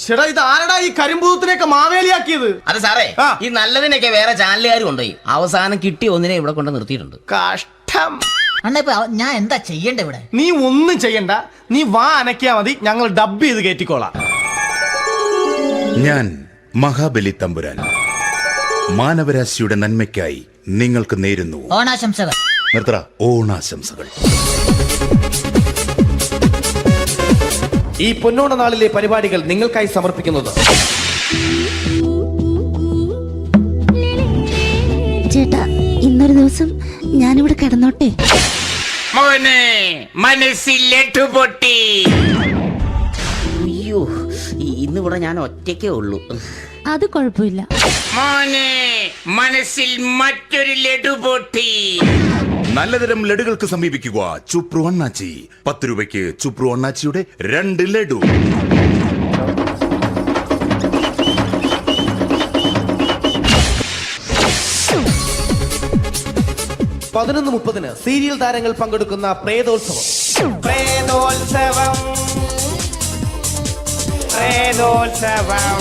ചേട്ടാ, ഇത് ആരടാ ഈ കരിമ്പൂത്തിനെയൊക്കെ മാവേലിയാക്കിയത്? അത് സാറേ, ഈ നല്ലതിനൊക്കെ വേറെ ചാനലുകാർ കൊണ്ടുപോയി അവസാനം കിട്ടി ഒന്നിനെ ഇവിടെ കൊണ്ട് നിർത്തിയിട്ടുണ്ട്. കഷ്ടം. അണ്ണ ഇപ്പൊ ഞാൻ എന്താ ചെയ്യണ്ട ഇവിടെ? നീ ഒന്നും ചെയ്യണ്ട, നീ വാ അനക്കിയാ മതി, ഞങ്ങൾ ഡബ് ചെയ്ത് കയറ്റിക്കോളാം. ഞാൻ മഹാബലി തമ്പുരാൻ മാനവരാശിയുടെ നന്മയ്ക്കായി നിങ്ങൾക്ക് നേരുന്നു ഓണാശംസകൾ. നിർത്തറ, ഓണാശംസകൾ. ഈ പൊന്നോണ നാളിലെ പരിപാടികൾ നിങ്ങൾക്കായി സമർപ്പിക്കുന്നത് ചേട്ടാ, ഇന്നൊരു ദിവസം ഞാനിവിടെ കിടന്നോട്ടെ. മോനെ മനസ്സിലെട്ടു പൊട്ടി. അയ്യോ, ഇന്നിവിടെ ഞാൻ ഒറ്റയ്ക്കേ ഉള്ളൂ. അത് കുഴപ്പമില്ല. മോനെ മനസ്സിൽ മറ്റൊരു ലഡു പൊട്ടി. നല്ലതരം ലഡുകൾക്ക് സമീപിക്കുക ചുപ്രു അണ്ണാച്ചി. 10 രൂപയ്ക്ക് ചുപ്രു അണ്ണാച്ചിയുടെ 2 ലഡു. പതിനൊന്ന് 30 സീരിയൽ താരങ്ങൾ പങ്കെടുക്കുന്ന പ്രേതോത്സവം. പ്രേതോത്സവം, പ്രേതോത്സവം.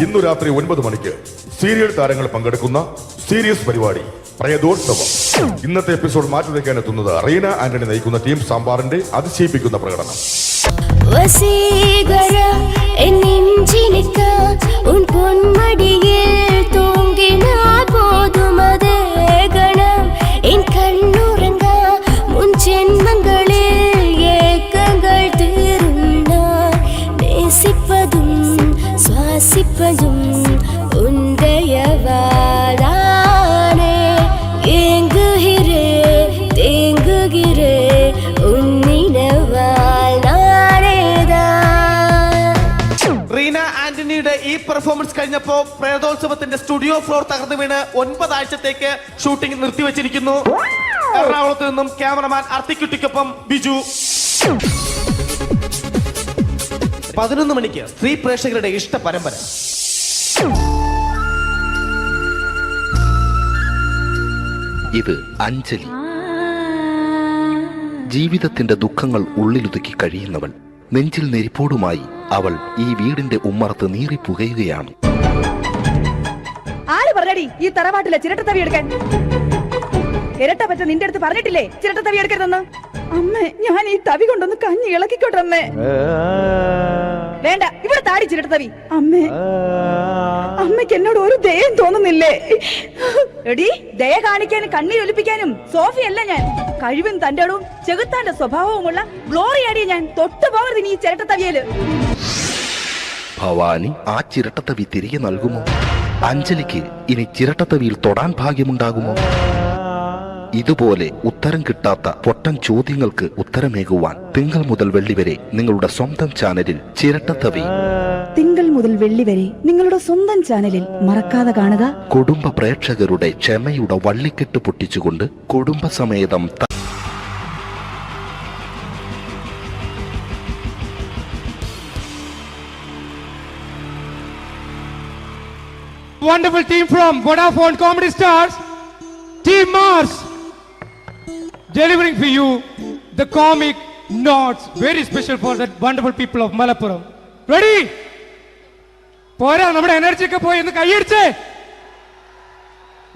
ഇന്നു രാത്രി 9 മണിക്ക് സീരിയൽ താരങ്ങൾ പങ്കെടുക്കുന്ന സീരിയസ് പരിപാടി പ്രേതോത്സവം. ഇന്നത്തെ എപ്പിസോഡ് മാറ്റി വയ്ക്കാൻ എത്തുന്നത് റീന ആന്റണി നയിക്കുന്ന ടീം സാമ്പാറിന്റെ അതിശയിപ്പിക്കുന്ന പ്രകടനം. வசீகர என் நெஞ்சினுக்கு உன் பொன்மடியில் தூங்கினால் போதும் அதே கணம் என் கண்ணுறங்க முன் ஜென்மங்களில் ஏக்கங்கள் தீரும் நான் நேசிப்பதும் சுவாசிப்பதும் உந்தயவாதானே ஏங்குகிறே தேங்குகிறே உன்னினவால் റീന ആന്റണിയുടെ ഈ പെർഫോമൻസ് കഴിഞ്ഞപ്പോ പ്രേതോത്സവത്തിന്റെ സ്റ്റുഡിയോ ഫ്ലോർ തകർന്നു വീണ് 9 ആഴ്ചത്തേക്ക് ഷൂട്ടിംഗ് നിർത്തിവെച്ചിരിക്കുന്നു. എറണാകുളത്ത് നിന്നും ക്യാമറമാൻ അർത്തിക്കുട്ടിക്കൊപ്പം ബിജു. 11 മണിക്ക് സ്ത്രീ പ്രേക്ഷകരുടെ ഇഷ്ട പരമ്പര. ഇത് അഞ്ജലി. ജീവിതത്തിന്റെ ദുഃഖങ്ങൾ ഉള്ളിലൊതുക്കി കഴിയുന്നവൾ. നെഞ്ചിൽ നെരിപ്പോടുമായി അവൾ ഈ വീടിന്റെ ഉമ്മറത്ത് നീറിപ്പുകയുകയാണ്. ആര് പറഞ്ഞടി ഈ തറവാട്ടിലെ ചിരട്ട തവി എടുക്കാൻ? ഇരട്ട പറ്റ നിന്റെ അടുത്ത് പറഞ്ഞിട്ടില്ലേ ചിരട്ട തവി എടുക്കരുതെന്ന്? അമ്മേ, ഞാൻ ഈ തവി കൊണ്ടൊന്ന് കഞ്ഞി ഇളക്കിക്കോട്ടെ അമ്മേ. വേണ്ട, ഇവിടെ താടി ചിരട്ട തവി. അമ്മേ, അമ്മയ്ക്ക് എന്നോട് ഒരു ദയം തോന്നുന്നില്ലേ? എടി, ദയ കാണിക്കാനും കണ്ണീരൊലിപ്പിക്കാനും സോഫിയല്ല ഞാൻ. കഴിവും തന്റെടവും ചെകുത്താന്റെ സ്വഭാവവുമുള്ള ഗ്ലോറിയാടിയ ഞാൻ. തൊട്ടു പോകരുത് നീ ചിരട്ട തവിയല്. ഭവാനി ആ ചിരട്ടത്തവി തിരികെ നൽകുമോ? അഞ്ജലിക്ക് ഇനി ചിരട്ടത്തവിയിൽ തൊടാൻ ഭാഗ്യമുണ്ടാകുമോ? ഇതുപോലെ ഉത്തരം കിട്ടാത്ത പൊട്ടൻ ചോദ്യങ്ങൾക്ക് ഉത്തരമേകുവാൻ തിങ്കൾ മുതൽ വെള്ളി വരെ നിങ്ങളുടെ സ്വന്തം ചാനലിൽ ചിരട്ടത്തവി. തിങ്കൾ മുതൽ വെള്ളി വരെ നിങ്ങളുടെ സ്വന്തം ചാനലിൽ മറക്കാതെ കാണുക. കുടുംബ പ്രേക്ഷകരുടെ ക്ഷമയുടെ വള്ളിക്കെട്ട് പൊട്ടിച്ചുകൊണ്ട് കുടുംബസമേതം wonderful team from Vodafone Comedy Stars, Team Mars, delivering for you the comic notes, very special for the wonderful people of Malappuram. Ready? പോരാ, നമ്മുടെ എനർജി ഒക്കെ പോയി ഒന്ന് കൈയടിച്ചേ.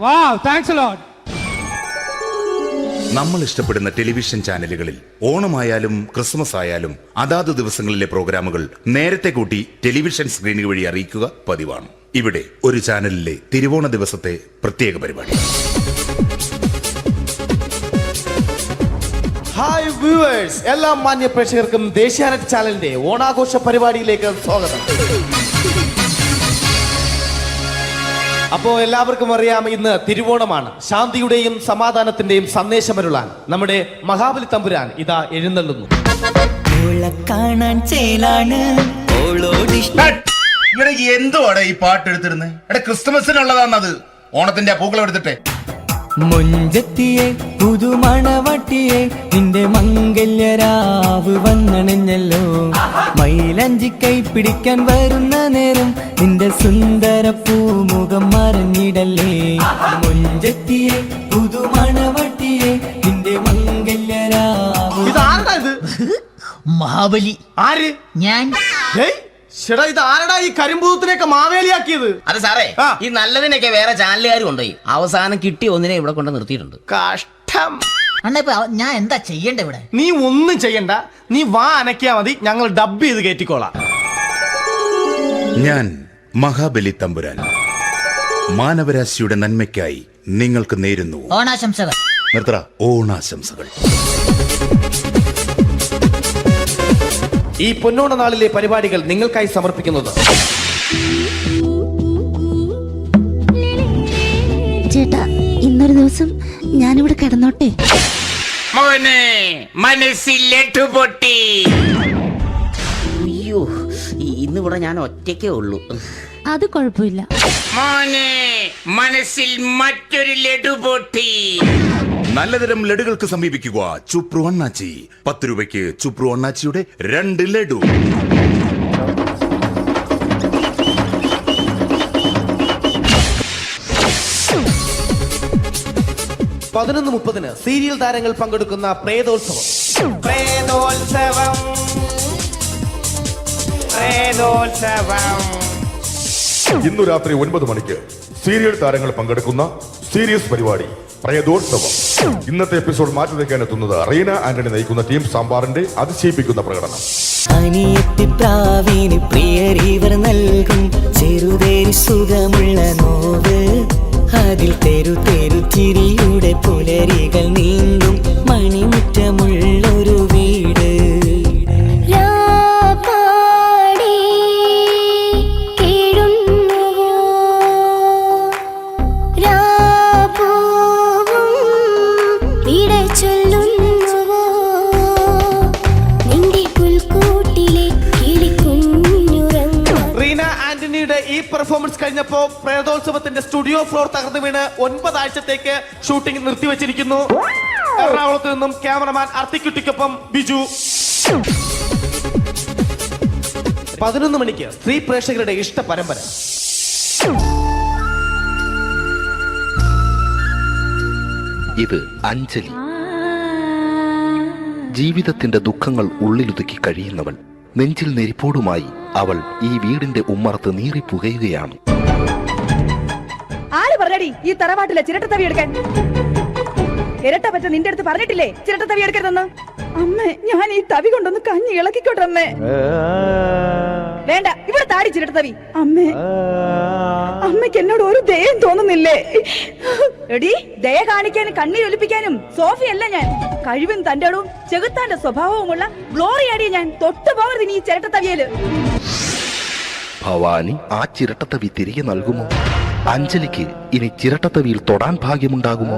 Wow, thanks a lot. നമ്മൾ ഇഷ്ടപ്പെടുന്ന ടെലിവിഷൻ ചാനലുകളിൽ ഓണമായാലും ക്രിസ്മസ് ആയാലും അതാത് ദിവസങ്ങളിലെ പ്രോഗ്രാമുകൾ നേരത്തെ കൂട്ടി ടെലിവിഷൻ സ്ക്രീനുകൾ വഴി അറിയിക്കുക പതിവാണ്. ഇവിടെ ഒരു ചാനലിലെ തിരുവോണ ദിവസത്തെ പ്രത്യേക പരിപാടി. ഹായ് വ്യൂവേഴ്സ്, എല്ലാ മാന്യ പ്രേക്ഷകർക്കും ദേശീയാനെറ്റ് ചാനലിന്റെ ഓണാഘോഷ പരിപാടിയിലേക്ക് സ്വാഗതം. അപ്പോ എല്ലാവർക്കും അറിയാം, ഇന്ന് തിരുവോണമാണ്. ശാന്തിയുടെയും സമാധാനത്തിന്റെയും സന്ദേശമരുളാൻ നമ്മുടെ മഹാബലി തമ്പുരാൻ ഇതാ എഴുന്നള്ളുന്നു. കാണാൻ ചേലാണ് എന്തുവാടെ ഈ പാട്ട് എടുത്തിരുന്നത്? ക്രിസ്തുമസിനുള്ളതാണത്. ഓണത്തിന്റെ പൂക്കളം എടുത്തിട്ടെ. മുഞ്ചത്തിയെ പുതുമണവട്ടിയെ നിന്റെ മംഗല്യരാവ് വന്നണഞ്ഞല്ലോ. മൈലഞ്ചി കൈ പിടിക്കാൻ വരുന്ന നേരം നിന്റെ സുന്ദര പൂമുഖം മറഞ്ഞിടല്ലേ. മുഞ്ചത്തിയെ പുതുമണവട്ടിയെ നിന്റെ മംഗല്യരാവ്. ഇതാരടാ ഇത്? മഹാബലി. ആര്? ഞാൻ. ചേട്ടാ, ഇത് ആരടാ ഈ കരിമ്പൂത്തിനെയൊക്കെ മാവേലിയാക്കിയത്? അത് സാറേ, ഈ നല്ലതിനൊക്കെ വേറെ ചാനലുകാർ കൊണ്ടുപോയി അവസാനം കിട്ടി ഒന്നിനെ ഇവിടെ കൊണ്ട് നിർത്തിയിട്ടുണ്ട്. കഷ്ടം. അണ്ണ ഇപ്പൊ ഞാൻ എന്താ ചെയ്യണ്ട ഇവിടെ? നീ ഒന്നും ചെയ്യണ്ട, നീ വാ അനക്കിയാ മതി, ഞങ്ങൾ ഡബ് ചെയ്ത് കയറ്റിക്കോളാം. ഞാൻ മഹാബലി തമ്പുരാൻ മാനവരാശിയുടെ നന്മയ്ക്കായി നിങ്ങൾക്ക് നേരുന്നു ഓണാശംസകൾ. നിർത്തറ. ഓണാശംസകൾ. ഈ പൊന്നോണ നാളിലെ പരിപാടികൾ നിങ്ങൾക്കായി സമർപ്പിക്കുന്നത് ചേട്ടാ, ഇന്നൊരു ദിവസം ഞാനിവിടെ കിടന്നോട്ടെ. മനസ്സിലെട്ടു പൊട്ടി. അയ്യോ, ഇന്നിവിടെ ഞാൻ ഒറ്റയ്ക്കേ ഉള്ളൂ. അത് കുഴപ്പമില്ല. മനസ്സിൽ മറ്റൊരു ലഡു പൊട്ടി. നല്ലതരം ലഡുകൾക്ക് സമീപിക്കുക ചുപ്രു അണ്ണാച്ചി. 10 രൂപയ്ക്ക് ചുപ്രു അണ്ണാച്ചിയുടെ 2 ലഡു. പതിനൊന്ന് 30 സീരിയൽ താരങ്ങൾ പങ്കെടുക്കുന്ന പ്രേതോത്സവം. പ്രേതോത്സവം, പ്രേതോത്സവം. ഇന്നു രാത്രി 9 മണിക്ക് സീരിയൽ താരങ്ങൾ പങ്കെടുക്കുന്ന സീരിയസ് പരിപാടി പ്രേതോത്സവം. ഇന്നത്തെ എപ്പിസോഡ് മാറ്റി വയ്ക്കാൻ എത്തുന്നത് റീന ആന്റണി നയിക്കുന്ന ടീം സാമ്പാറിന്റെ അതിശയിപ്പിക്കുന്ന പ്രകടനം. അനിയത്തിപ്രാവിന് പ്രിയരിവർ നൽകും ചെറുതേരി സുഖമുള്ള നോവ്. അതിൽ തെരു തെരു ചിരിയുടെ പുലരികൾ നീണ്ടും മണിമുറ്റമുള്ളൊരു വീട്. ഈ പെർഫോമൻസ് കഴിഞ്ഞപ്പോ പ്രേതോത്സവത്തിന്റെ സ്റ്റുഡിയോ ഫ്ലോർ തകർന്നു വീണ് 9 ആഴ്ചത്തേക്ക് ഷൂട്ടിംഗ് നിർത്തിവെച്ചിരിക്കുന്നു. എറണാകുളത്ത് നിന്നും ക്യാമറമാൻ അർത്തിക്കുട്ടിക്കൊപ്പം ബിജു. 11 മണിക്ക് സ്ത്രീ പ്രേക്ഷകരുടെ ഇഷ്ട പരമ്പര. ഇത് അഞ്ജലി. ജീവിതത്തിന്റെ ദുഃഖങ്ങൾ ഉള്ളിലൊതുക്കി കഴിയുന്നവൾ. നെഞ്ചിൽ നെരിപ്പോടുമായി അവൾ ഈ വീടിന്റെ ഉമ്മറത്ത് നീറിപ്പുകയുകയാണ്. ആര് പറഞ്ഞടി ഈ തറവാട്ടിലെ ചിരട്ട തവി എടുക്കാൻ? ഇരട്ട പറ്റ നിന്റെ അടുത്ത് പറഞ്ഞിട്ടില്ലേ ചിരട്ട തവി എടുക്കരുതെന്ന്? അമ്മേ, ഞാൻ ഈ തവി കൊണ്ടൊന്ന് കഞ്ഞി ഇളക്കിക്കോട്ടെ അമ്മേ. വേണ്ട, ഇവിടെ താടി ചിരട്ട തവി. അമ്മേ, അമ്മയ്ക്ക് എന്നോട് ഒരു ദയം തോന്നുന്നില്ലേ? എടി, ദയ കാണിക്കാനും കണ്ണീരൊലിപ്പിക്കാനും സോഫിയല്ല ഞാൻ. കഴിവും തന്റെടവും ചെകുത്താന്റെ സ്വഭാവവുമുള്ള ഗ്ലോറിയാടിയ ഞാൻ. തൊട്ടു പോകരുത് നീ ചിരട്ട തവിയല്. ഭവാനി ആ ചിരട്ടത്തവി തിരികെ നൽകുമോ? അഞ്ജലിക്ക് ഇനി ചിരട്ടത്തവിയിൽ തൊടാൻ ഭാഗ്യമുണ്ടാകുമോ?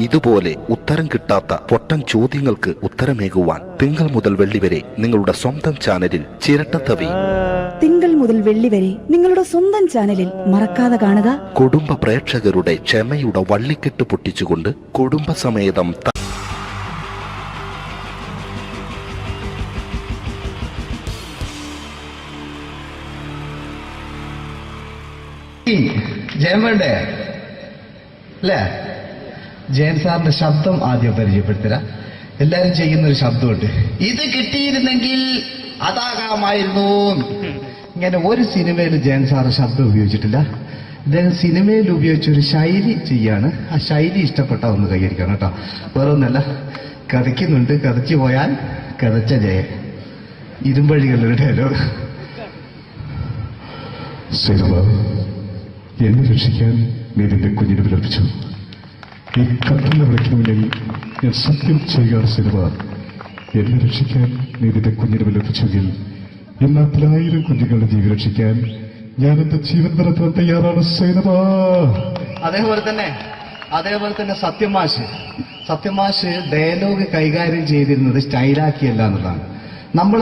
ഇതുപോലെ ഉത്തരം കിട്ടാത്ത പൊട്ടൻ ചോദ്യങ്ങൾക്ക് ഉത്തരമേകുവാൻ തിങ്കൾ മുതൽ വെള്ളി വരെ നിങ്ങളുടെ സ്വന്തം ചാനലിൽ ചിരട്ടത്തവി. തിങ്കൾ മുതൽ വെള്ളി വരെ നിങ്ങളുടെ സ്വന്തം ചാനലിൽ മറക്കാതെ കാണുക. കുടുംബ പ്രേക്ഷകരുടെ ക്ഷമയുടെ വള്ളിക്കെട്ട് പൊട്ടിച്ചുകൊണ്ട് കുടുംബസമേതം കിട്ടി. ജയൻ വേണ്ടേ അല്ലേ? ജയൻ സാറിന്റെ ശബ്ദം ആദ്യം പരിചയപ്പെടുത്തരാം. എല്ലാരും ചെയ്യുന്ന ഒരു ശബ്ദമുണ്ട്, ഇത് കിട്ടിയിരുന്നെങ്കിൽ അതാകാമായിരുന്നു. ഇങ്ങനെ ഒരു സിനിമയിൽ ജയൻ സാറ് ശബ്ദം ഉപയോഗിച്ചിട്ടില്ല. അദ്ദേഹം സിനിമയിൽ ഉപയോഗിച്ച ഒരു ശൈലി ചെയ്യാണ്. ആ ശൈലി ഇഷ്ടപ്പെട്ട ഒന്ന് കൈകരിക്കണം കേട്ടോ. വേറെ ഒന്നല്ല, കഥയ്ക്കുന്നുണ്ട്, കഥച്ചു പോയാൽ കഥച്ച ജയൻ. ഇരുമ്പഴികളുടെ ഡയലോഗ്. സൈനബ, എന്നെ രക്ഷിക്കാൻ നീ നിന്റെ കുഞ്ഞിനെ വിലപിച്ചു. ഈ കത്തുന്ന വിളക്കിന് മുന്നിൽ ഞാൻ സത്യം ചെയ്യുകയാണ് സൈനബ. എന്നെ രക്ഷിക്കാൻ നീ നിന്റെ കുഞ്ഞിനെ വിലപിച്ചെങ്കിൽ എന്നാൽ 1000 കുഞ്ഞുങ്ങളുടെ ജീവൻ രക്ഷിക്കാൻ ഞാൻ എന്റെ ജീവൻ നടത്താൻ തയ്യാറാണ് സൈനബ. അതേപോലെ തന്നെ സത്യമാഷ് ഡയലോഗ് കൈകാര്യം ചെയ്തിരുന്നത് സ്റ്റൈലാക്കിയല്ല എന്നുള്ളതാണ്.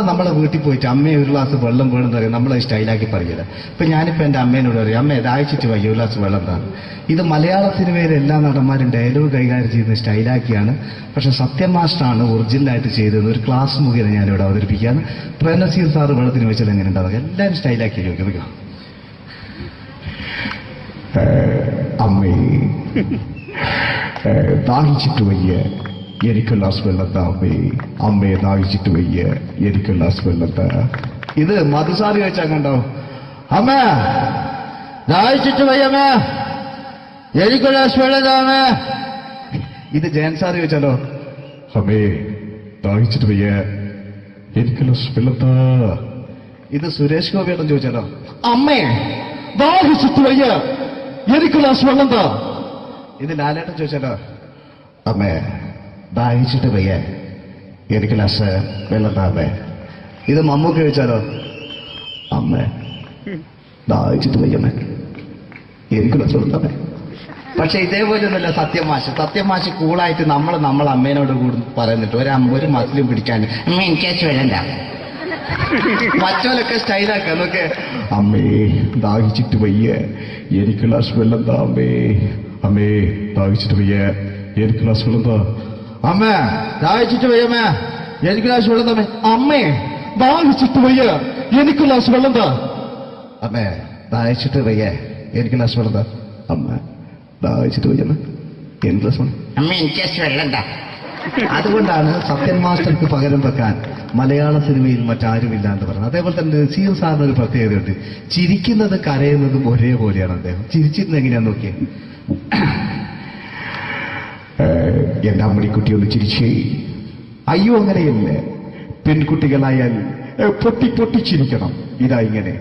നമ്മളെ വീട്ടിൽ പോയിട്ട് അമ്മയെ ഒരു ഗ്ലാസ് വെള്ളം വേണമെന്ന് പറയും, നമ്മളത് സ്റ്റൈലാക്കി പറയില്ല. ഇപ്പൊ ഞാനിപ്പോ എന്റെ അമ്മേനോട് പറയും, അമ്മ ദാഹിച്ചിട്ട് വയ്യ ഒരു ഗ്ലാസ് വെള്ളം എന്താണ്. ഇത് മലയാള സിനിമയിലെ എല്ലാ നടന്മാരും ഡയലോഗ് കൈകാര്യം ചെയ്യുന്നത് സ്റ്റൈലാക്കിയാണ്. പക്ഷെ സത്യം മാസ്റ്ററാണ് ഒറിജിനലായിട്ട് ചെയ്തത്. ഒരു ക്ലാസ് മുഖേന ഞാനിവിടെ അവതരിപ്പിക്കുകയാണ്. പ്രേംനസീർ സാറ് വെള്ളത്തിന് വെച്ചത് എങ്ങനെ ഉണ്ടാവുക? എല്ലാവരും സ്റ്റൈലാക്കി ചോദിക്കുക. അമ്മേ, ദാഹിച്ചിട്ട് വയ്യ, എനിക്ക് ഗ്ലാസ് വെള്ളം താ അമ്മേ. അമ്മയെ ദാഹിച്ചിട്ട് വയ്യ, എനിക്ക് ഗ്ലാസ് വെള്ളം താ. ഇത് മധുസാറി ചോദിച്ചാൽ കണ്ടോ, അമ്മ ദാഹിച്ചിട്ട് വയ്യമ്മേ, എനിക്ക് ഗ്ലാസ് വെള്ളം താ അമ്മേ. ഇത് ജയൻ സാർ ചോദിച്ചാലോ, അമ്മേ ദാഹിച്ചിട്ട് വയ്യ, എനിക്ക് ഗ്ലാസ് വെള്ളം താ. ഇത് സുരേഷ് ഗോപിയേട്ടൻ ചോദിച്ചാലോ, അമ്മേ ദാഹിച്ചിട്ട് വയ്യ, എനിക്ക് ഗ്ലാസ് വെള്ളം താ. ഇത് ലാലേട്ടൻ ചോദിച്ചാലോ, അമ്മേ ദാഹിച്ചിട്ട് വയ്യ, എനിക്ക് ഗ്ലാസ് വെള്ളം താ അമ്മേ. ഇത് മമ്മൂക്ക ചോദിച്ചാലോ, അമ്മേ ദാഹിച്ചിട്ട് വയ്യമ്മേ, എനിക്ക് ഗ്ലാസ് വെള്ളം താ അമ്മേ. പക്ഷെ ഇതേപോലെ ഒന്നല്ല സത്യമാഷ് കൂളായിട്ട് നമ്മളെ അമ്മേനോട് കൂടി പറയുന്നിട്ട് ഒരു മസിലും പിടിക്കാൻ അമ്മ എനിക്ക് വേണ്ട. മറ്റോലൊക്കെ സ്റ്റൈലാക്കാം നോക്കെ, അമ്മേ ദാഹിച്ചിട്ട് വയ്യ, എനിക്ക് ഗ്ലാസ് വെള്ളം താ അമ്മേ. അമ്മേ ദാഹിച്ചിട്ട് വയ്യ, എനിക്ക് ഗ്ലാസ് വെള്ളം താ. അമ്മ ദാഹിച്ചിട്ട് വയ്യമ്മേ, എനിക്ക് ഗ്ലാസ് വെള്ളം താ. അമ്മേ ദാഹിച്ചിട്ട് വയ്യ, എനിക്ക് ഗ്ലാസ് വെള്ളം താ. അമ്മേ ദാഹിച്ചിട്ട് വയ്യ, എനിക്ക് ഗ്ലാസ് വെള്ളം താ. അമ്മ ദാഹിച്ചിട്ട് വയ്യമ്മ, എനിക്ക് ഗ്ലാസ് വെള്ളം. അമ്മ എനിക്ക് വെള്ളം താ. അതുകൊണ്ടാണ് സത്യൻ മാസ്റ്റർക്ക് പകരം വെക്കാൻ മലയാള സിനിമയിൽ മറ്റാരുമില്ല എന്ന് പറയുന്നത്. അതേപോലെ തന്നെ നസീർ സാറിന് ഒരു പ്രത്യേകതയുണ്ട്, ചിരിക്കുന്നത് കരയുന്നതും ഒരേപോലെയാണ്. അദ്ദേഹം ചിരിച്ചിരുന്നത് എങ്ങനെയാന്ന് നോക്കിയേ. എന്റെ അമ്മണിക്കുട്ടി ഒന്ന് ചിരിച്ചേ. അയ്യോ അങ്ങനെയല്ല, പെൺകുട്ടികളായാൽ പൊട്ടി പൊട്ടി ചിരിക്കണം. ഇതാ ഇങ്ങനെ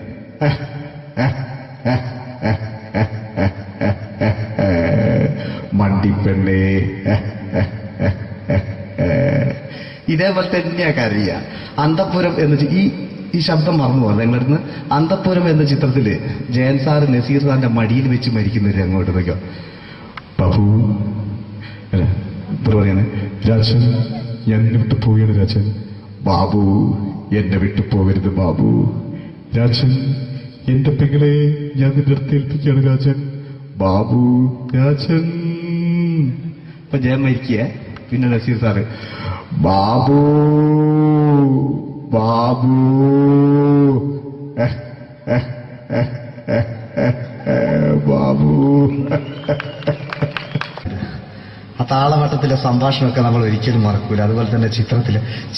മണ്ടിപ്പെണ്ണേ. ഇതേപോലെ തന്നെയാ കരയ. അന്തപ്പുരം എന്ന ഈ ശബ്ദം മറന്നു പോകാം നിങ്ങളടുന്ന്. അന്തപ്പുരം എന്ന ചിത്രത്തില് ജയൻ സാർ നസീർ സാറിന്റെ മടിയിൽ വെച്ച് മരിക്കുന്നവര് അങ്ങോട്ട് നോക്കാം. ബാബു പറയാണ്, രാജൻ ഞാൻ എന്നെ വിട്ടു പോവുകയാണ് രാജൻ. ബാബു എന്നെ വിട്ടു പോകരുത് ബാബു. രാജൻ എന്റെ പെങ്ങളെ ഞാൻ നിന്റെ അടുത്ത് ഏൽപ്പിക്കുകയാണ് രാജൻ. ബാബു രാജൻ. ഇപ്പൊ ജയൻ മരിക്കുക. പിന്നെ നസീർ സാറ് ബാബു ബാബു ബാബു. ആ താളവട്ടത്തിലെ സംഭാഷണമൊക്കെ നമ്മൾ ഒരിക്കലും മറക്കൂല. അതുപോലെ തന്നെ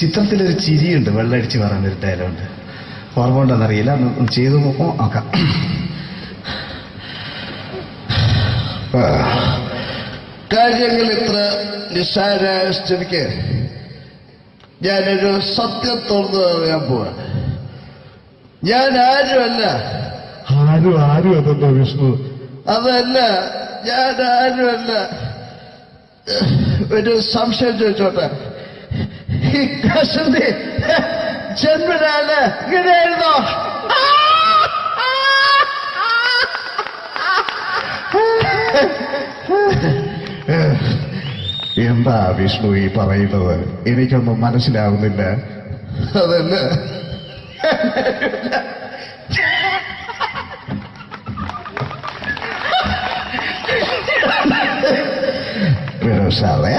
ചിത്രത്തിലൊരു ചിരിയുണ്ട്, വെള്ളടിച്ച് പറയുന്നൊരു ഡയലോഗുണ്ട്. ഓർമ്മ ഉണ്ടെന്നറിയില്ല, ചെയ്തു നോക്കാം. കാര്യങ്ങൾ ഇത്ര നിസ്സാരമായ സ്ഥിതിക്ക് ഞാനൊരു സത്യം തുറന്നു പറയാൻ പോവാ. ഞാൻ ആരുമല്ല. ആരും അതെന്താ വിഷ്ണു? അതല്ല, ഞാൻ ആരുമല്ല. ഒരു സംശയം ചോദിച്ചോട്ടെ, ഈ കസന്തി ജന്മനാണ് ഇങ്ങനെയായിരുന്നോ? എന്താ വിഷ്ണു ഈ പറയുന്നത്? എനിക്കൊന്നും മനസ്സിലാവുന്നില്ല. അതല്ല, സാറേ